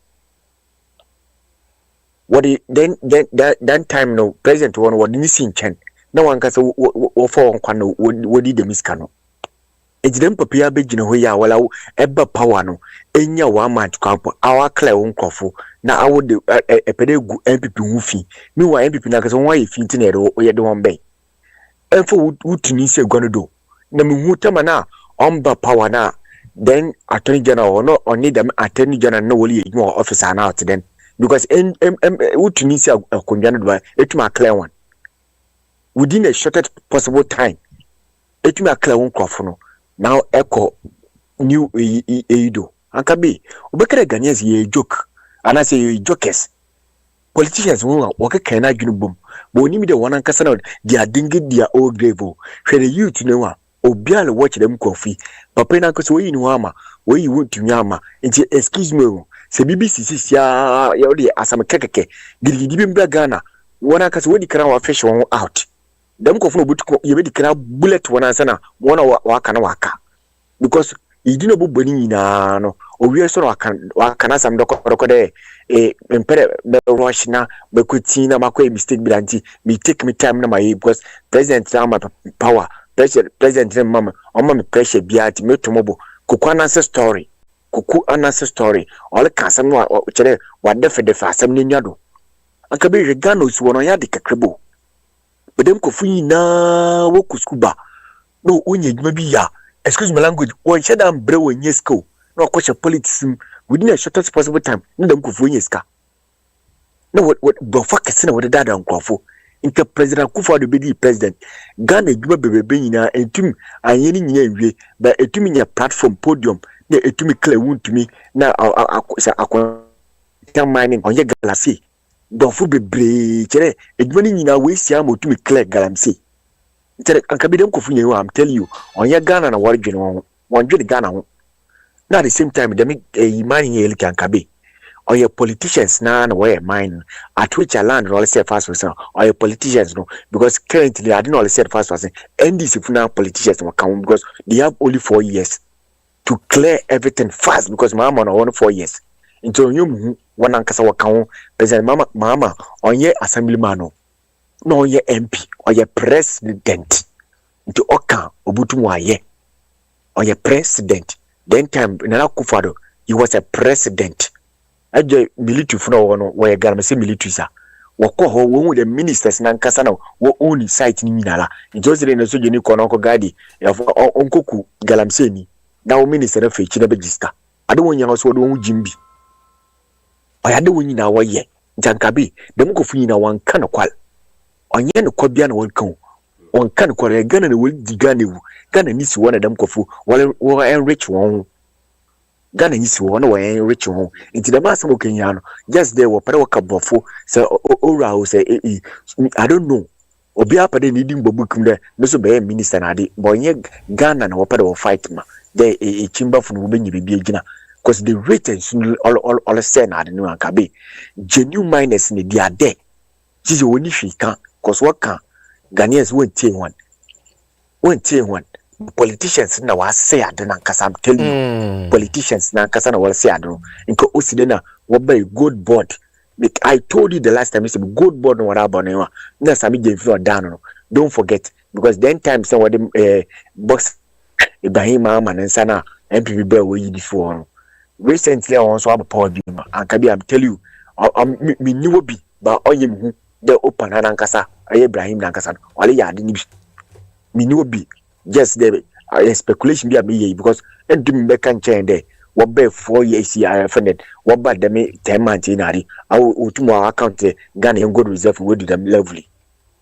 What then that time no president one what missing chen. No one can say what for one what did the miscano. It's them papia begin away while eba power no enya one man to camp our clear on coffee. Now I would a pedegu MPP woofy. Meanwhile MPP na why if internet or the one bay. And for what Tunisia gonna do. Namu mutamana omba power na. Then Attorney General or not or need them Attorney General no will more officer now to them because Tunisia conjoined by it my clear one within a shortest possible time. It may clear one coffin now echo new Eido and can be Ubeka Ghanaians ye joke and I say you jokers politicians won't work a canna boom but when you the one and Casanod they are dinging their old grave where the youth know Obial watch them coffee. Papa na koso we no ama we you want to nyama nti excuse me se BBC sisia ya odi asam kekeke gidi bimba Ghana wona kaso we di kra wa fish won out dem ko fun obutu ye be di kra bullet wona sana wona wa kana waka because idino buboni na no owie so no wakana sam doko de empere be rush na be kutina makwa mistake bilanti me take me time na my because president na my power president na mama me pressure biati me tomobo kuku anase story all kasam no chere wadefe asam ne nyado akabe regano so wono ya de kakrebo bedem ko funyi na wo kuskuba no onye djuma bi ya excuse my language one shada ambre wonye school no kwesha politics within a shortest possible time ndam ko funyi ska no what go focus na what dada nkrofo nke president Akufo-Addo be di president Ghana djuma bebebe nyina entum anyeni nyina enwie ba etumi nya platform podium na etumi clear wuntumi na akwa mining onye galasi dofo bebre kire edjuma ni nyina we sia ma otumi clear galamsi tere ankabidem ko funye I'm tell you onye Ghana na warjwe wonjwe Ghana ho na at the same time dem imani yeli kankabe oye politicians na we mine at which a land all say fast person oye politicians no because currently I didn't all say fast person NDC funa politicians no come because they have only 4 years to clear everything fast because mama no one 4 years into you one ankasa wakawo president mama onye assemblyman no onye MP oye president into oka obutumu aye oye president then time Nana Akufo-Addo he was a president aje military funa wono we garma se military sa wako ho wo the ministers na nkasa na wo own site ni minala njozire na soje ni kono ko gadi ya onkoku galamse ni na wo minister na fechi na register ade wonya ho so wo jimbi ayade wonyi na woye jankabi dem ko funyi na wanka na kwal onye ne kwabia na wankan wanka na kwal Ghana na wo digane wu Ghana ni si wona dem kofu wo enrich won Ghana yisi wo no we rich ho nti the mass mo Kenya no just there wo pare wo kabofo say ora o say I don't know obi apade ni dim bobukum de no so be minister na de bonye Ghana na wo pare wo fight ma there chimba fu no benyi bibia gina because the ratings all say na de no ankabe genuine minus ni dia there jiji woni hwika cause what can Ghanaians won't take one politicians na wa say adena nkasa I'm telling you politicians na nkasa na wa say adeno nko osidena wo buy good board like I told you the last time say good board no wara abonewa na sami je fi odan no don't forget because then time say what box Ibrahim Manensa na MPP be we yi before recently I also have a power bi ma ankabi I'm tell you me ni wo bi ba oyem hu the open na nkasa Ibrahim na nkasa wale ya ade ni bi me ni wo bi just the speculation be a because and do me can change there what be 4 years I offended what bad them 10 months in ari I will to my account Ghana and good reserve we do them lovely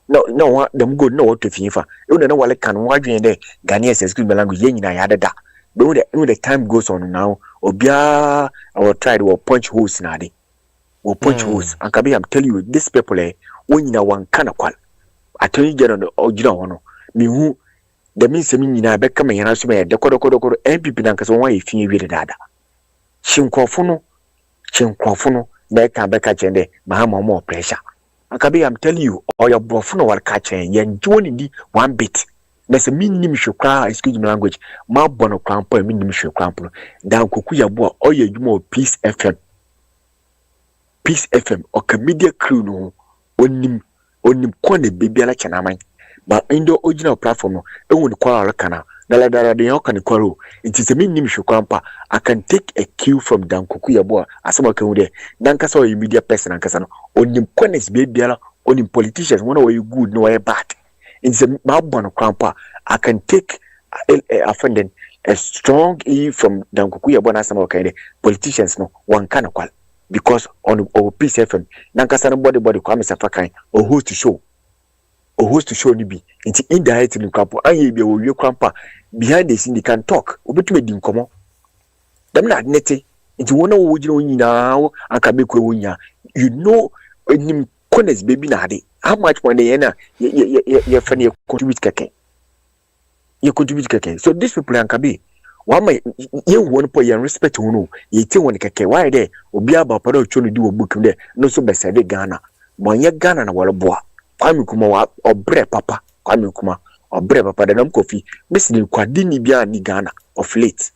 no them good no what to fifa you know what can watch there Ghanaians excuse me language yen na yada da but when the time goes on now obia I will try to punch holes na dey will punch holes and kabi I'm telling you this people when you one kind of kwal I tell you get on the original one me who the means me nyina be kama yana so me de kodokoro MPP na nkasa won afie wi de dada chinkwofo no na ka be ka chende mahama mo pressure akabe I'm telling you all your brofo no war ka chen yan joni di one bit na se minnim hwekra excuse me language ma bono krampo minnim hwekra mpo dan koku ya bo oye adwuma Peace FM o media crew no onim kone bibia la chenaman but indo original platform no ehun kwara kana dala de yokan kwaro it is a minimum shukrampa I can take a cue from Dankoku yabo asema kan de dan kasa o media person an kasa no onim connect be biara onim politicians one way good no way bad it's a mabon krampa I can take offending a strong e from Dankoku yabo na asema kan de politicians no one kana kwal because on our Peace FM dan kasa no body kwa mesafa kan o host to show ni bi nti indirect ni kwapo aye bia wo wie kwampa behind the scene they can talk obetume di nkomo dem na nete nti wona wo gina onyina aka be kwa wonya you know nim connect baby na ade how much money ye na ye fa ne contribute keke so these people anka be wa ma ye won po ye respect wono ye ti won keke why there obi aba pada ocho di wo book there no so be save Ghana mo ye Ghana na wala boa kwami kuma wa obre papa kwami kuma obre papa de nam kofi mesini kwadi ni bia ni Ghana of late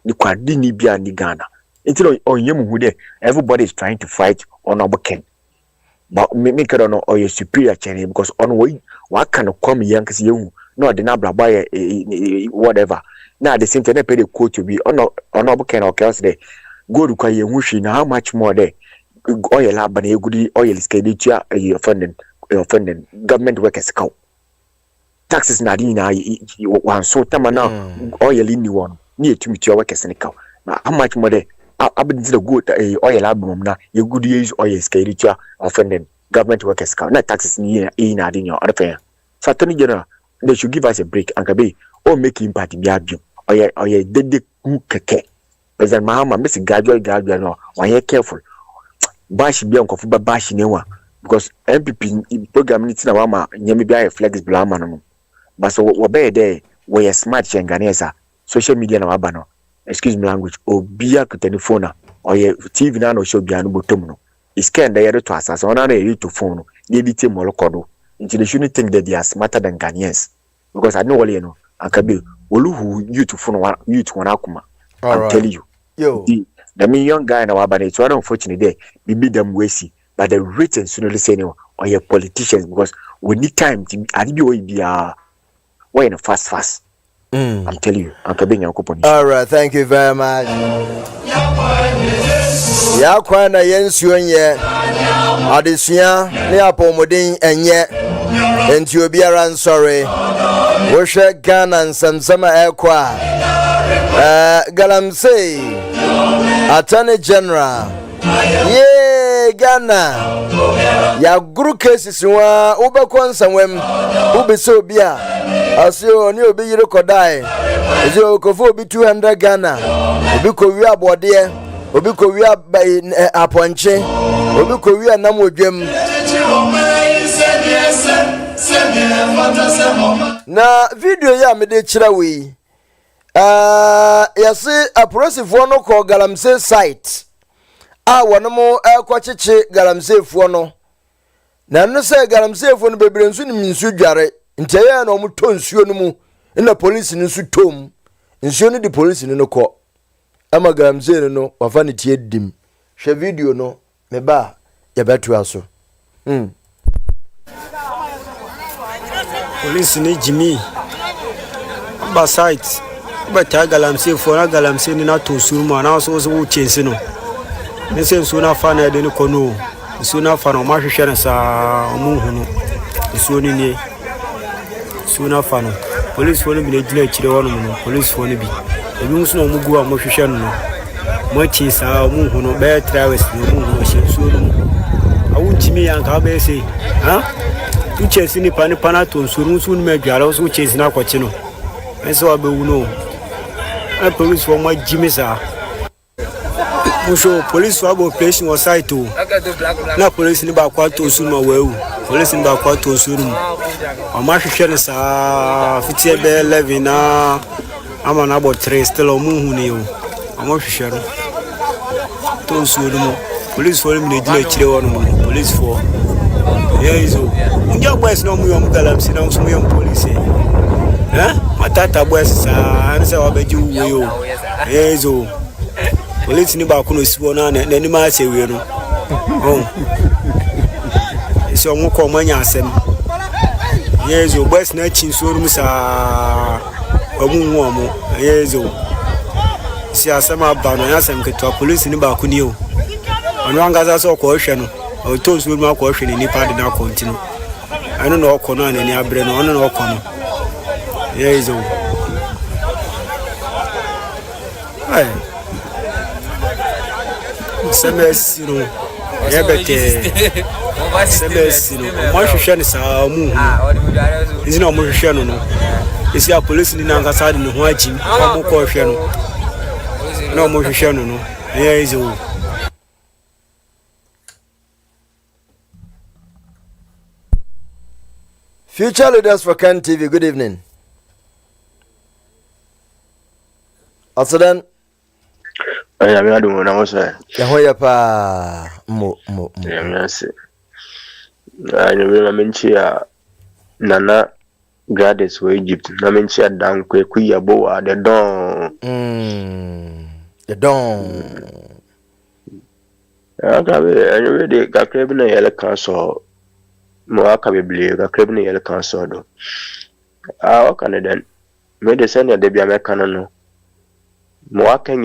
the kwadi ni bia ni Ghana. Until on yemu everybody is trying to fight on our ken. But me don't or your superior channel because on what kind of come young cause you no the nabla buy whatever. Now the same time they pay the quote to be on our ken or else they go to kwaya wushi now how much more there oil lab and you good oil schedule your funding government workers count. Taxes na dina one so tama now oil in one near to meet your workers in the how much more there abin the good oil album na you good use oil schedule offending government workers count na taxes ni in adin your other fair so attorney general they should give us a break and kabe or make impact bi abio oil dede keke president mahama miss gradual no why careful bash bi onkofu ba bash ne wa because MPP program ni tina wa ma nyame bi aye flexible ama no but so we be there we smart chenganesa social media na waba no excuse me language obia ku telephone or ye TV na no show bia no botom no is kind there to asasa ona na e to phone no dey edit mo lokodo until they shouldn't think that they are smarter than Ghanaians because I know what you know akabe oluhu youth phone youth wana kuma I'm telling you yo the young guy na waba it's one unfortunate there be them wasi but the written sooner say no or your politicians because we need time to be why in a fast. I'm telling you, I'm coming your coupon. All right, thank you very much. Ya kwana yensu onye adesua ne apomodin enye enti obiara sorry wo hwe Ghana nsamsama ekwa galamsey Attorney General ye Ghana ya guru cases wa ubekwa nsamwem ubese obia asio ni obi yire kodai ezo kofo obi 200 Ghana obi ko wi abode obi ko wi aponche obi ko wi anamodwem na video ya me de kira we yase aprosifo no ko galamse site wonomo ekwacheche galamsefo no na no se galamsefo no bebre nsu ni minsu dware nteye na omuto nsuo no mu na police ni nsu tom nsuo no di police ni no ko ama galamse no wafa ne tie dim hwe video no me ba ya betu aso police ni Jimmy ba site ba ta galamsefo na galamse ni na to suruma na so wo chense no nse suna fana de ni kono suna fana ma hwehwe na sa omuhunu suna ni suna fana police fone bi na gina kire wono no police fone bi ebi nso na omugu a mo hwehwe no mo chi sa omuhunu be travis no omuhunu hye suna awu ntimi yanka ba ese ha tu chesi ni pana to sunu sunu me dwara so chesi na kwachi no enso wa be wu no a police fo mo jimi sa Musho police wabo operation was site na police ni ba kwa to sunu wewu police ni ba kwa to sunu o ma hwehwe ne sa fitie be 11 na ama na bo 3 still o mu hu ne yo o ma hwehwe no to sunu mo police for me gina kire wono mo police for yezo unja boys no mu yo galamsi na so mu yo police matata boys sa anse wabeji uwe yo yezo police ni ba kuno sibo na ni ma se we no so nwo ko manya asem yezo boys na chinso rum sa omu omu yezo si asem aba no yasem keto police ni ba kuno yo onu angaza so ko hwe no o to so mu ko hwe ni nipa de na continue anu no ko no ani abre no onu no ko no yezo ai semesi no yebeke semesi no mo hwehwe ne sa mu hu izina mo hwehwe no no isi a police ni na nkasa de ne ho agim mo ko hwehwe no na mo hwehwe no no yezo Future Leaders for Can TV, good evening. Asadan ya mi adu na mo say ya hoya pa mo ya mi ase ni we ma menchi ya nana goddess we Egypt na menchi ya dan kwe ku yabo wa de don The dawn. Anyway, the Gakrabin yellow council. Moaka be believe Gakrabin yellow council. Do our Canadian made the sender de be American. Moaka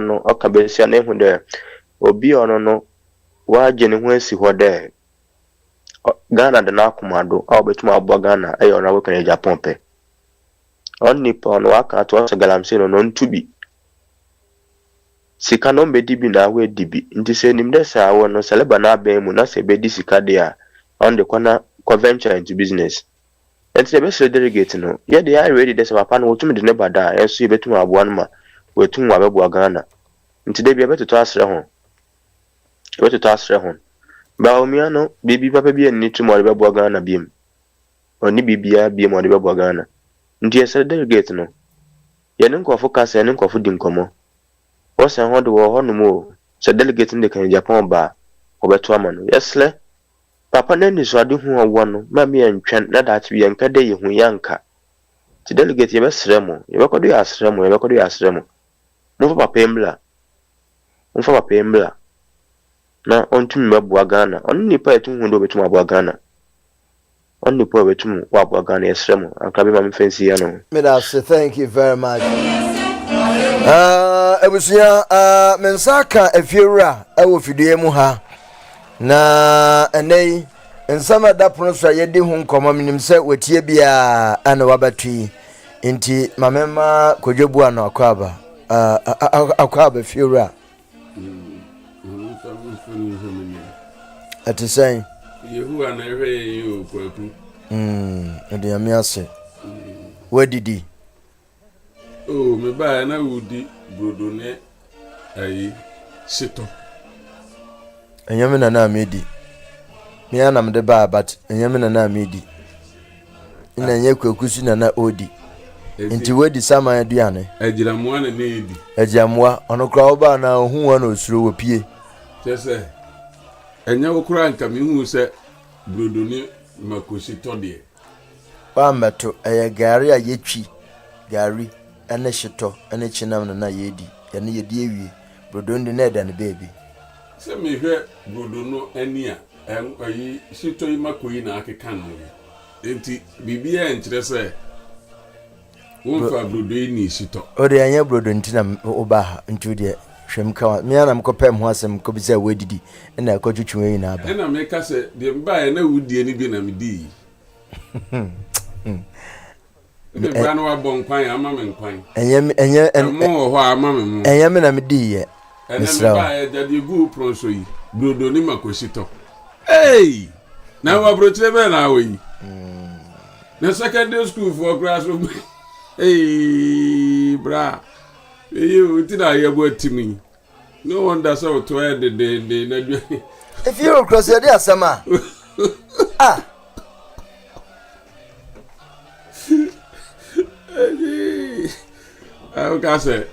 no Okabesia name there. Obi on no. Wa Jenny when see what there. Ghana the Nakumado, I'll bet my Ghana, I on our Agyapong. On Nippon, Waka to us a galamsino non to be. Sika no be dibi na we dibi. Nti se nim de sa wo no seleba na ben mu na se be di sika de a on the corner venture into business. And se be so delegate no. Ye dey already de se papa no wotumi de ne bada enso ye betum aboa no ma wetum wa bebo Ghana. Nti de bia beto asre ho. Beto asre ho. Bawumia no bibi papa bi en nitu mo de bebo Ghana biem. Oni bibia biem mo de bebo Ghana. Nti ye se delegate no. Ye ne nkofo kasa ye ne nkofo di nkomo. What's a hundred or no so delegating the Agyapong bar over to a man. Yes, le Papa Nenny so I do who one, mammy and Trent, not that we and Kade who yanka. To delegate your best remo, you record the asremo, you record the asremo. Move up a pembla. Move up a pembla. Now on to me, Ghana, only pay 200 over to my Ghana. Only pay over to me, Ghana, esremo, and Cabby Mammy Fancy. Medase, thank you very much. Ebusia mensaka efiura ewo fidie mu ha na enei nsama da pronoso yedi hu nkoma minim se wetie bia ana wabatui nti mamema kodwobu ana akwaba akwaba fiura atisai yehu ana ehwe yo kwaku edi amiase wedidi oh me ba na wudi brodo ne ayi sito enyame na amedi me anam de ba but enyame na amedi ina nye kwekusi na odi nti wedi sama aduane agiramoa na ne edi agiramoa ono kra oba na hu wa na osuro wopie tese enya okura nka me hu se brodo ne makosi tode ba meto gari a yetwi gari ene shito ene chinam na yedi ene yedi ewie brodo ndi na eda ne baby se me hwe brodo no ani a ayi shito yi makoyi na akeka no enti bibia enkyere se wonfa brodo yi ni shito ode anya brodo ntina oba ha ntu de hwem ka me ana mkopem ho asem ko bisa wedidi ena akotwetwe yi na aba ena me ka se de mba na wudie ni bi na medi me ba no abon kwan ama me nkwan mo ho ama me mo enyame na medi ye ena me ba e dade gu pronso yi brodo ni makosito hey na wa brochire be na we na secondary school for class hey bra you tina ye bo timi no wonder so to the na dwe if you cross your there sama I can say,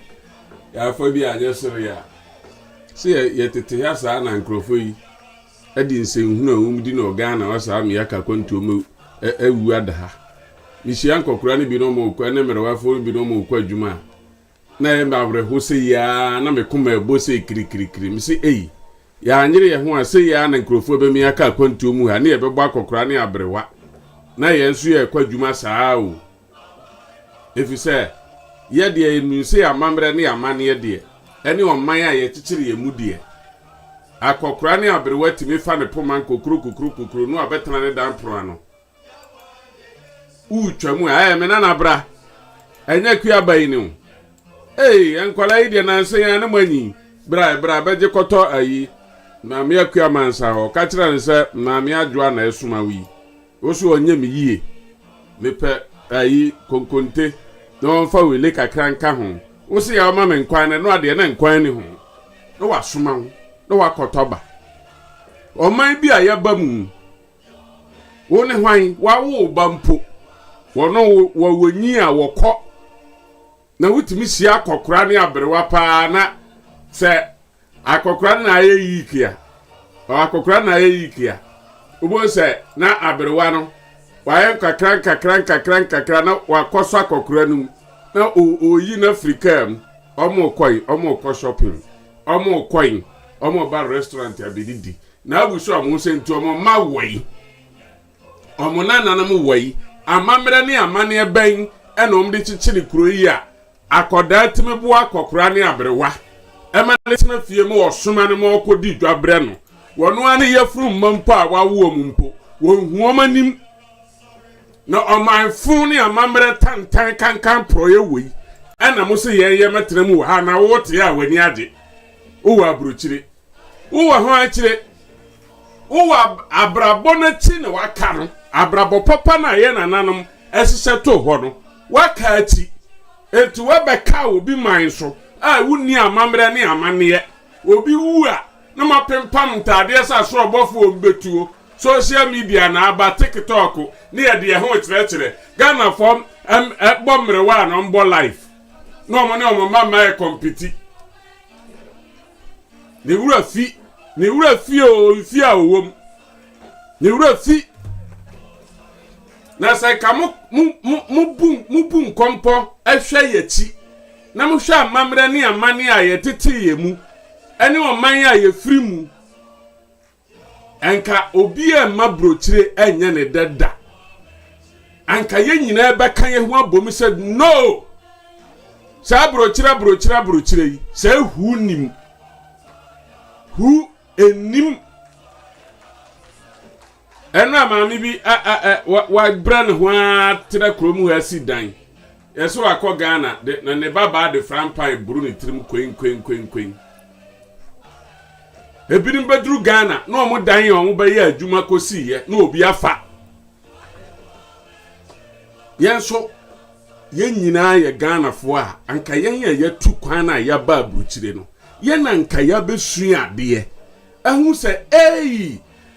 ya for be anya so ya. See ye tete ya sa na nkrofo yi. E di nsen hu na wum di na Ghana wa sa me ya ka kwantu mu ewu ada ha. Mi hia nkokora ne bi no mo kwa ne mere wa fo bi no mo kwa adwuma. Na ye mabre ho se ya na me kuma ebo se kirikirikiri. Mi se ya anyere ye ho a se ya na nkrofo be mi ya ka kwantu mu ha ne ye bebo akokora ne abrewa. Na ye nso ye kwa adwuma saa o. If you say ye de enu se amamre ne amane ye de ene oman a ye chichiri ye mudie akokora ne abrewa timi fa ne poman kokuru no abetana ne dan pro ano utwamu a me na bra enya kua bai ne enkwala yi de nan se ya ne manyi bra beje koto ayi na me akua mansa ho ka kira ne se na me adwoa na esuma wi osu onye me yie me pe ayi konkonte no fa wele kakra nka ho wo se ya o ma me nkwan ne no ade na nkwan ne ho no wasoma ho no wakotoba o man bi ayaba mu wo ne hwan wa wo bampo wo no wo wonyi a wokọ na wutimi si akokora ne abrewa pa na se akokora na ayeyikia o akokora na ayeyikia ubo se na abrewa no waye kakran na wakoso akokora num na oyi na Africa omo koi shopping omo koi omo bar restaurant abididi na abuso omo sentu omo ma wei omo nananam wei amamre ne amane ben ena omde chichiri kuro yi a akoda timebo akokora ne abrewa ema ne tena fie mu osoma ne mo kodi dwabre no wono ane yafuru mmampo a wawo mumpo won huomanim na omanfo ne amamre tantan kankan proye wei ena mo se ye metra mu ha na wote ya wani ade uwa abrochire uwa ho achire uwa abrabo na chi na waka no abrabo papa na ye nananom esese to ho no waka achi etu wabeka obi man so a wuni amamre ne amane obi wu a na mapempam ntade sa so obofo ombetuo social media na aba TikTok ne ye de ho chire Ghana form bomre wa na mbo life no mo ne o mama e compete ne wura fi o fi a owom ne wura fi na sai ka mu bun kompo ehwe yachi na mu hwa amamre ne amane a ye tete ye mu ene o man a ye firi mu enka obi e mabrochire enye ne dada anka ye nyina be kan ye ho abom said no sa brochire yi sa hu nim hu enim ena maami bi wa brand ho atira kromu ha si dan yeso akọ Ghana na ne baba de frampai buru ne trim kwen ebirim bedru Ghana na omo dan ye omo be ye adwuma kosi ye na obi afa yenso yen nyina ye Ghana fo a anka yen ye tu kwan na ya ba abrochire no ye na anka ya besu ade ehu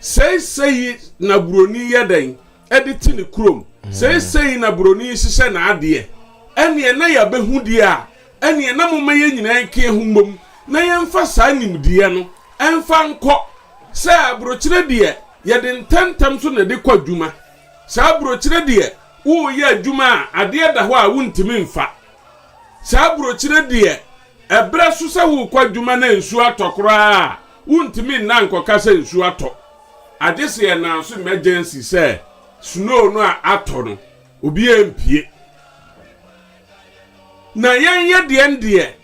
se sei na broni ye den editi ne krom sei na broni hihye na ade ene na ya behu die a ene na moma ye nyina nke humom na ye mfa sa nimdie no emfa nko se abrochire die ye de ntantam so na de kwadwuma sa abrochire die wo ye adwuma ade da ho a wuntimi mfa sa abrochire die ebra so se wo kwadwuma na nsu atokora wuntimi na nkoka se nsu ato ade se ye na so emergency se snow no ato no obi empie na yen ye de ndie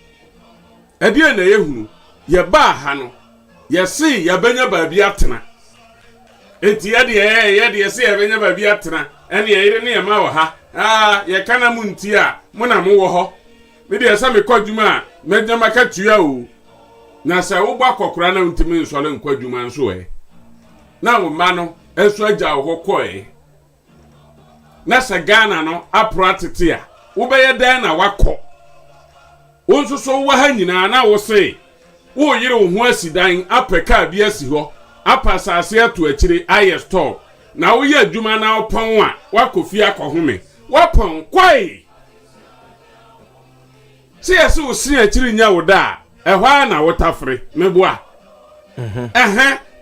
ade na yehunu ye ba ha no ye se ye banya baabi atena enti ye de se ye banya baabi atena ene ye ire ne ye ma wo ha ye kana mu nti a mo na mo wo ho me de esa me kwadwuma me de maka tua o na se wo gba kokora na ntimi nsole nkwadwuma nso na wo ma no esu agya wo koe na se Ghana no apratete a wo be ye dan na wakọ wonso so wo ha nyina na wo se wo yire wo ho asidan apeka bi asi ho apasase ato akire aye store na wo ye adwuma na opon a wakofi akohome wapon kwai se yesi wo sin akire nya wo da ehwa na wo tafre meboa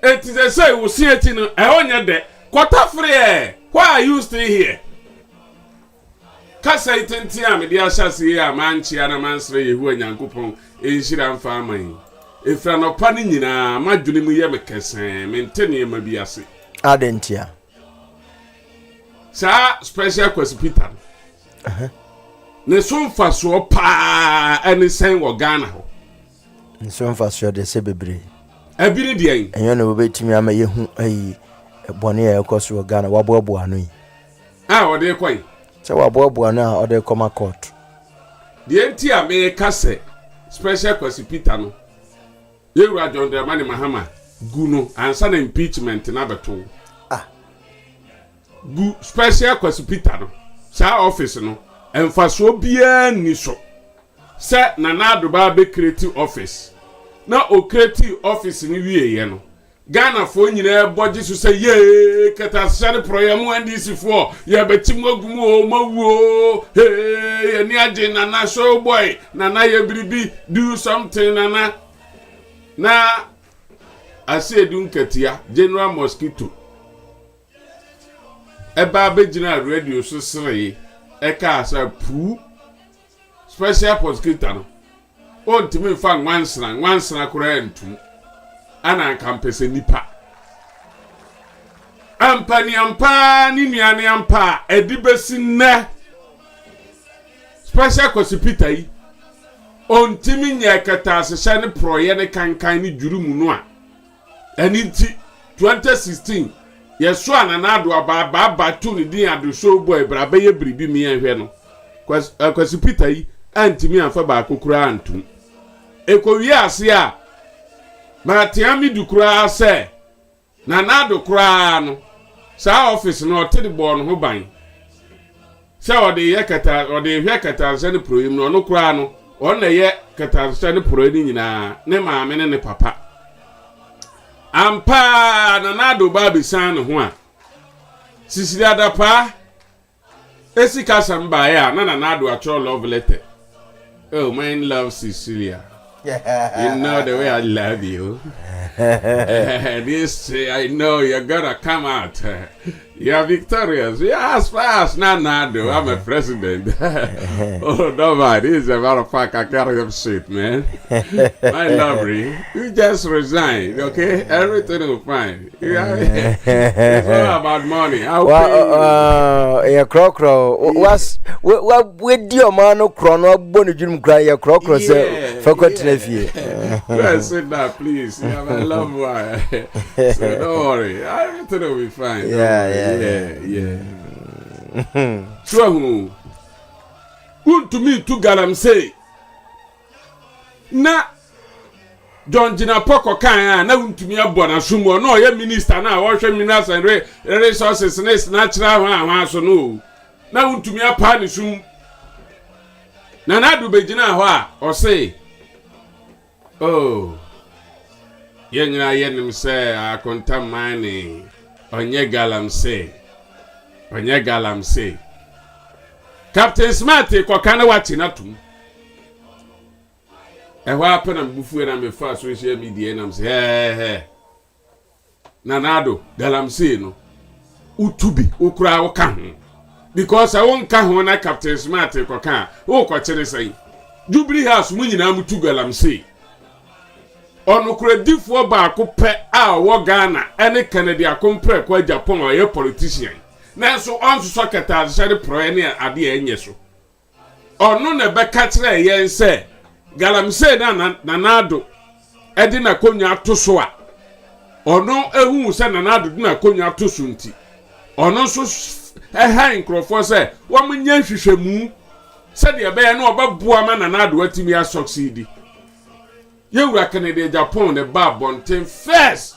it is say wo sin akire no ehonye de kwatafre why are you stay here kasa itenti a me dia hyase ya manchi ana mansre yehu anyankopon enhira mfa aman efra no pa ni nyina madwene mu ye mekesen mentene ma bi ase adentia sa special hospital ne sonfa so pa ene sen wo Ghana ho ne sonfa so de se bebre abiri de en enyo na obetimi ama yehu ayi bone ya ekoso wo Ghana waboabo anu yi wo de kwai se waboabo anu a ode koma court de enti a me kase special hospital no yewura John Dramani Mahama guno ansa na impeachment na beto gu special hospital no sa office no emfaso bia ni so se na adoba be creative office na o creative office ni wieye no Ghana fo nyina boje so se ye kata sare program NDC fo ya betim ogum o mawuo hey ni age na show boy na ye biribi do something na asedun katia general mosquito eba bejina radio so sere eka asa pu special mosquito no ontimi fa nwansana kura entum ana kampese nipa ampani ampa ni nuane ampa edibesi ne special kosipita yi ontimi nya kata asehye ne proye ne kankan ne jurumu no a aniti 2016 yeso ananado aba tu ne din ado show boy brabe ye bribi mi enhwe no kosipita yi antimi afa ba kokura antum ekowi ase a matiami dukura se nanado kura no sa office no tedi bo no ho ban se ode ye kata ode hwe kata se ne proyim no no kura no on na ye kata se ne proyim nyina ne maame ne papa ampa nanado ba bisan no ho a sisiri adapa esika samba ya nanado acho love letter. Oh, mine loves Cecilia. You know the way I love you. This, I know you're gonna come out. You're victorious. Yes, fast. Nanado, I'm a president. Oh, no, man. This is a matter of fact. I carry up shit, man. My lovely, you just resign, okay? Everything will fine. It's all about money. Yeah, crocro. What with your man, no chrono, bonny Jim cry, your crocro, forgot nephew. Sit down, please. You have a love wire. So don't worry. Everything will be fine. Yeah. So, to me to galam say na John Jina Poko kan na untumi abona sumo no ye minister na wo hwe minas and resources natural ha so no na untumi apa ni sum na du begina ho a o say oh yenyina yenim say akonta mani onye galam say Captain Smart ko kana wati na tum ehwa pena bufu na me fa social media na say nanado galamsey no utubi ukura wo ka ho because I won ka ho na Captain Smart ko ka wo ko kire say Jubilee House mu nyina mutu galamsey onu kredifo ba ko pe a wo Ghana ene Canada akompre ko Agyapong o ye politician nanso onso soketa share pro ne ade enye so onu ne be ka kire yen se galamsey na nanado edi na konya to so a onu ehu se nanado di na konya to so nti onu so han krofo se wo munya hwehwemu se de be na obabua ma nanado atimi a succeed yewura Canada Agyapong ne ba bonten first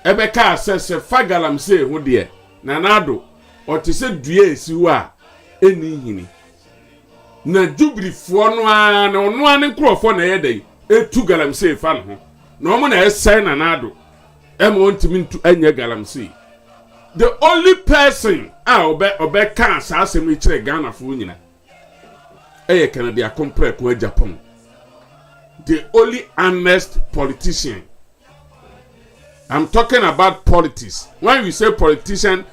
ebe ka asese fa galamsey hu de nanado otise dua esiwo a eni hini na Jubilee fo no a na ono ane krofo na ye dai etu galamsey fa no na omo na ese nanado emo ntimi ntu anya galamsey the only person obe ka asase mi kire Ghana fo nyina eye Canada compare ko Agyapong the only honest politician. I'm talking about politics. When we say politician,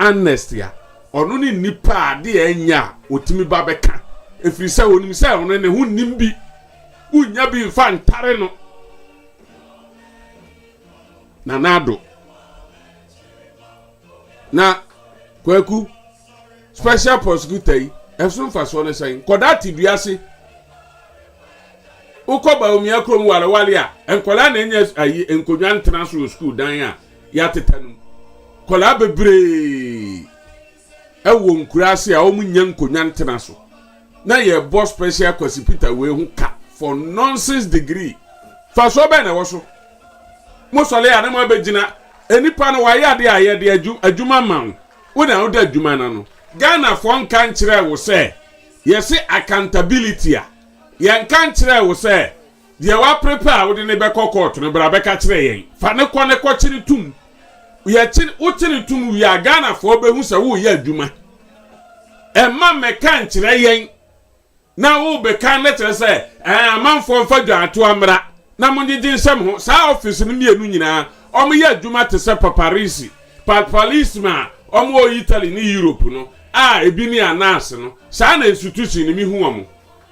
honest ya. Onu ni nipa de enya otimi babeka. If you say onu say onu ne hu nimbi. Unya bi fa ntare no. Nanado. Na kweku special prosecutor yi efsun faso ne say kodati duase uko Bawumia krom wale a enkola na enye ayi enkodwa international school dan a ya tetanu kola bebre ewo nkurase a omunya nkodwa international na ye boss special kosipita we hu ka for nonsense degree faso be na wo so mo sole ya na mo begina enipa no wa ya de aye de adwuma man wo na wo da adwuma na no Ghana for nkan kire wo se yes accountability a yen kan kire wo se de wa prepare wo de ne be court no bra be ka kire yen fa ne ko kire tum ye kire tum wi Ghana for be hu se wo ye adwuma e ma me kan kire yen na wo be kan ne kire se amanfo mfa dwato amra na mo ngidi nsem ho sa office no mienu nyina o mo ye adwuma te se paparisi policeman o mo Italy ni Europe no ebi ni anase no sa na institution ni mi hu omo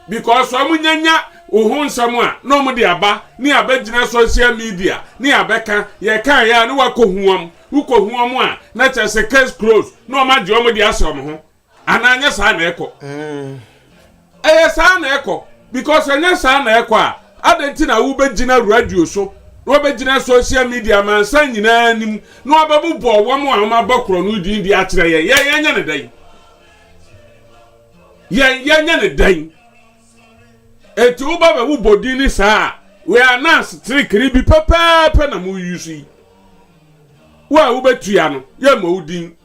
because omunyanya ohun samwa no mu de aba ni abegina social media ni abeka ye kan ya ni wakohuam ukohuam a na chese case close no ma de omu de asom ho ananya sa na eko sa na eko because anya sa na eko a adenti na wo begina radio so no begina social media man san nyina nim no ababu bo wo mu a ma bakro no di akire ye nya ne dan ye nya ne dan eti wo baba wo bodi ni saa we announce trickery bi papa na mu yusi wa wo betua no ye ma udin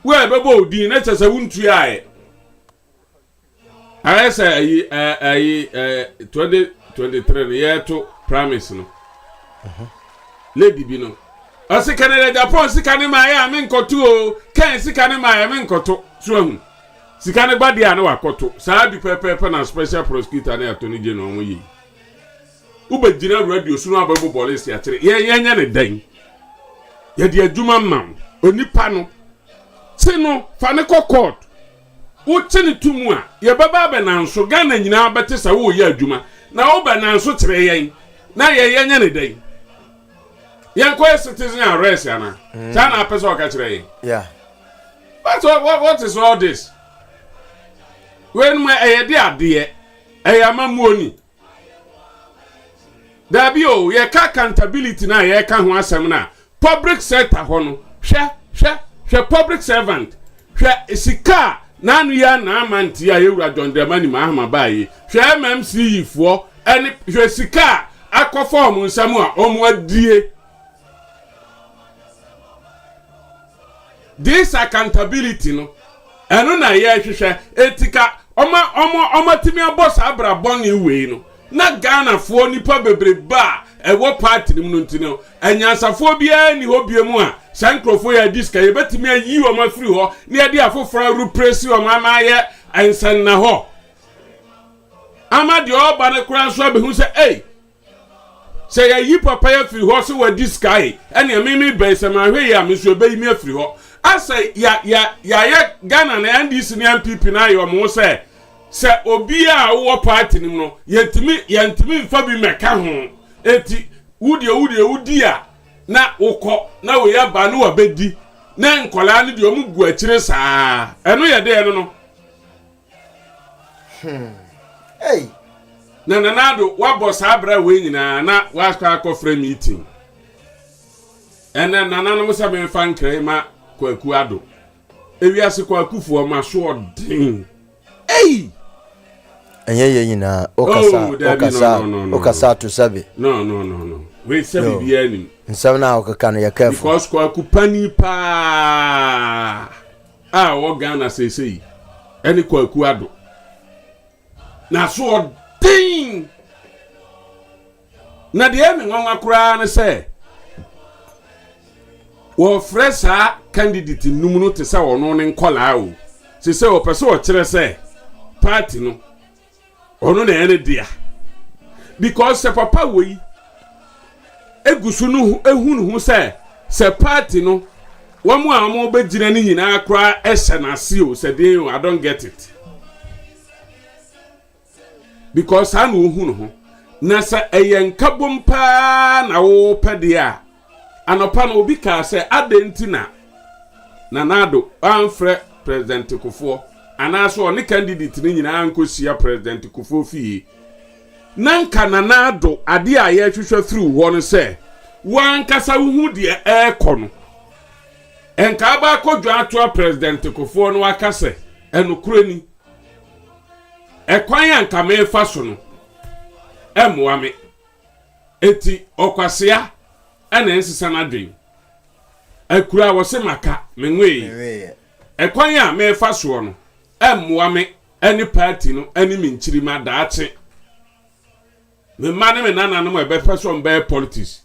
we bebo udin na chese wo ntua e ayesa ayi 2023 ye to promise no lady bi no asika ne Agyapong sika ne ma ya me nkoto o kan sika ne ma ya me nkoto so hu sika ne gbade a na wakoto saa bi pepe na special prosecutor na attorney general won yi ubegina radio sunu ababo police ya kire ye nya ne dan ye de adwuma mam onipa no ti no fa ne court wo ti ne tumu a ye baba be na nso Ghana nyina bete sa wo ye adwuma na wo be na nso kire yen na ye nya ne dan yen ko citizen arrest ya na ta na pese o ka kire yen yeah but what is all this when my ade amamuoni dabi o ye ka accountability na ye ka ho asem na public sector ho no hwe public servant hwe sika na anu ya na amanti ya yewura dondemani mahama baaye hwe mmc yifo ene hwe sika akofo nsam a omo adie this accountability no eno na ye hwehwe etika Oma timi aboss abrabon iwe no na Ghana fo nipa bebreba ewo party nim no ntino anyansafo bia ni hobiemu a sankrofo ya diska ye betimi ayi o ma free ho na ye de afofra rupresi o ma ma ye ansan na ho ama de oba ne kura so abehu se se ya yi papa ya free ho so wa diska ene mimi be se ma hwe ya me so be yi me free ho asa ya Ghana na NDC na MPP na yo mo se obi a wo party nim no yentimi mfa bi meka ho eti wudi a na ukọ na we ya ba no wa bedi na nkola ne de omugu akire saa eno ye de eno no na nanado wa boss abra we nyina na wa ka free meeting ena nanano mo se me fan krema kwaku ado ewiase kwaku fu ma so odin enye nyina okasa to sabe no we sabe bi anim nsam na okaka no yakafo because kwaku pani pa wo Ghana sei eni kwaku ado na so odin na de emi nwa kura ne se wo fresa candidate numunu te sa wono ne nkola o se o pese o kire se party no ono na ene dia because se papa we egusu no ehunu hu se party no wamu amo begina ni nyina akra ehye na se o se den I don't get it because anu ohunu ho na se eyenkabom pa na wo pede a anopa no obi ka se adentina na nado anfre president Kufuor anaso oni candidate ni nyina ankosia president Kufuor fie nanka na nado ade a ye hwehwe through wo no se wan kasa hu de ekono enka ba kodwa ato president Kufuor no akase enukurani ekwan anka me fa so no emwame eti okwasea ana ensisa na dwen akura wo se maka menwe ekwan a me fa so no emwame ani party no ani minchiri ma daache me mane me nana no ebe person be politics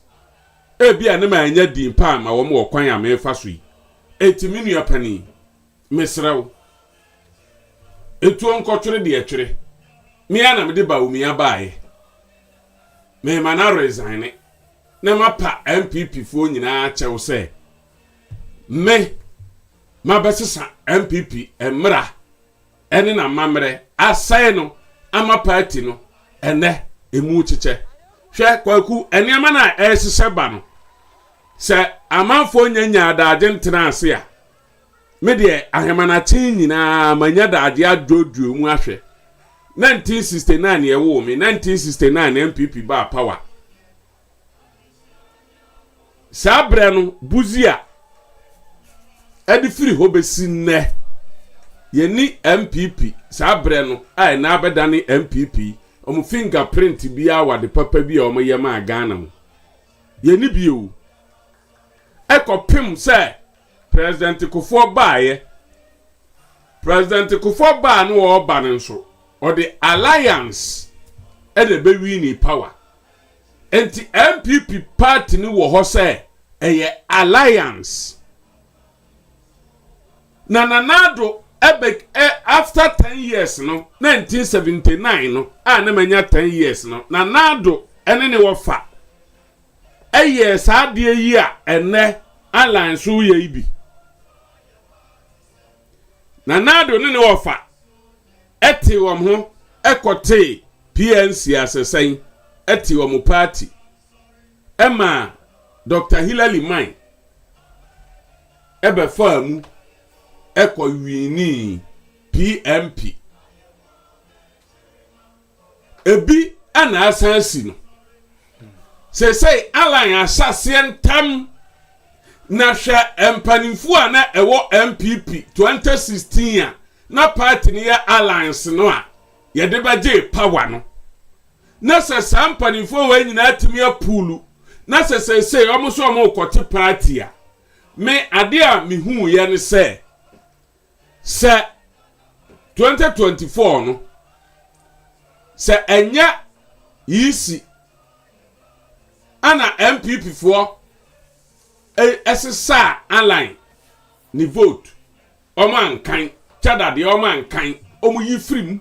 bia ne ma anya din pa ma wo mo kwan a me fa so yi eti minua pani mesrew etu onkotwere de etwere me ana me de Bawumia baaye me mana resign na mapa MPP fo nyina chew se me mabesesa MPP emra ene na mamre asai no ama party no ene emu chiche hwe kwaku eniama na esese ba no se amanfo nyanya adaje ntena ase a me de ahemana chin nyina manya daje adoduo mu ahwe 1969 ye wo me 1969 MPP ba power sabre no buzia edi firi ho besi nne yeni MPP sabre no ai na abedani MPP omu fingerprint bia wa de papa bia omu yema Ghana mu yeni bio ekopim se President Kufuor baaye President Kufuor ba no wo ba nso or the alliance e de be win power enti MPP party ni wo ho se eye alliance nanado ebe after 10 years no 1979 no na manya 10 years no nanado ene ne wo fa eye saa de yi a ene alliance wo ye ibi nanado ne wo fa eti wo ho ekote PNC asesen eti wo party ema Dr. Hilary Mine ebe famu eko wini PMP ebi ana asansi no say alan asase ntam na hwe empanimfu ana ewo MPP 2016 a na party ni ya alliance no a ye de baje power no na se empanimfu we nyina atimi apulu na se omuso omo kote party a me ade a mehu ye ne se 2024 no se enya yisi ana MPP for SSA align ni vote oman kan chada de oman kan omu yifrim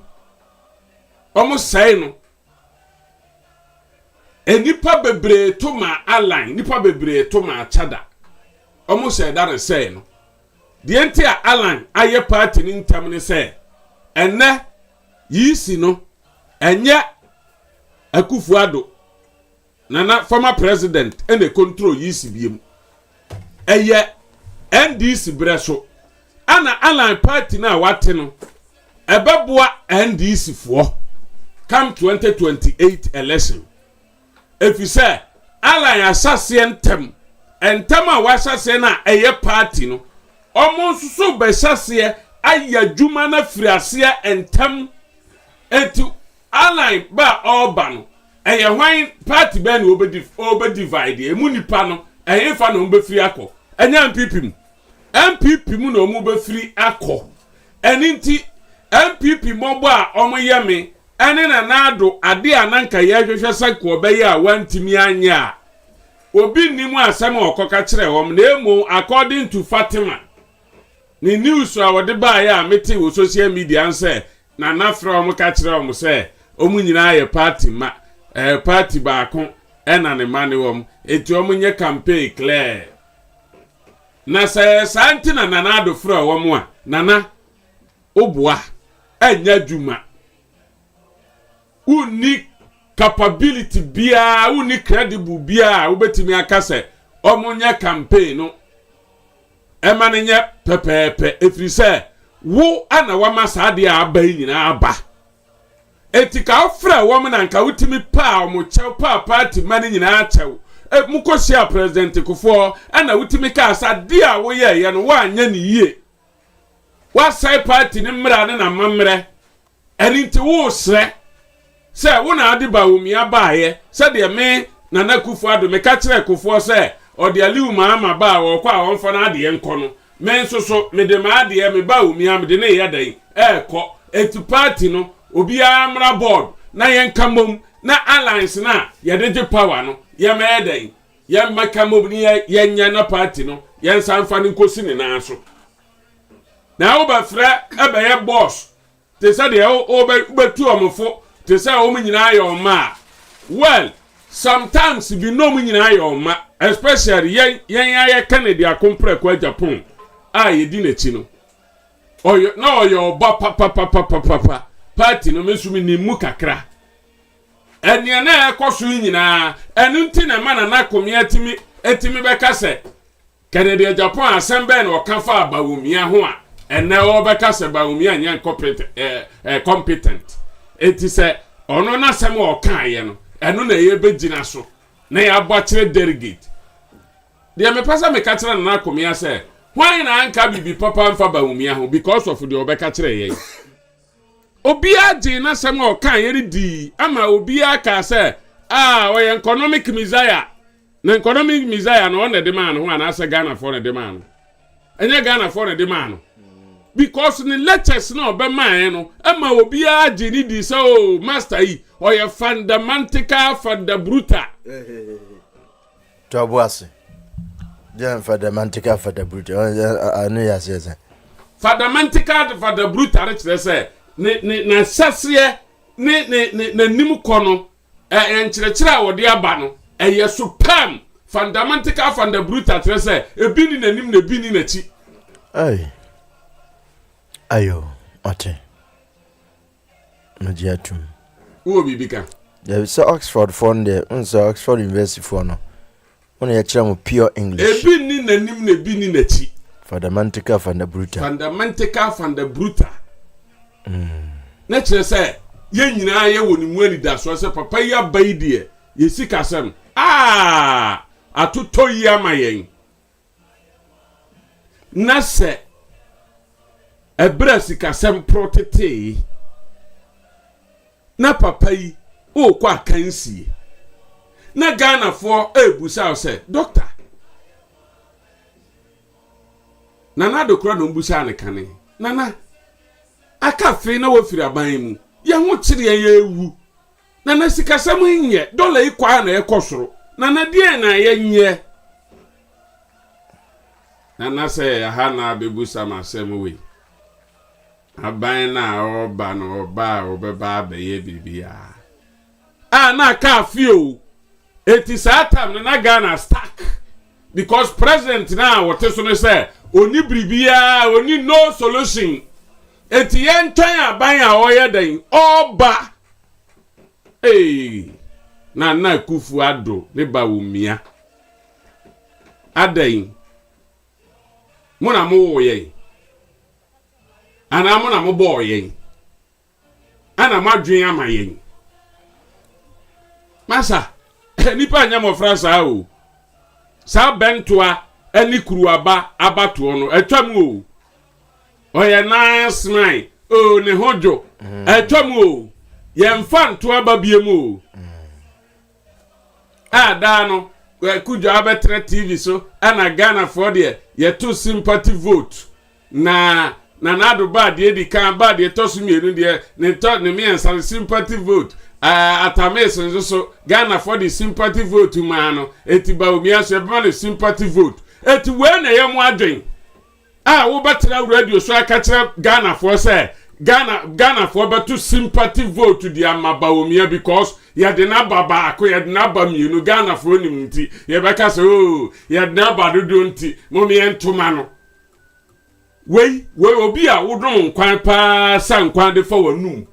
omu sai no enipa bebre to ma align nipa bebre to ma chada omu sai that say no the entire align aye party ni ntam ne say enne yisi no enye Akufo-Addo nana former president ene control yisi biem eye NDC breso ana align party na wate no ebeboa NDC fo come 2028 election if you say align asase ntem a wasase na eye party no omo nsusu be sase ayadwuma na friase ntem etu align ba oba no eye hwan party be na obe divide emu nipa no eye fa no be free akọ enya MPP mu no mu be free akọ eninti MPP mobo a omo yeme ene na nado ade ananka ye hwehwe sako be ya wantimi anya obi nimu asem okoka kire hom na emu according to Fatima ni news a wode ba ya meti wo social media nse na nafra omo ka kire hom se omu nyina ye party baako ena ne mane wom eti omu nye campaign clear na santi na nanado fra wom a nana obua enya dwuma uni capability bia uni credible bia obetimi akase omu nye campaign no emane nye pepepe efrise wo ana wama saade aba nyina aba etika ofra wo na nka wutimi pa omo chew pa party mani nyina chew mukosia president Kufuor ana wutimi ka asa dia wo ye no wa anya ni yie wa sai party ni mra ne na mamre eni nti wo sre se wo na ade Bawumia baaye se de me na Akufo-Addo me ka kire Kufuor se ode aliu ma ba wo kwa won fa na ade enko no me nsoso me de ma ade me Bawumia me de ne ye dan ko etu party no obi amra board na yen kamom na alliance na ye de power no ye ma eden ye makamom ni ye nya na party no ye sanfa ni nkosi ni na so na oba fra ebe ye boss te say de obetu omfo te say o nyina ayo ma well sometimes bi no nyina ayo ma especially yen ya Canada akompre kwa Agyapong ye di na chi no oyo na oyo ba papa party no mesumi ni mu kakra enia na ekoso nyina enu nti na ma na komia etimi beka se Kennedy Agyapong assemble na okafa Bawumia ho a ene o beka se Bawumia nya competent eti se ono na sem o kan ye no enu na ye begina so na ya boakire delegate de me pasa me katira na komia se why na anka bibi papa mfa Bawumia ho because of the obeka kire ye obia ji na sem o kan ye di ama obia ka se o economic misaya na economic misaya no na de man ho ana se Ghana for na de man enye Ghana for na de man because ni lectures na obe man no ama obia ji ni di so master yi o ye fundamental bruta to boase Jan fundamental bruta anu ya se fundamental bruta re kire se ne na sase ne nim kono enkyerɛkyerɛ a wɔde aba no ɛyɛ supam fundamental bruta kire se ebi ni nanim na ebi ni nachi ayo ate Najiatum wo bibika there is Oxford fund there unso Oxford University for no one ya kira mo pure English ebi ni nanim na ebi ni nachi fundamental bruta na kire se ye nyina ye woni mu ani da so se papa ya bai de ye sika sem atoto yi amayen na se ebra sika sem protete na papa yi o kwa kansie na Ghana for ebusa se doctor nana dokura no mbusa ne kane nana aka fe na wafiri aban mu ye ho kire ye ewu nana sika sem nye dollar ikwa na ekosoro nana die na ye nye nana se ha na bebusa ma sem we aban na oba no oba obeba be ye bibia na ka fio eti satam na Ghana stack because president na what so no say oni bibia oni no solution eti yentan aban a oye den oba na kufu ado ne Bawumia adan muna mo ye ana muna mo boy ye ana madwen amayen masa nipa nya mo frasa o sa bentoa ani kuruaba abato no atwam o oye nice man o ne hojo atwam o ye mfa nto ababiem o da no kujo abetre TV so ana Ghana for there ye to sympathy vote na do bad ye di kan bad ye to su mienu de ne me answer sympathy vote atameso so Ghana for the sympathy vote man eti Bawumia so be the sympathy vote eti we na ye mo adwen wo betra radio so aka kire Ghana for say Ghana for beto sympathy vote to the Bawumia because ya de na baba ko ya de na ba mienu Ghana for nim nti ye beka so ya de na ba dodo nti mo me entoma no we obi a wodon nkwan pa san nkwan de fa wanum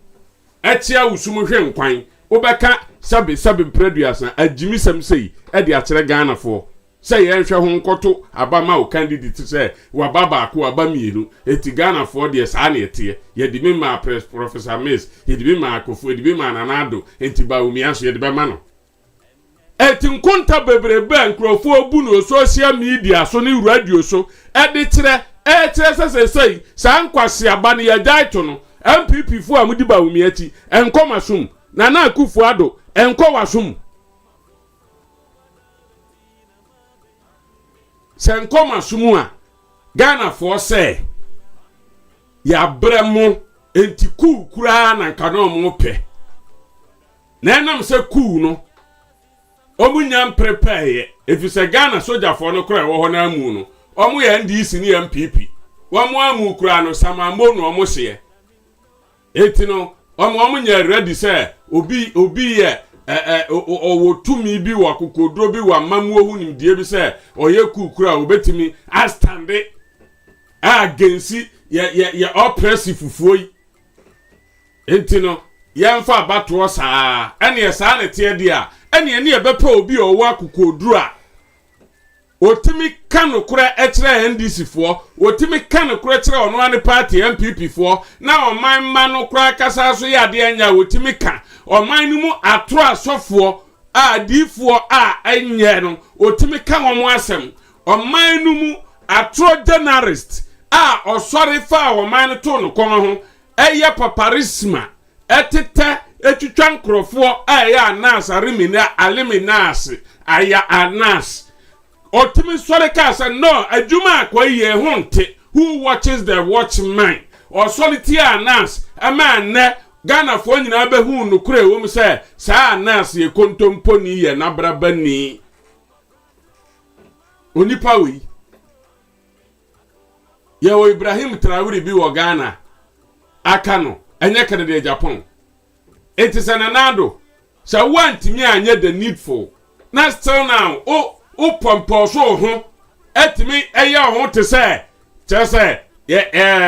etia usumu hwe nkwan obeka sabe preduasa agimi sam sei e de akere Ghana for say ye hwe ho nkoto abama o candidate say wa baba ko abamienu eti Ghana for de sa na etie ye de ma Professor Miss ye de ma Akofo ye de ma Nanado enti Bawumia so ye de be ma no eti nkonta bebrebe nkrofo obu no social media so ne radio so e de kire say sankwasi abane ya jaito no MPP fu amudi Bawumia ti enko masum Nana Akufo Addo enko wasum senko masum a Ghana for say ya bremo enti kura na nkano mo pe na enam se no omunyam prepare if you say Ghana soldier for no kura wo ho na amu no omu ya NDC ni MPP wamu amu kura no samambo no omu se eti no omu nya ready say obi ye owo tumi bi wa kokodro bi wa mamu ohu nimdie bi say oye kura obetimi astande against ye oppressive fufuoi Entino, yamfa abatoɔ saa, ɛne saa ne teɛ dia, ɛne ne ɛbɛpɛ obi ɔwɔ akokodura. Otimi kanu kura ekyerɛ NDC foɔ, otimi kanu kura kyerɛ ɔno ane party MPP foɔ, na ɔman ma no kura kasa so yɛ ade anya otimi ka. Ɔman no mu atoro asɔfoɔ a difoɔ a ɛnyɛ no, otimi ka wɔn asɛm. Ɔman no mu atoro journalist a ɔsɔre fa ɔman no to no kɔn ho, ɛyɛ paparisma, ɛtetɛ etwitwa nkrɔfoɔ a ɛyɛ anas aliminas aya anas. Otimi sɔre ka sɛ no adwuma akɔ yɛ honte who watches the watchman or solitaire anas ama nɛ Ghana fo nyina behu no kure wo mu sɛ saa anas ye kontompo ni ye nabraba ni onipa wi ye wo Ibrahim Traore bi wo Ghana aka no enye Kennedy Agyapong enti sɛ nanado sɛ wantimi anya the needful na still now o pompo so ho etimi eya ho te se che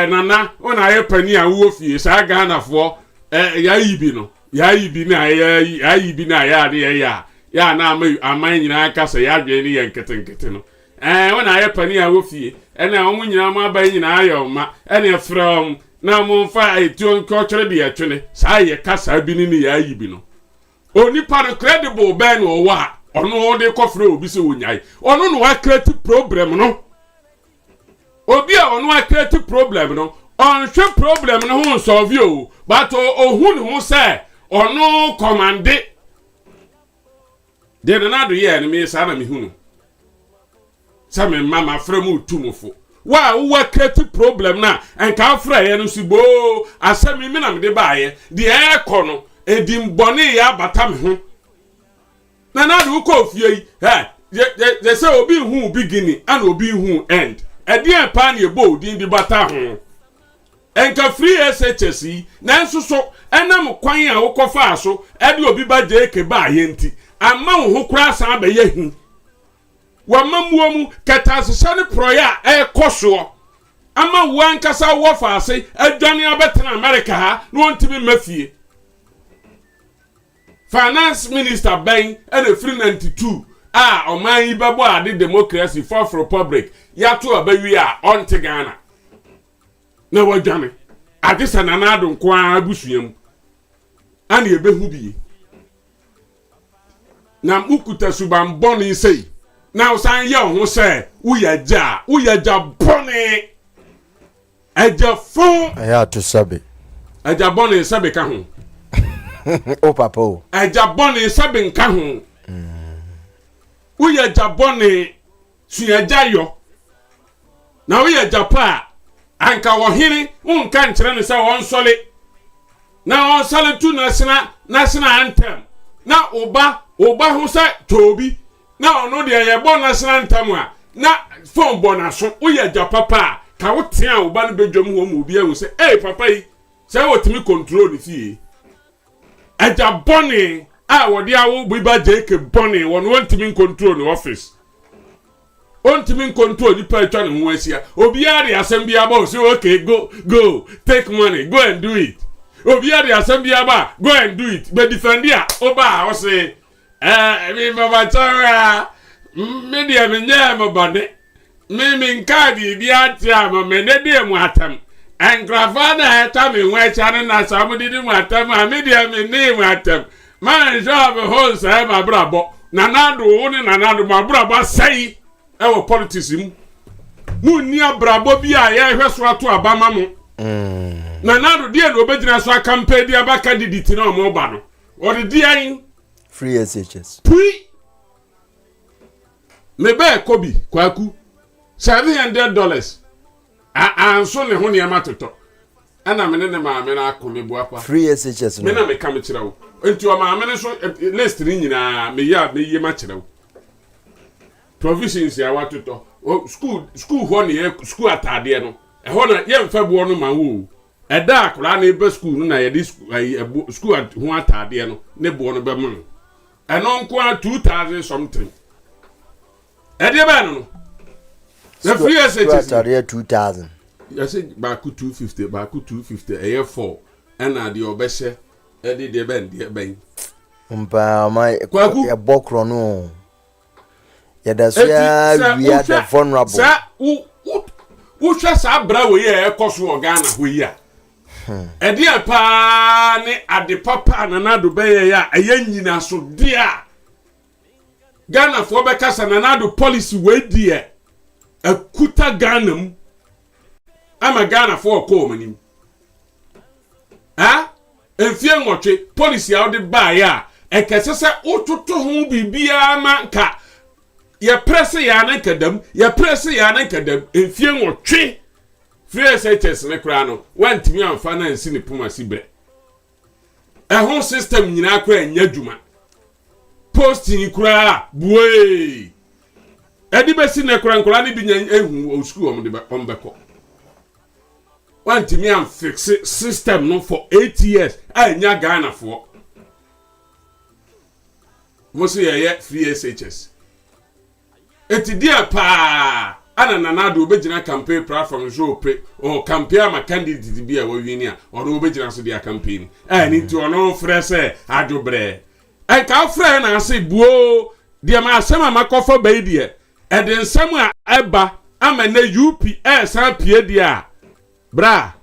nana ona ye pani a wo fie sa Ghana fo ya yibi no ya yibi na ya de ya na aman nyina aka se ya dwe ni ye nketenkete no ona ye pani a wo fie na omu nyina ma ba nyina ayo ma ene from na mo fa etuo culture de atwene sa ye kasa bi ni ya yibi no onipa no credible ben o wa ono de kofre obi se wonyai ono no wa create problem no obi a ono wa create problem no on hwe problem no ho solve o but ohun ho say ono commande de na do ye no me sa na me hunu sa me mama fremu tumufo wa create problem na enka afra ye no sibo asemi me na me de baaye de e kono edim bone ya bata me ho na do ko fie je say obi hu beginning and obi hu end edien pa na ebo din bi bata ho enka free SHS na nso so enam kwan a wokofa so ede obi ba je ke ba yenti amma ho kura san ba ye hu wa mamuomu katasese ne proya koso amma wan kasa wo fa ase adwane abetena America ha no ntimi mafie Finance Minister Ben and a free 92 oman yi babo ade democracy fourth republic yato abawi a onte Ghana na wadwane ade sananado nko abusuam ana ebehu bi na ukuta suban boni sei na usan ye ho se uyaja boni aja fon aya to sabe aja boni sabe ka ho o papa o Agyapong sabe nka ho uye Agyapong suyaja yo na uye Japa anka wo hini unka nkyere ne se won sole na on sole tu national anthem na oba ho se tobi na ono de ye bo national anthem a na phone bonaso uye Japa ka wo tia oba no bedwam ho mu bi ehu se papa yi se wo timi control ni fie Agyapong wodi awo biba jeke boni won wantimi control the office wantimi control the person who was here obiari assembly about say okay go take money go and do it obiari assembly about go and do it but defendia oba o say me baba tara media me nyama bande me nkadi bi atia me ne de mu atam engrafana eta me nwa chane na samudi mu atam media me ne mu atam man job whole say my brabo nanado woni nanado my brabo say e politics mu ni abrabo bi a ye hweso ato abama mu nanado die no obegyina so campaign dia ba candidate na mo ba no or the ayin free SHS pui me be kobi kwaku $700 anso ne ho ne amatoto ana me ne ma me na akome boapa free SHS me na me ka me kira wo enti o ma me so list ni nyina me ya me ye ma kira wo provisions ya watoto school ho ne school atade no e ho na ye mfa bo no ma wo e da akura na ebe school no na ye di school ho atade no ne bo no be mo no e no nko 2000 something e de ba no the free SHS atade 2000 I say back 250 back 250 a year 4 ɛna de obɛhyɛ ɛde de ben mpa my ya bokro no ya da so ya we are the vulnerable sa wo hwɛ sa bra we ye ekoso Ghana ho yi a ɛde pa ne ade papa na nado bɛyɛ ya ɛyɛ nyina so de a Ghana fo bɛkasa na nado policy we die akuta Ghana mu ama Ghana fo ko manim enfie nwotwe policy a ode ba ya ekese se ototo ho bibia manka ye press ya na kadam ye press ya na kadam enfie nwotwe free SHS ne kra no wantimi amfa na nsi ne puma sibre ho system nyina kra nya dwuma posting kra buwe edi besi ne kra nkra ne bi nya ehu o school om de ombeko wantimi am fix system no for 8 years anya Ghana for Mosi ye free SHS. Eti dia pa ana nanado obegina campaign platform so pre o campaign ma candidate bi a wo wini a ono obegina so dia campaign. Ni nti ono frɛ sɛ adobre. Ka frɛ na ase buo dia ma asɛm makofa bai die. E de nsɛm a eba ama na UP san pie dia. Bra.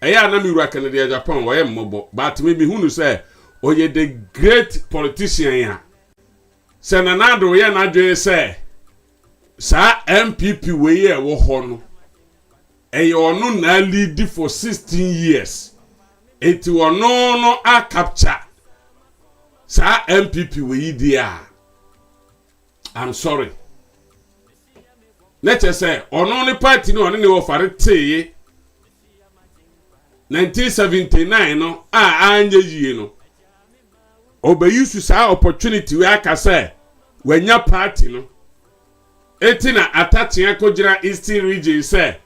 Eya na mi wura kan dia Agyapong wo ye mmobo. But me hunu sɛ oye the great politician ya senanado ye na dwe se sa MPP we ye wo ho no eye onu na lead for 16 years eti ono no a capture sa MPP we dia I'm sorry let's say ono ni party no ne wo fare teye 1979 no anye yie no obeyisu sa opportunity we aka say wanya party no etina atatia kojira Eastern region say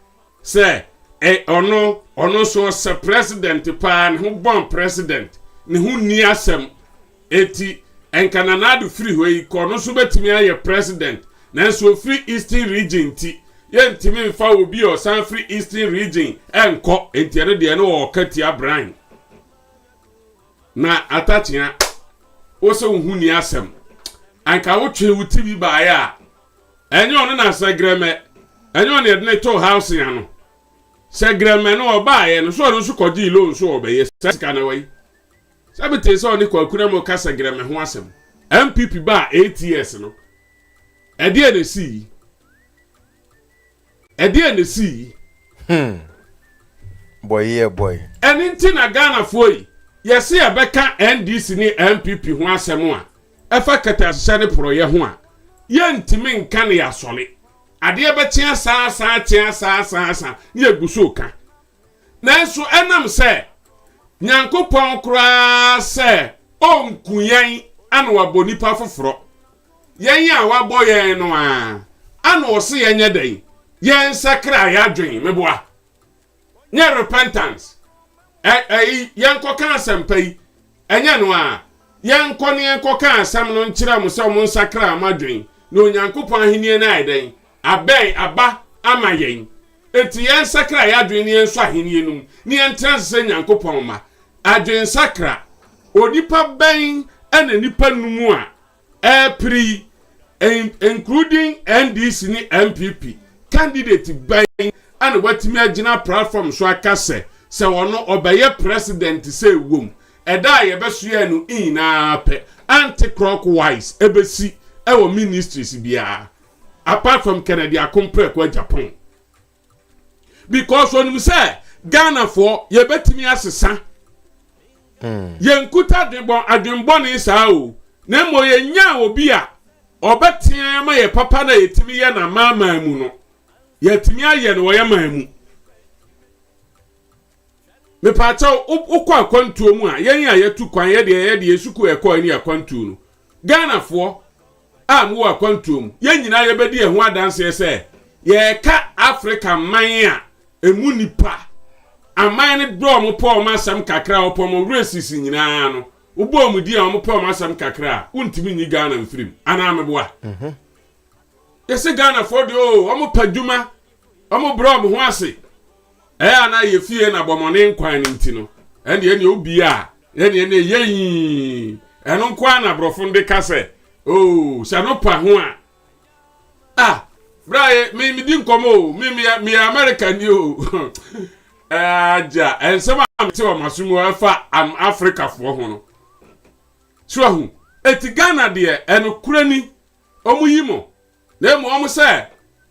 ono so se president pa ne ho bon president ne ho ni asem eti enkananado free ho yi ko no so betimi aye president na so free Eastern region ti yentimi mfa obi o san free Eastern region enko entiere de no o katia Brian na atatia Oso nhuni asem anka wotwe wuti bi ba ya enye ono na segreme enye ono ye ne to house ya no segreme no oba ye no so ono so koji lo nso obeye sika na wai sabete so oni kwakuna mo ka segreme ho asem MPP ba 8 years no ede ne si boy eninti na Ghana foi yesi abeka NDC ni MPP ho asem a efa katasha ne proye ho a yentimi nka ne yasole ade betia saa ni eguso ka nanso enam se nyankopon kura se onkuyen anu abonipa foforo yen a wabo yen no a anu ose yenye den yen sakra ya dwen meboa nye repentance yanko kan sampai enya no a yanko ne yanko kan sam no nkyira mo se mo nsakra amadwen no nyankopon ahenie na aiden aben aba amayen eti yan sakra ya adwen ne enso ahenie num ne entrance nyankopon ma adwen sakra onipa ben ena nipa numu a including NDC ni MPP candidate ben ana watimi agina platform so akase se wono obeye president say wom eda ye besoe no ina pe anti clockwise ebesi ewo ministries bia apart from Canada compare kwa Agyapong because when we say Ghana for ye betimi asesa ye nkuta adwembo ne saa o na mo ye nya obi a obetia ma ye papa na yetimi ye na mama mu no yetimi aye no ye mamu me pacha ukwa akwantuo mu a yen ya yetu kwan ye de yesuku ekọ ani akwantuo no Ghana fo a mu akwantuo mu yen nyina ye bedi ehu adanse se ye ka Africa man a emu nipa aman ne do mo po ma sam kakra opo mo races nyina no ubo mu di a mo po ma sam kakra untimi nyi Ghana mfirim ana ameboa yesi Ghana fo de o mo paduma o mo bro mo ho ase ana ye fie na bomone nkwan ntino ene obi a ene yeyi eno kwa na brofo de kase oh sanopa ho a brae me di nkomo me America ni o aja ensema amte o masumu afa am Africa fo ho no so hu eti Ghana de eno kurani omu yimo na mu omu se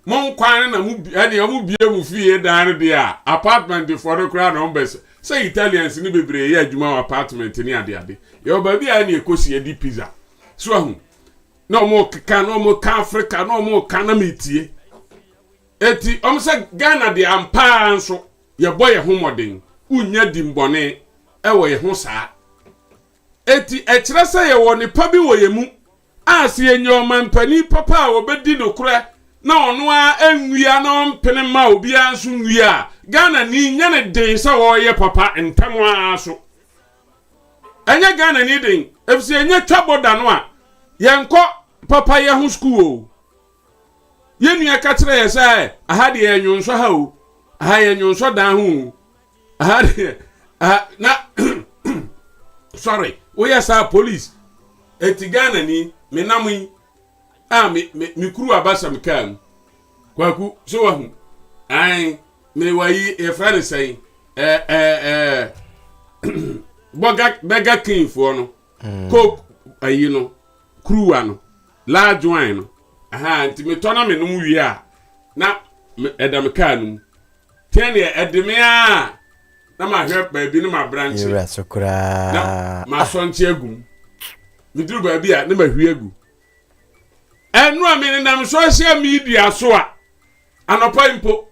mon kwan na mu ene omu bie mu fie dan de a apartment for the kura no mbese say Italians ni bebre ye adwuma apartment ni ade yo ba bia na ekosi edi pizza so hu no mo ka no mo ka Africa no mo ka na metie eti omu se Ghana de ampa anso ye boye homoden unya dimbone ewo ye ho saa eti ekire se ye wo ne pa bi wo ye mu ase enyo mampani papa a obedi no kura na ono a enwia na mpene ma obi anso nwia Ghana ni nya ne den se wo ye papa ntam aso enya Ghana ni den efisi enya twaboda no a yenko papa ye ho school ye nua ka kire ye se aha de enwonso ha o aha ye enwonso dan ho aha de na sorry we yes police eti Ghana ni me namu me kuru abasa me kam kwaku so wahu ai me wayi e friend say bega king for no coke ayi no kuru ano large wine no aha nti me tona me num wi a na edam kanum ten ye edeme a na ma hwe ba bi no ma branch yura sokra na ma sonche agum miduru ba bi a na ma hwe agu enu a me ndam social media so a anopa impo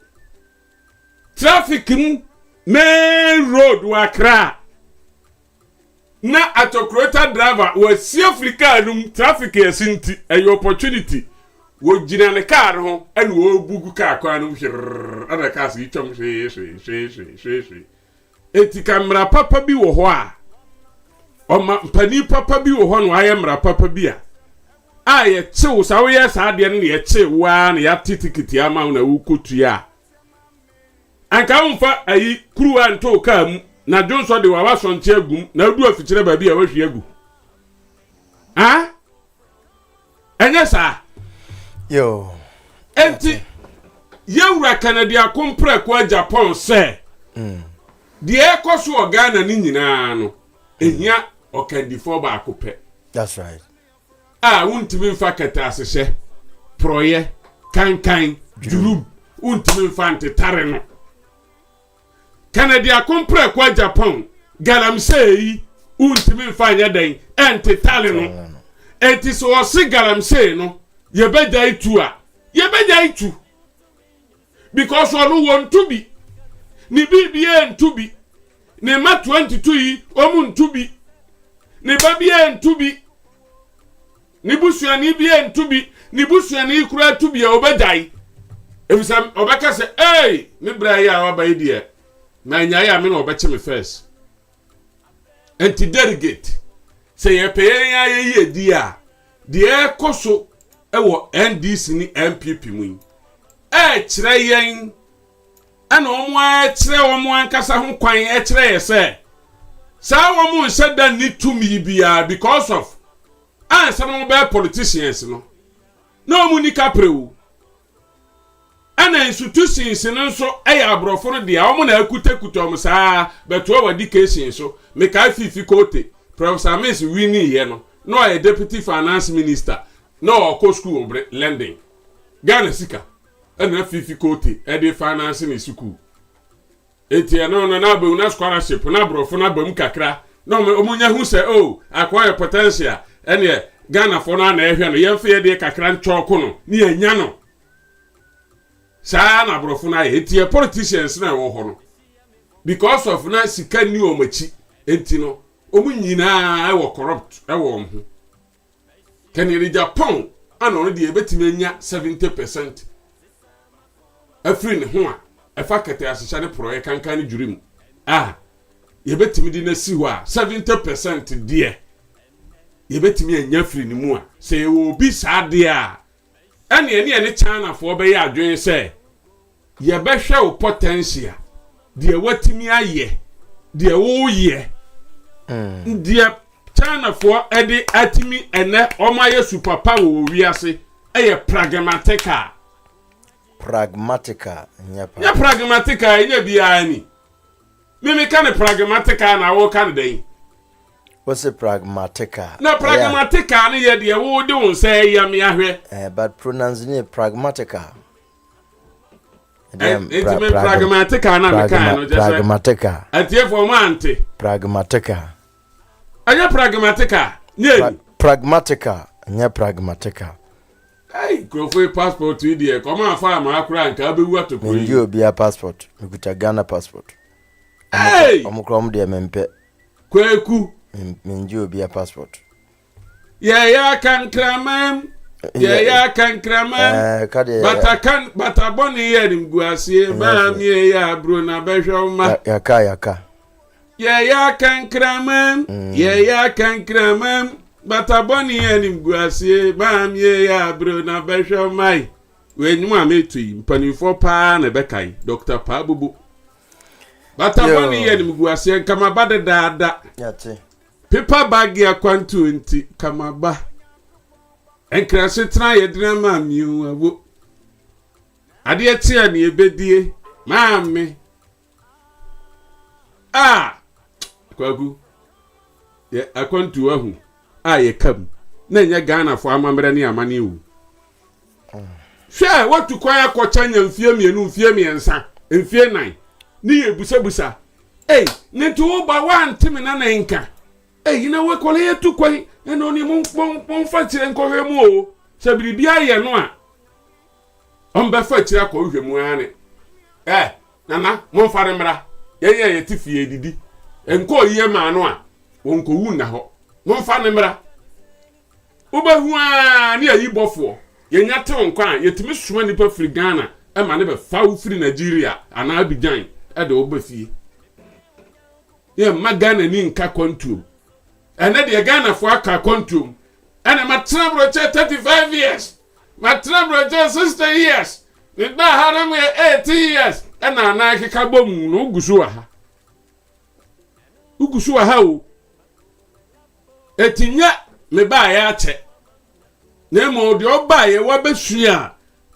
traffic main road wa kra na atokrata driver wa si Africa num traffic yasinti a opportunity wo gina ne car ho enu wo bugu car kwa no hwir ana ka si twam hwe eti kamera papa bi wo ho a oma pani papa bi wo ho no aye mra papa bi a ye chew sa wo ye sa de ne ye chew wa na ya titikiti ama na wo kotua anka umfa ayi kruwa nto ka mu na jonso de wa wasonche agum na du afikire ba bi a wahwe agu enye sa yo enti yewura Canada kompre kwa Agyapong se de ekoso o Ghana ni nyina no ehia okandifo ba akopɛ that's right untimi mfa kata asehye proye kankan jurum untimi mfa ntetare no Canada kompre kwa Agyapong galamsey untimi mfa nya den entetare no enti so o se galamsey no yebeda itu because onu want to be ni bibie ntubi ni ma 22 yi omu ntubi ni babie ntubi ni busuani bie ntubi ni busuani kura tubi obedai efisam obeka se ni bra ya wa bai die na nya ya me no obeche me first anti delegate se ye pe ya ye di a de koso ewo NDC ni MPP mu kire yen ana omo kire omo ankasa ho kwan kire ye se sa omo nse da ni tumi bia because of answer no be politicians no omo ni kaprewu ana institutions no so abrofo no dia omo na akutakuta omo saa beto wa education so me ka fifi kote Professor Miss Winnie ye no a deputy finance minister no ko school lending Ghana sika ana fifi kote e finance ni school etia no na be una scholarship na brofo na bam kakra no omunya hu se acquire potential ene Ghana for na ehwe no yemfe de kakra nchoko no ni anya no saa na brofo na etia politicians na wo ho no because of na sika ni omachi enti no omunyina e wo corrupt e wo ho Canada Japan ano no de ebetime anya 70% afri ne ho a efa kete asesha ne proye kankan ne jurim yebetime di na si ho a 70% de yebetime anya afri ne mu a se obi saade a ene China fo be ya adwen se yebehwe o potential de watimi aye de wo ye de China for edi atimi ene omaye super power wo wiase eye pragmatica nya pragmatica enya bia ni mimi kan pragmatica na wo kan den what's a pragmatica na pragmatica ni ye de wo de won say yam yahwe but pronouncing it pragmatica pragmatica na me kan no just pragmatica atie for mante pragmatica anya pragmatica nye pragmatica nya pragmatica ai grofo passport wi de come afa ma akura nka abewu atokoro ngi obi a passport mekuta Ghana passport omukrom de mempe kweku ngi obi a passport ya kankramam bataboni ye nimguasie ba mi ya bro na behwe ma yaka ya kankramam bataboni ye nimguasie ba mi ya bro na behwe mai wenyu ametui mpanifo pa na bekai Dr. Pabubu bataboni ye nimguasie kama bade dada yate paper bag ya kwantu nti kama ba enkrase tra ye drama miu awo ade etia ne ebedie maame kwagu ye akwantu ahu ye kam na nya Ghana fo amamre ne amane wu hwe watu kwa akocha nya mfie mienu mfie miensa mfie nan ne ye busabusa ne to ba wantimi na nka yina we kole yetu kwai eno ni mon fatire nkohwe mu o se biribia ye no a on be fatire akohwe mu ane nana mon fare mra ye tifie didi enko ye ma no a wonko wu na ho mon fa ne mra ubehu a ne ayi bofo ye nyate onko a yetimi suma nipa firi Ghana e ma ne be fa u firi Nigeria ana Abidjan de obafie ye magana ni nka control ene de Ghana fo aka control ene matena broche 35 years matena broche 60 years de da haram 80 years ena na akeka bom no ugusu ha o etinya me ba ya ache na mo de oba ye wa besua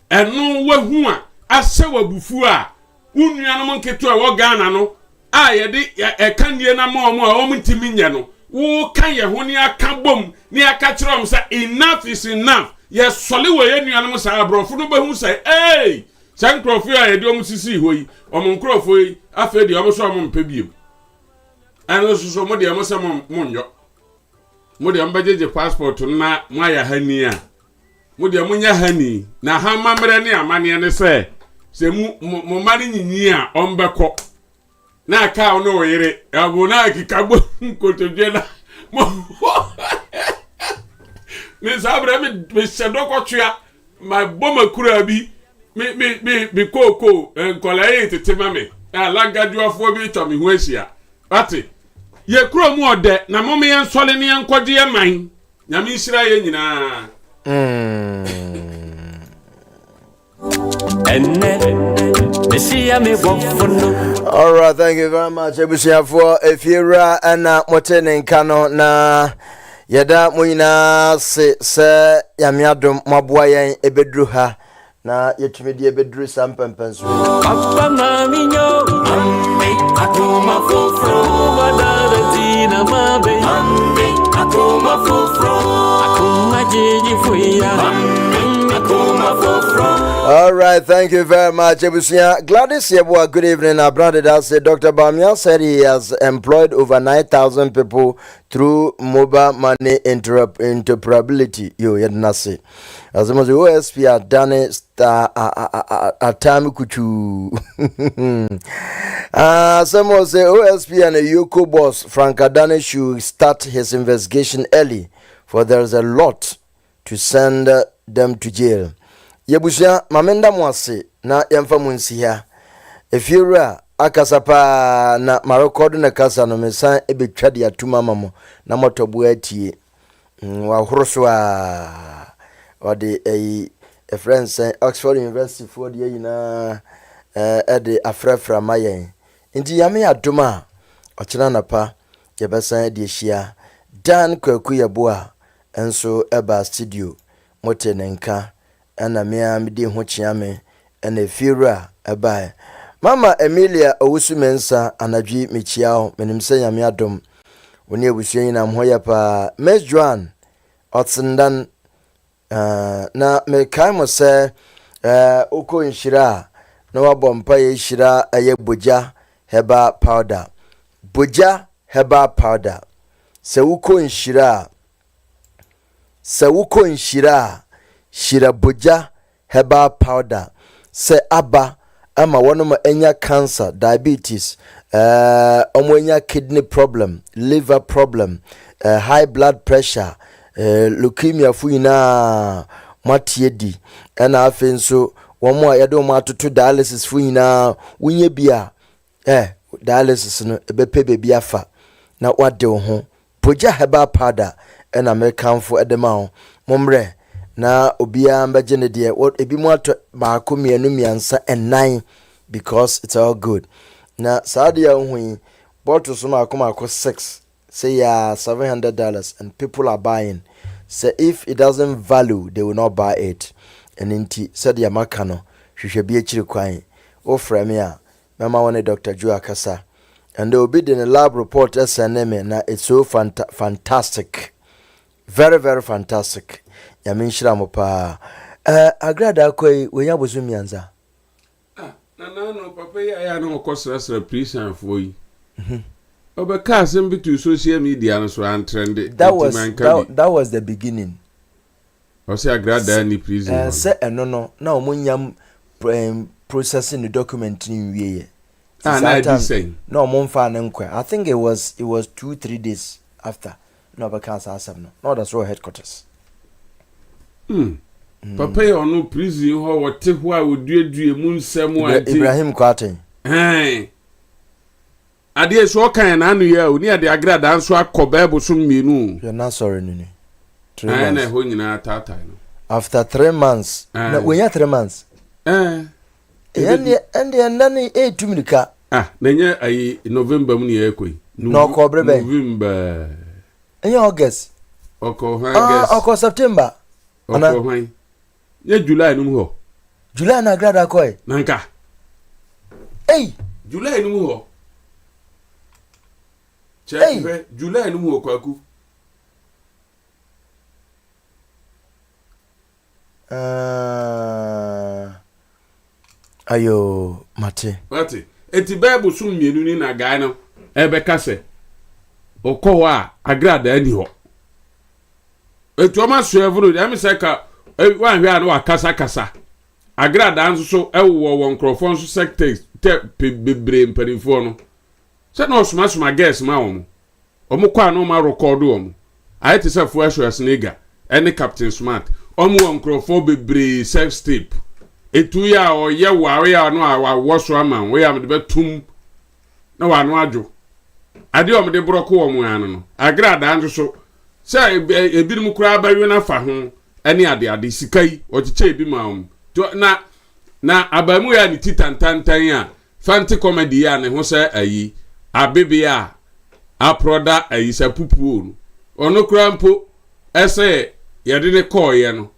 eno wahu a ase wabufu a unuanom nketo a wo Ghana no a ye de ekanie na ma omo a omntimi nye no wo kan ye ho ni aka bom ni aka kirom say enough is enough ye sole we ye nuanom sa abrofo no behu say san krofo a ye de omsisi hoyi omon krofo yi afa de omo so omo mpa biem eno so mo de omo se mo nyo mo de ambajeje passport na mo ya hani a mo de mo nya hani na ha mamre ne amane ne se mo mari nyinyi a ombekọ na ka ono yire abo na kikagbo nkotoje na me sabre me sedoko tua ma boma kura bi me koko enkola yi tetema me alagadu afo bi to me hu asia ati ye kuro mu ode na mo me ensole ne enkoje ye man nyame nhira ye nyina all right, thank you very much. For if you're and Moten Kano na yada muina se yamiadum mabuaya ebedruha na yetumedi ebedru sampempensu papa maminyo akoma fofro madaratina mabe akoma fofro akoma jeji fuya akoma fofro. All right, thank you very much, Ebusia. Gladys Yeboah, good evening. Our brother does say Dr. Bawumia said he has employed over 9,000 people through mobile money interoperability. You didn't say. As much as OSP had done it, a time kuchu. Someone say OSP and a Yoko boss, Frank Adane, should start his investigation early, for there is a lot to send them to jail. Yebusia mamenda mwase na yamfa munsi ha efiura akasapa na marekodo na kasa no mesan ebetwade atuma mamo na motobu atie wa horoswa ode a friend Oxford University for the yina ede afrafra mayen nti yame adoma ɔkyena napa yɛbɛsan de ahyia dan kwaku yɛboa enso eba studio mote nenka ana mea mede ho kyea me ena fiera eba mama Emilia owusu mensa anadwi mechiao menim sɛ nyame adom woni abusua nyina mo ya pa Miss Joan otsendan na me kai mo sɛ oko nhyira na wabompa ye hyira aye boja heba powder boja heba powder sɛ wokɔ nhyira hyira boja heba powder sɛ aba ama wɔnom anya cancer diabetes ɔmo anya kidney problem liver problem high blood pressure leukemia fu ina matie di ɛna afi nso wɔn a yɛde wɔn atoto dialysis fu ina wunye bia dialysis no ebepe bebi afa na wade wo ho boja heba powder ɛna mekanfo ɛdema ho momre na obia mbeje ne de ebi mu ato maako mienu miansa enan because it's all good na saade ya hu bottle so maako 6 say $700 and people are buying. So if it doesn't value, they will not buy it. And inti said ya makano hwehwe bi akiri kwan o frame ya mama one Dr. Joe Akasa and they will be in the lab report SNM na it's so fantastic, very very fantastic. Ya minshira mo pa agrada akoi we ya bozu mianza no papa ya no kosra prison for yi obeka asem bitu social media no so trend that was the beginning. O say agrada ni prison say no na omunyam processing the document ni wiye na di saying no omfa na nkwa. I think it was 2-3 days after no obeka asem no that's our headquarters. Papa ya no prison ho wote ho a oduadue mu nsem anti Ibrahim Kwaten ade so kan na anu ya oni ade agrada anso akoba eboso mienu you're not sorry nini 3 months na ho nyina tata no after 3 months na when you 3 months and then 8 minutes na nya ayi November mu ne yakoi no ko brebe November enya August oko September oko hwan ye July num ho July na agrada koy nanka July num ho check July num ho kwaku ayo mate eti bible sum mienu ni na gai no ebeka se okọ a agrada ani ho etu o ma so evro am se ka wan hwe an wa kasa agrada anso so ewo won krofon so sectors te bebre mpanifo no se na osuma guess ma wo mo kwa no ma record wo I te se fu asho snega any Captain Smart won krofon bebre self step etu ya o ye wa ya no a wo so ama we am de betum na wa no adwo ade o me de broko wo mu an no agrada anso so se ebirum kura bawe na fa ho ani ade sikai o chiche ebi ma na abamu ya ni titantantan a fanti comedy ya ne ho se ayi abebe a proda ayi se pupu ono kura mpo ese yede ne call ye no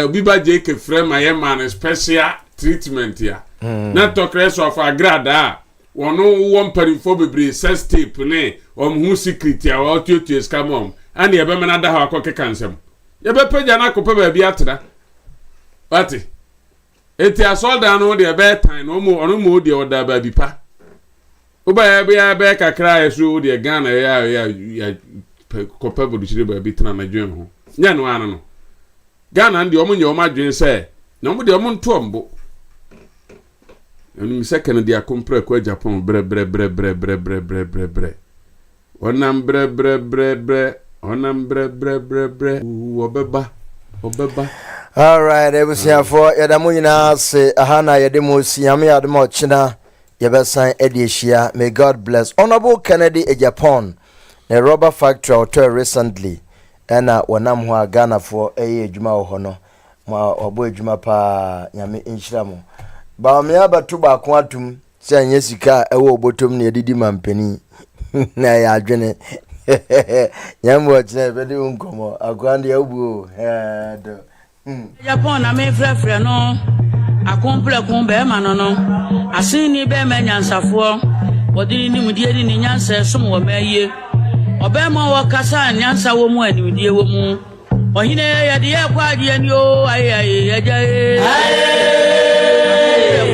obi ba je ke frame aye man special treatment ya na tokres of agrada wono wo mparifo bebre sex tape ne hu secret ya o tutu scam ani ebe mena da ha akoke kansem ye be peja na kopa ba bi atra ati eti asolda no de be tan no mo ono mo de oda ba bi pa oba ya be kakra eso de Ghana ya kopa bodu chire ba bi tana na dwen ho nya no ana no Ghana ndi omo nye omo adwen se na omo de omo ntombo enu second dia compare ko Agyapong bre onam bre obeba all right ebusia for yadamu nyina se ahana yademu siame yademu ochina yebesan edieshia. May God bless Honorable Kennedy Agyapong the rubber factory auto recently ena wonam ho Ghana for adwuma ho no ma obo adwuma pa nyame inhira mo Bawumia batu ba ko atum Say anya sika ewo bottom na edidi mampani. Na ya adwene. Nyambo chine bedi unkomo. Akwande abu do. Agyapong na me frefre no. Akomple kumbe ma no. Asini be me nyansafo. Wodi ni mudie ni nyansa som wo maye. Obema wo kasa nyansa wo mu animdie wo mu. Ohine ye de kwa die ni o aye ajae. Aye.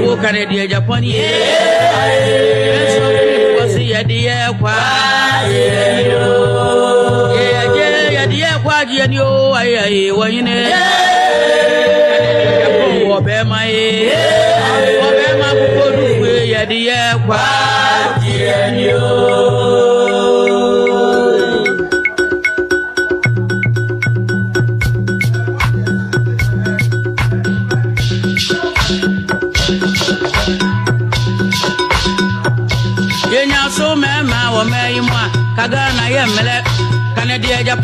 Wo kare de Agyapong ni. Aye. So wo si ye de kwa. Aye yo. Ye de kwa die ni o aye ohine. Agyapong wo be ma ye. Wo be ma ko du ye de kwa die ni o. Yenya so mema wo meyimwa kagana yemele kanedi Agyapong